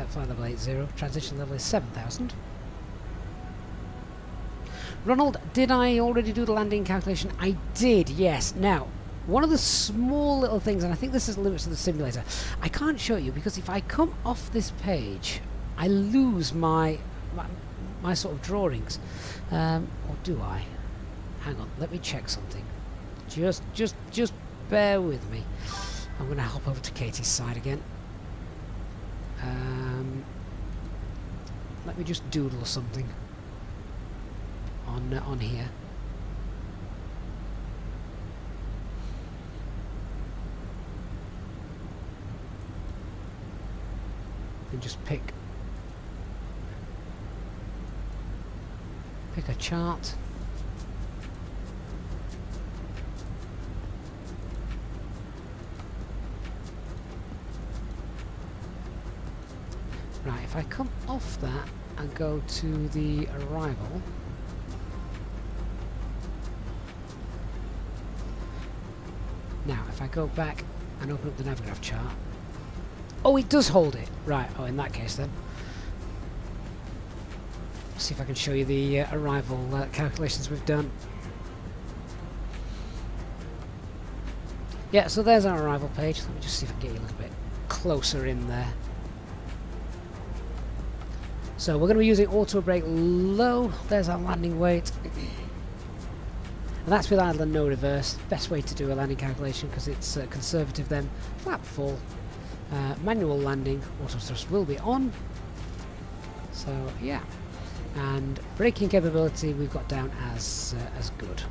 flight level 80. Transition level is 7,000. Ronald, did I already do the landing calculation? I did, yes. Now, one of the small little things, and I think this is the limits of the simulator, I can't show you because if I come off this page, I lose my sort of drawings. Or do I? Hang on, let me check something. Just bear with me. I'm going to hop over to Katie's side again. Let me just doodle something on here. And just pick a chart. Right, if I come off that and go to the arrival, now if I go back and open up the Navigraph chart, oh, it does hold it. Right, oh, in that case then. Let's see if I can show you the arrival calculations we've done. Yeah, so there's our arrival page. Let me just see if I can get you a little bit closer in there. So we're going to be using auto brake low. There's our landing weight. And that's with idle and no reverse. Best way to do a landing calculation because it's conservative then. Flap full. Manual landing. Auto thrust will be on. So yeah. And braking capability we've got down as good.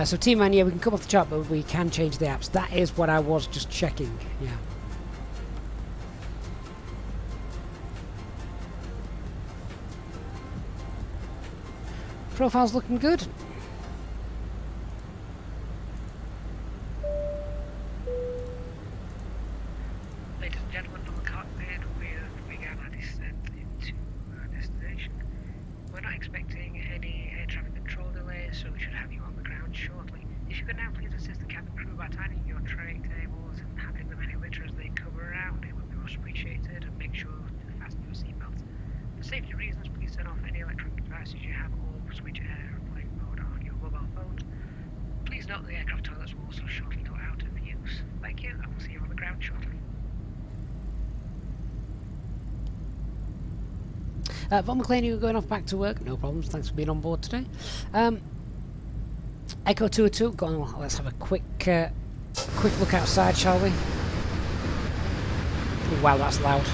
So T-Man, yeah, we can come off the chart, but we can change the apps. That is what I was just checking, yeah. Profile's looking good. Ladies and gentlemen, from the cockpit, we began our descent into our destination. We're not expecting any air traffic control delays, so we should have you on the ground shortly. If you could now please assist the cabin crew by tightening your tray tables and handing them any litter as they come around, it would be most appreciated, and make sure to fasten your seatbelts. For safety reasons, please turn off any electronic devices you have or switch airplane mode on your mobile phones. Please note the aircraft toilets will also shortly go out of use. Thank you, and we'll see you on the ground shortly. Von McLean, you're going off back to work. No problems. Thanks for being on board today. Echo 202. Go on. Let's have a quick look outside, shall we? Oh, wow, that's loud.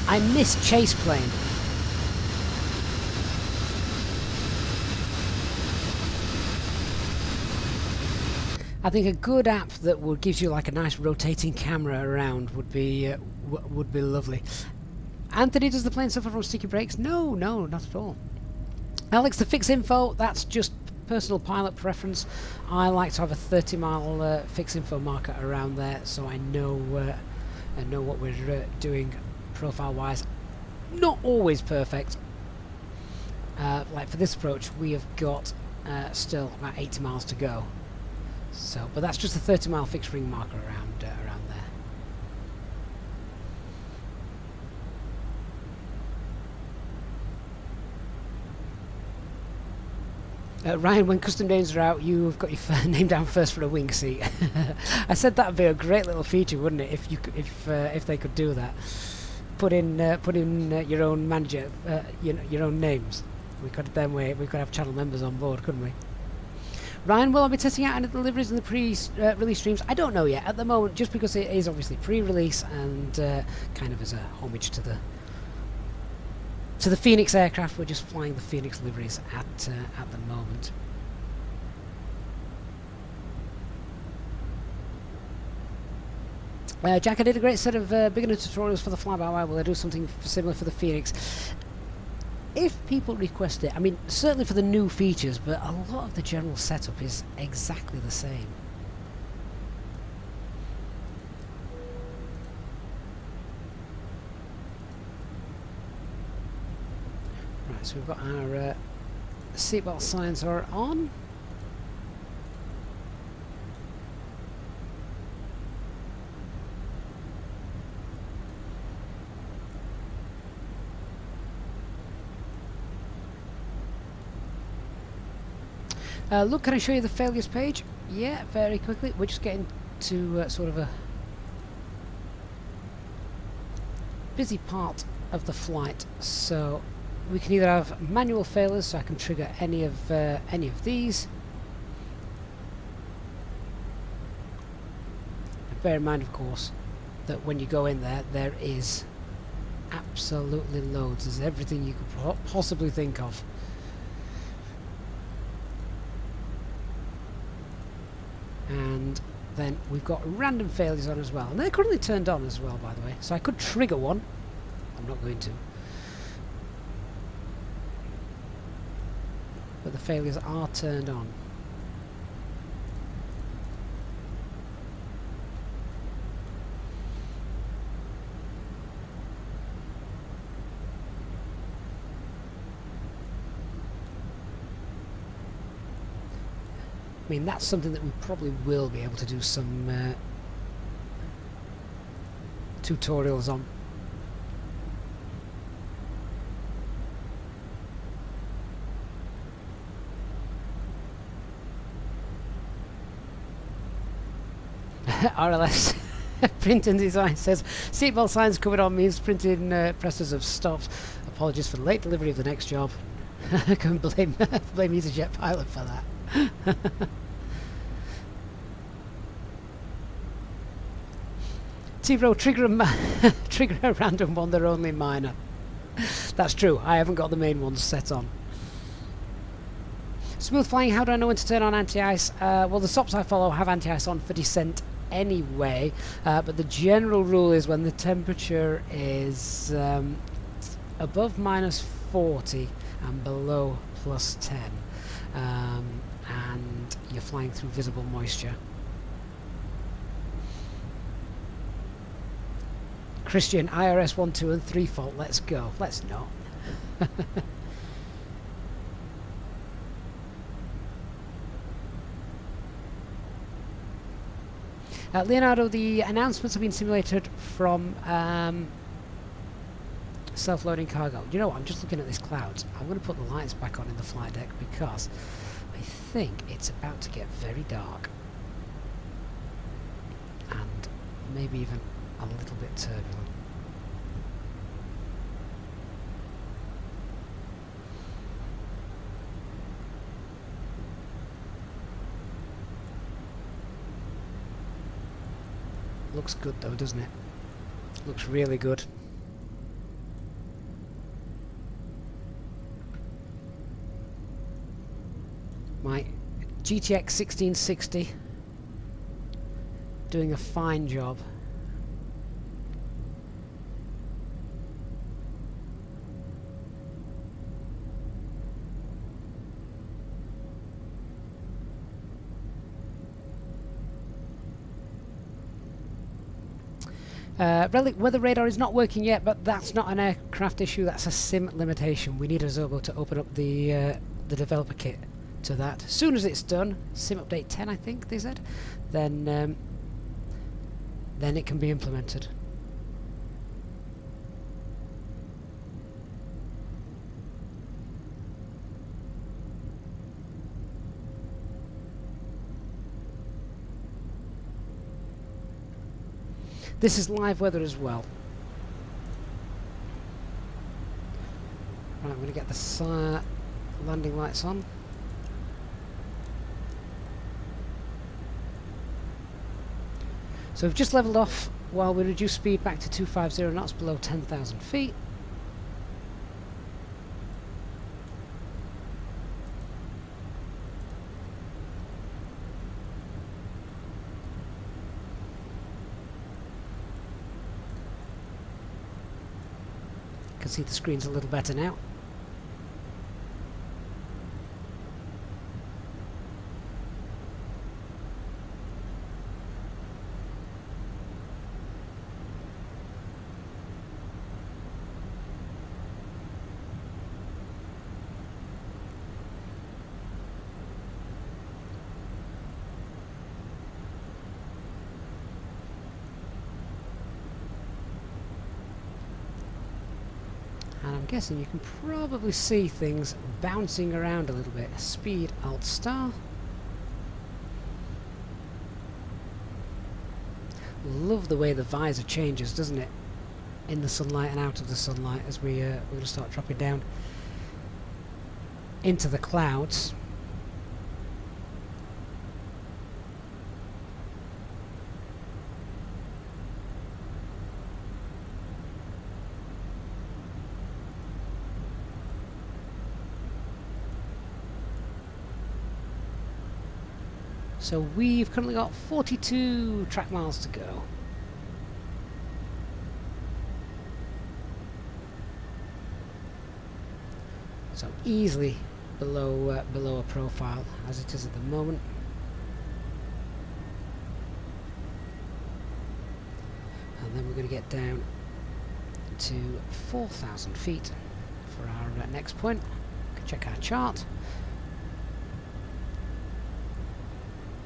I miss chase plane. I think a good app that would gives you like a nice rotating camera around would be lovely. Anthony, does the plane suffer from sticky brakes? No, no, not at all. Alex, the fix info, that's just personal pilot preference. I like to have a 30-mile fix info marker around there, so I know what we're doing profile-wise. Not always perfect. Like for this approach, we have got still about 80 miles to go. So, but that's just a 30-mile fixed ring marker around there. Ryan, when custom names are out, you've got your name down first for a wing seat. I said that'd be a great little feature, wouldn't it? If they could do that, put in your own manager, your own names. We could have channel members on board, couldn't we? Ryan, will I be testing out any deliveries in the pre-release streams? I don't know yet at the moment, just because it is obviously pre-release and kind of as a homage to the Fenix aircraft. We're just flying the Fenix liveries at the moment. Jack, I did a great set of beginner tutorials for the fly-by-wire. Will I do something similar for the Fenix? If people request it, I mean, certainly for the new features, but a lot of the general setup is exactly the same. Right, so we've got our seatbelt signs are on. Look, can I show you the failures page? Yeah, very quickly. We're just getting to sort of a busy part of the flight, so we can either have manual failures, so I can trigger any of these. And bear in mind, of course, that when you go in there, there is absolutely loads. There's everything you could possibly think of. And then we've got random failures on as well, and they're currently turned on as well, by the way, so I could trigger one. I'm not going to, but the failures are turned on. I mean, that's something that we probably will be able to do some tutorials on. RLS print and design says seatbelt signs covered on means printing presses have stopped. Apologies for the late delivery of the next job. I can blame EasyJet pilot for that. T-Bro, trigger a random one, they're only minor. That's true, I haven't got the main ones set on. Smooth flying, how do I know when to turn on anti-ice? Well, the stops I follow have anti-ice on for descent anyway, but the general rule is when the temperature is above -40 and below +10. And you're flying through visible moisture. Christian, IRS 1, 2 and 3 fault, let's go. Let's not. Leonardo, the announcements have been simulated from self-loading cargo. You know what, I'm just looking at these clouds. I'm going to put the lights back on in the flight deck because I think it's about to get very dark. And maybe even a little bit turbulent. Looks good though, doesn't it? Looks really good. My GTX 1660 doing a fine job. Relic weather radar is not working yet, but that's not an aircraft issue, that's a sim limitation. We need a Zobo to open up the developer kit to that. As soon as it's done, sim update 10 I think they said, then it can be implemented. This is live weather as well. Right, I'm going to get the landing lights on. So we've just leveled off while we reduce speed back to 250 knots below 10,000 feet. Can see the screen's a little better now. And I'm guessing you can probably see things bouncing around a little bit. Speed Alt Star. Love the way the visor changes, doesn't it? In the sunlight and out of the sunlight as we're going to start dropping down into the clouds. So we've currently got 42 track miles to go. So easily below a profile as it is at the moment. And then we're going to get down to 4,000 feet for our next point. We can check our chart.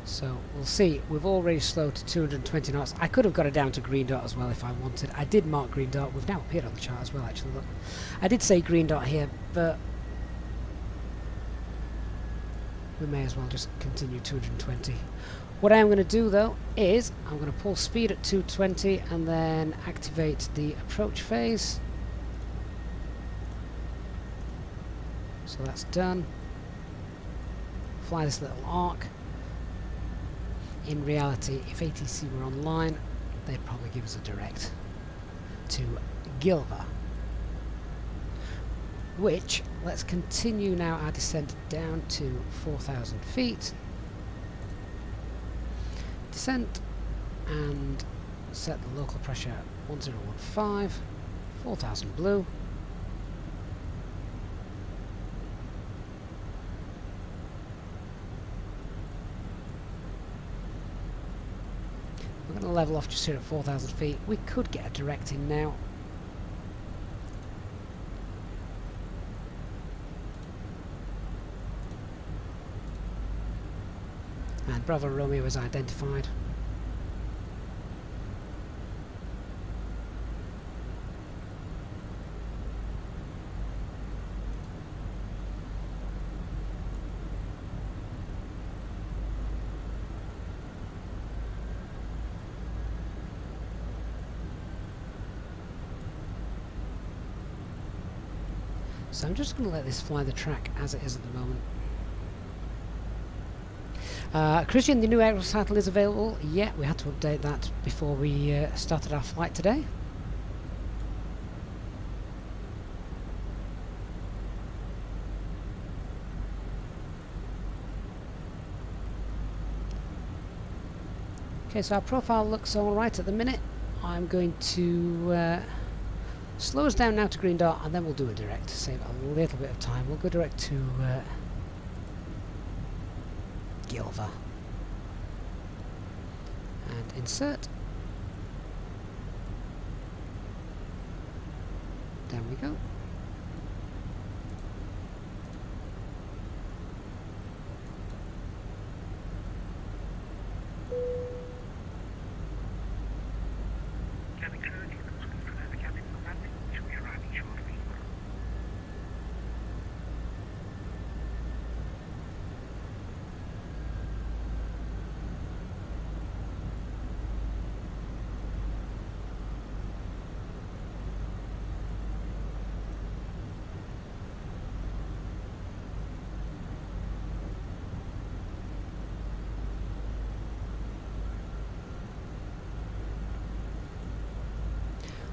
So we'll see, we've already slowed to 220 knots. I could have got it down to green dot as well if I wanted. I did mark green dot, we've now appeared on the chart as well actually, look. I did say green dot here, but we may as well just continue 220. What I am going to do though is, I'm going to pull speed at 220 and then activate the approach phase. So that's done. Fly this little arc. In reality, if ATC were online, they'd probably give us a direct to Gilva. Which, let's continue now our descent down to 4,000 feet. Descent and set the local pressure 1015, 4,000 blue. We're going to level off just here at 4,000 feet. We could get a direct in now. And Bravo Romeo is identified. So I'm just going to let this fly the track as it is at the moment. Christian, the new aerial title is available. Yeah, we had to update that before we started our flight today. Okay, so our profile looks alright at the minute. I'm going to slow us down now to green dot, and then we'll do a direct to save a little bit of time. We'll go direct to Gilva. And insert. There we go. Cabin crew, if you could please prepare the cabin for landing, which will be arriving shortly.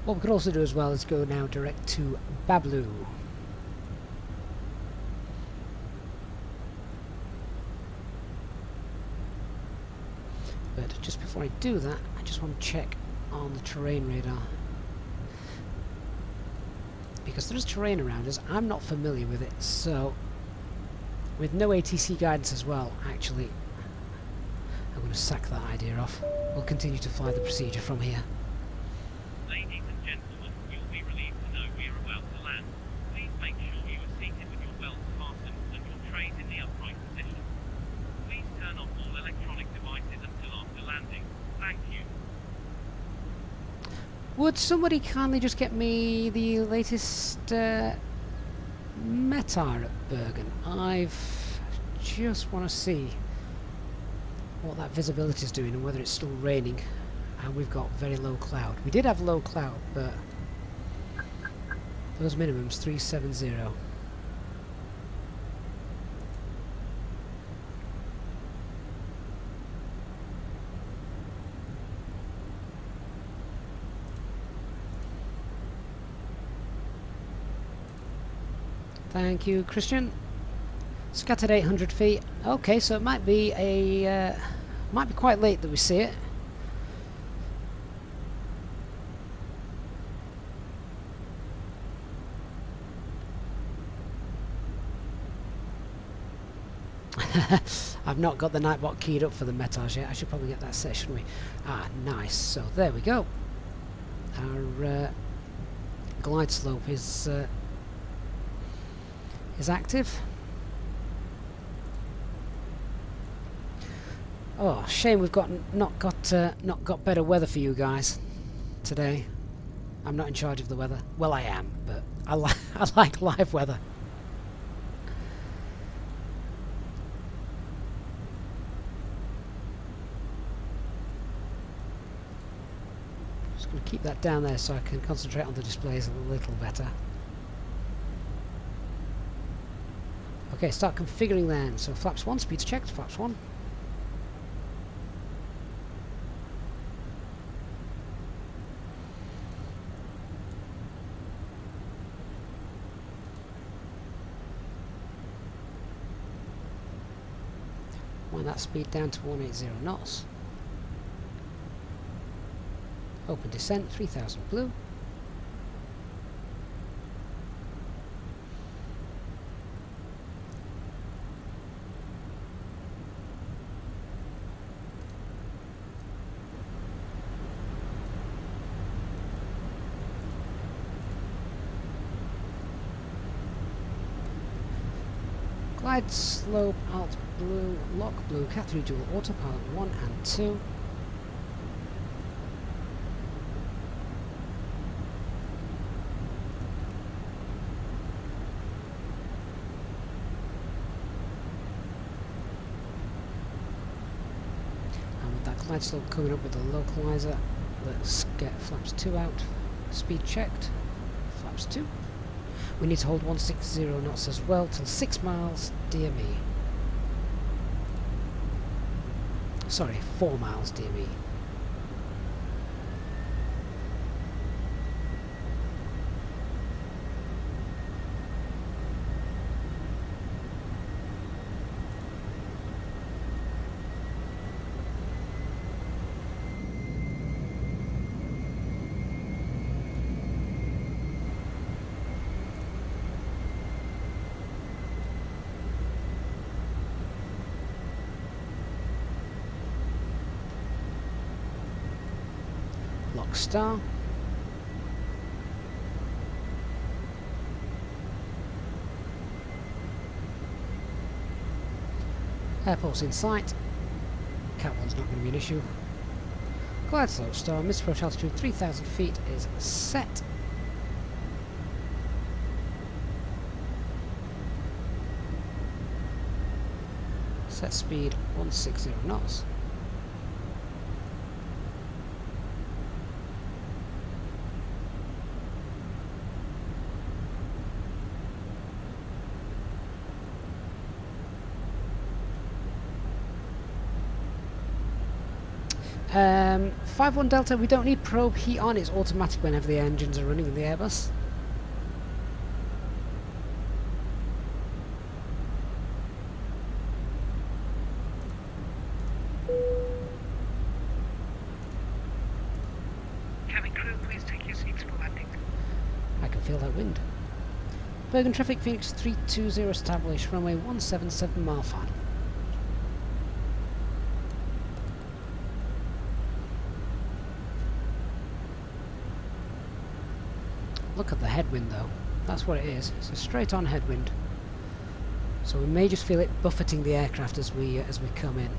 What we could also do as well is go now direct to Bablu. But just before I do that, I just want to check on the terrain radar. Because there is terrain around us, I'm not familiar with it, so with no ATC guidance as well, actually, I'm going to sack that idea off. We'll continue to fly the procedure from here. Ladies and gentlemen, you'll be relieved to know we are about to land. Please make sure you are seated with your belts fastened and your trays in the upright position. Please turn off all electronic devices until after landing. Thank you. Would somebody kindly just get me the latest METAR at Bergen? I've just want to see what that visibility is doing and whether it's still raining. And we've got very low cloud. We did have low cloud, but those minimums 370. Thank you, Christian. Scattered 800 feet. Okay, so it might be quite late that we see it. I've not got the Nightbot keyed up for the METARs yet. I should probably get that set, shouldn't we? Ah, nice. So there we go. Our glide slope is active. Oh, shame we've not got better weather for you guys today. I'm not in charge of the weather. Well, I am, but I like live weather. Just going to keep that down there so I can concentrate on the displays a little better. Okay, start configuring then. So flaps 1, speeds checked, flaps 1. Wind that speed down to 180 knots. Open descent, 3000 blue. Glide slope, alt blue, lock blue, cat 3 dual, autopilot 1 and 2. And with that glide slope coming up with the localizer, let's get flaps 2 out, speed checked, flaps 2. We need to hold 160 knots as well till 6 miles DME. Sorry, 4 miles DME. Star. Airport's in sight. Catwalk's not going to be an issue. Glide slope star, mid approach altitude 3,000 feet is set. Set speed 160 knots. Um, 5-1 Delta, we don't need probe heat on, it's automatic whenever the engines are running in the Airbus. Cabin crew, please take your seats for landing. I can feel that wind. Bergen traffic, Fenix 320 established, runway 177 mile final. Look at the headwind though, that's what it is, it's a straight on headwind. So we may just feel it buffeting the aircraft as we come in.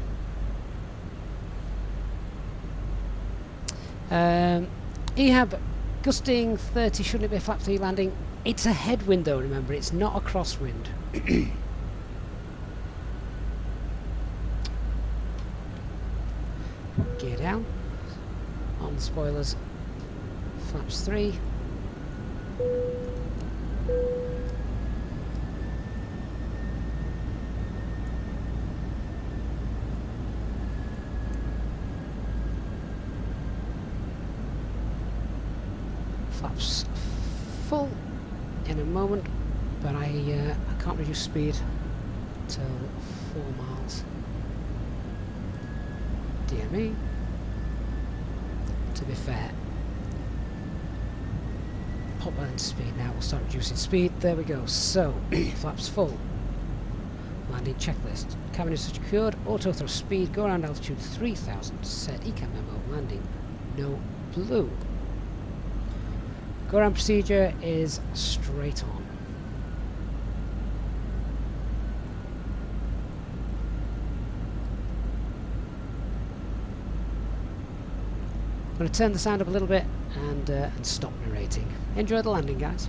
EHAB, gusting 30, shouldn't it be a flap 3 landing? It's a headwind though, remember, it's not a crosswind. Gear down, on the spoilers, flaps 3. Flaps full in a moment, but I can't reduce speed till 4 miles. DME. To be fair, pop that into speed now, we'll start reducing speed. There we go. So, flaps full. Landing checklist. Cabin is secured. Auto thrust speed. Go around altitude 3000. Set ECAM memo. Landing. No blue. Go around procedure is straight on. I'm going to turn the sound up a little bit and stop narrating. Enjoy the landing, guys.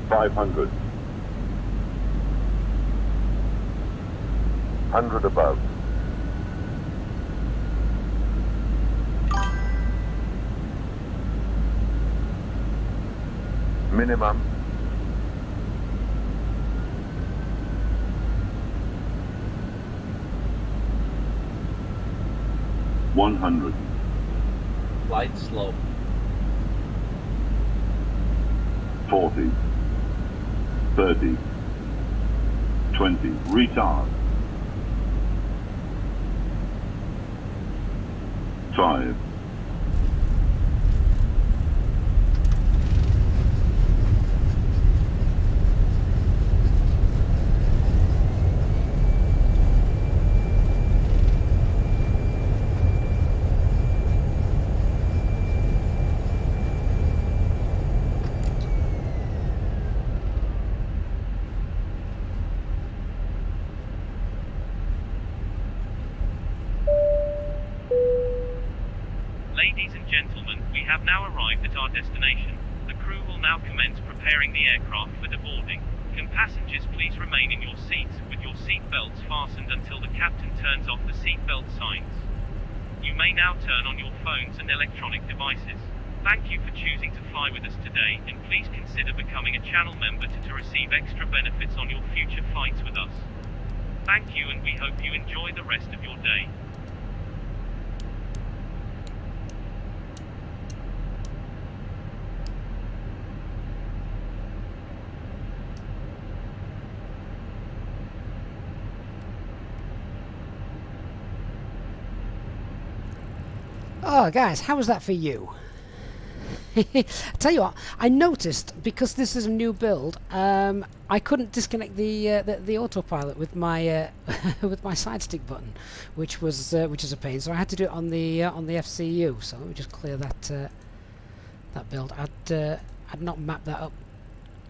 $500. 100 above. Minimum. $100. Light slope. 40. 30. 20. Retard. 5. Ladies and gentlemen, we have now arrived at our destination. The crew will now commence preparing the aircraft for deboarding. Can passengers please remain in your seats with your seat belts fastened until the captain turns off the seat belt signs. You may now turn on your phones and electronic devices. Thank you for choosing to fly with us today, and please consider becoming a channel member to receive extra benefits on your future flights with us. Thank you, and we hope you enjoy the rest of your day. Oh, guys, how was that for you? I tell you what, I noticed because this is a new build, I couldn't disconnect the autopilot with my with my side stick button, which is a pain. So I had to do it on the FCU. So let me just clear that that build. I'd not mapped that up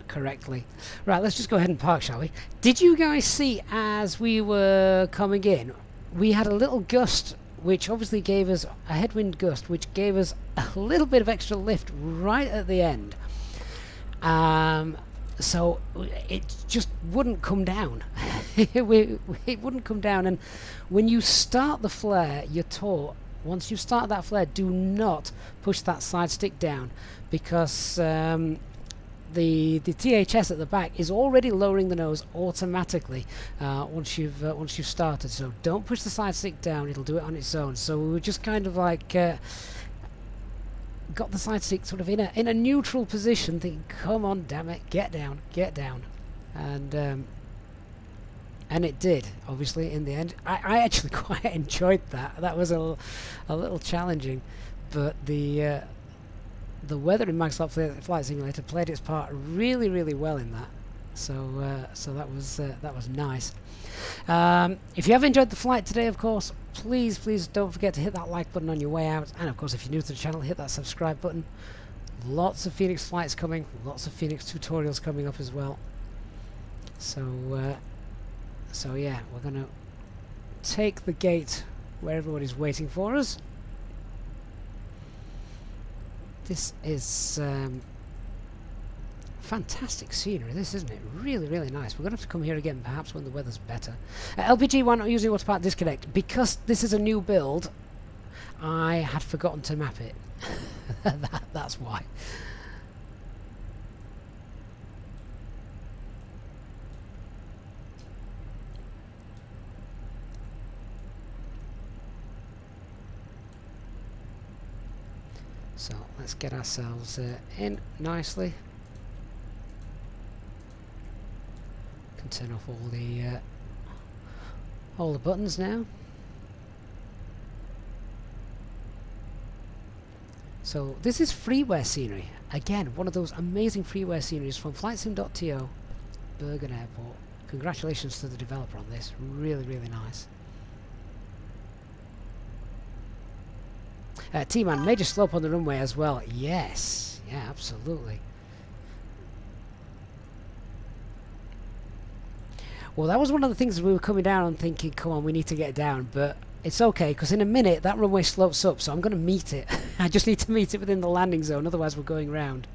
correctly. Right, let's just go ahead and park, shall we? Did you guys see as we were coming in, we had a little gust, which obviously gave us a headwind gust, which gave us a little bit of extra lift right at the end. So it just wouldn't come down. It wouldn't come down. And when you start the flare, you're taught, once you start that flare, do not push that side stick down, because the THS at the back is already lowering the nose automatically once you've started. So don't push the side stick down; it'll do it on its own. So we were just kind of like got the side stick sort of in a neutral position, thinking, "Come on, damn it, get down," and it did. Obviously, in the end, I actually quite enjoyed that. That was a little challenging, but the weather in Microsoft Flight Simulator played its part really, really well in that. So so that was nice. If you have enjoyed the flight today, of course, please don't forget to hit that like button on your way out, and of course, if you're new to the channel, hit that subscribe button. Lots of Fenix flights coming, lots of Fenix tutorials coming up as well. So so yeah, we're gonna take the gate where everybody's waiting for us. This is fantastic scenery, this, isn't it? Really, really nice. We're going to have to come here again, perhaps when the weather's better. LPG, why not using autopilot disconnect? Because this is a new build, I had forgotten to map it. That's why. So let's get ourselves in nicely. Can turn off all the buttons now. So this is freeware scenery. Again, one of those amazing freeware sceneries from FlightSim.to, Bergen Airport. Congratulations to the developer on this. Really, really nice. T-Man, major slope on the runway as well. Yes, yeah, absolutely. Well, that was one of the things we were coming down and thinking, come on, we need to get down, but it's okay, because in a minute that runway slopes up, so I'm going to meet it. I just need to meet it within the landing zone, otherwise we're going round.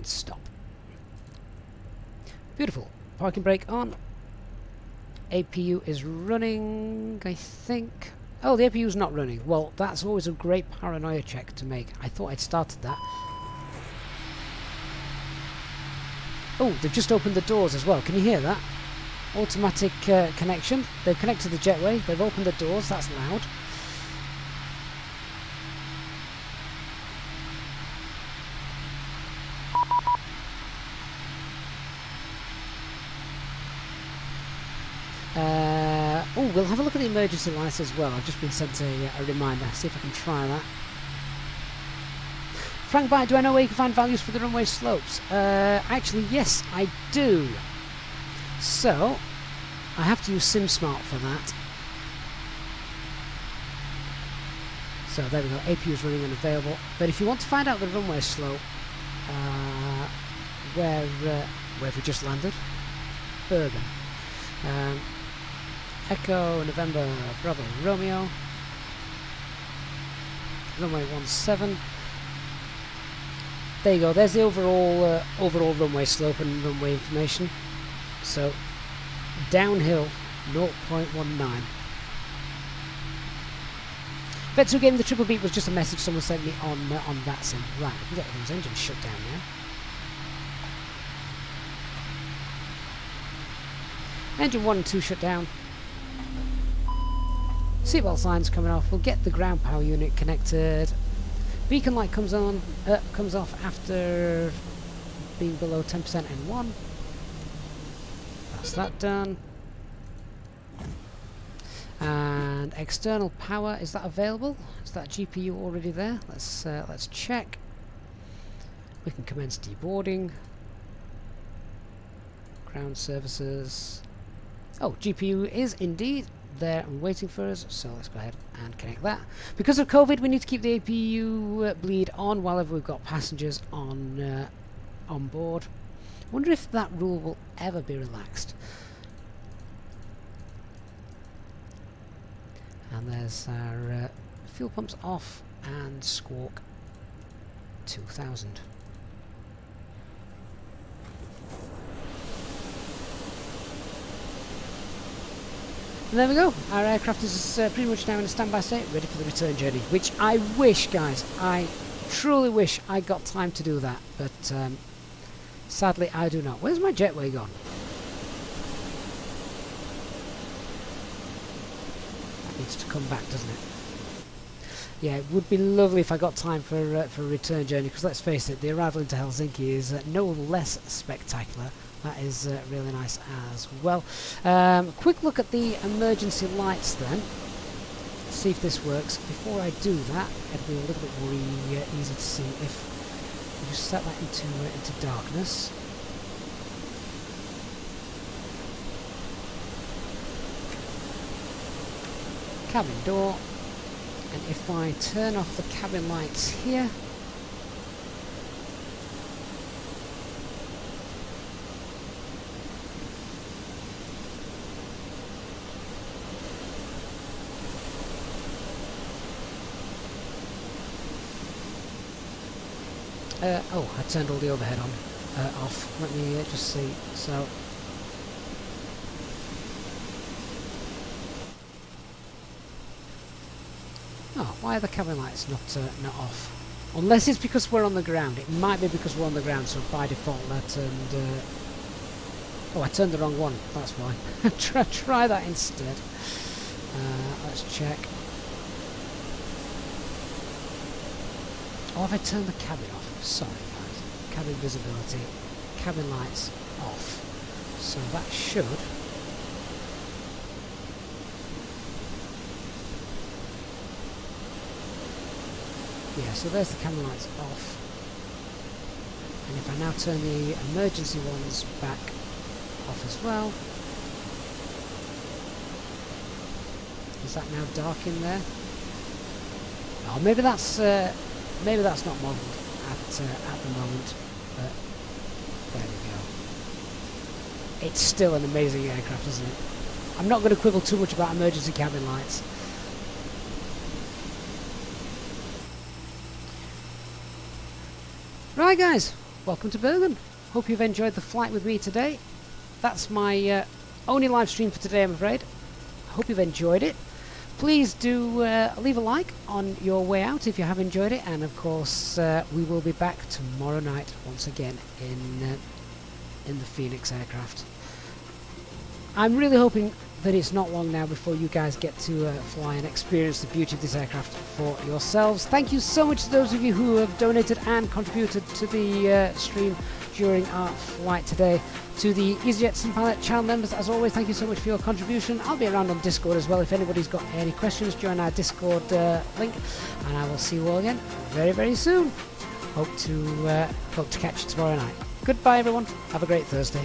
Stop. Beautiful. Parking brake on. APU is running, I think. Oh, the APU is not running. Well, that's always a great paranoia check to make. I thought I'd started that. Oh, they've just opened the doors as well. Can you hear that? Automatic connection. They've connected the jetway. They've opened the doors. That's loud. Oh, we'll have a look at the emergency lights as well. I've just been sent a reminder. See if I can try that. Frank Byte, do I know where you can find values for the runway slopes? Actually, yes, I do. So, I have to use SimSmart for that. So there we go, APU is running unavailable. But if you want to find out the runway slope, where we just landed, Bergen. Echo November Bravo Romeo, runway 17. There you go. There's the overall runway slope and runway information. So downhill 0.19. VATSIM game the triple beat was just a message someone sent me on VATSIM. Right, we can get those engines shut down now. Engine 1 and 2 shut down. Seatbelt signs coming off. We'll get the ground power unit connected. Beacon light comes off after being below 10% N1. That's that done. And external power, is that available? Is that GPU already there? Let's check. We can commence deboarding. Ground services. Oh, GPU is indeed there and waiting for us, so let's go ahead and connect that. Because of COVID, we need to keep the APU bleed on whenever we've got passengers on board. Wonder if that rule will ever be relaxed. And there's our fuel pumps off and Squawk 2000. And there we go, our aircraft is pretty much now in a standby state, ready for the return journey, which I wish, guys, I truly wish I got time to do that, but sadly I do not. Where's my jetway gone? That needs to come back, doesn't it? Yeah, it would be lovely if I got time for a return journey, because let's face it, the arrival into Helsinki is no less spectacular. That is really nice as well. Quick look at the emergency lights then. See if this works. Before I do that, it'll be a little bit more easy to see if we just set that into darkness. Cabin door, and if I turn off the cabin lights here, oh, I turned all the overhead on, off. Let me just see. So, oh, why are the cabin lights not off? Unless it's because we're on the ground. It might be because we're on the ground. So by default, that turned. Oh, I turned the wrong one. That's why. Try that instead. Let's check. Oh, have I turned the cabin off? Sorry guys, cabin visibility, cabin lights off, so that should yeah, so there's the cabin lights off, and if I now turn the emergency ones back off as well, is that now dark in there? Oh, maybe that's not modelled at the moment, but there we go. It's still an amazing aircraft, isn't it? I'm not going to quibble too much about emergency cabin lights. Right guys, welcome to Bergen. Hope you've enjoyed the flight with me today. That's my only live stream for today, I'm afraid. Hope you've enjoyed it. Please do leave a like on your way out if you have enjoyed it, and of course we will be back tomorrow night once again in the Fenix aircraft. I'm really hoping that it's not long now before you guys get to fly and experience the beauty of this aircraft for yourselves. Thank you so much to those of you who have donated and contributed to the stream during our flight today. To the EasyJet Simpilot channel members, as always, thank you so much for your contribution. I'll be around on Discord as well if anybody's got any questions. Join our Discord link, and I will see you all again very, very soon. Hope to catch you tomorrow night. Goodbye, everyone. Have a great Thursday.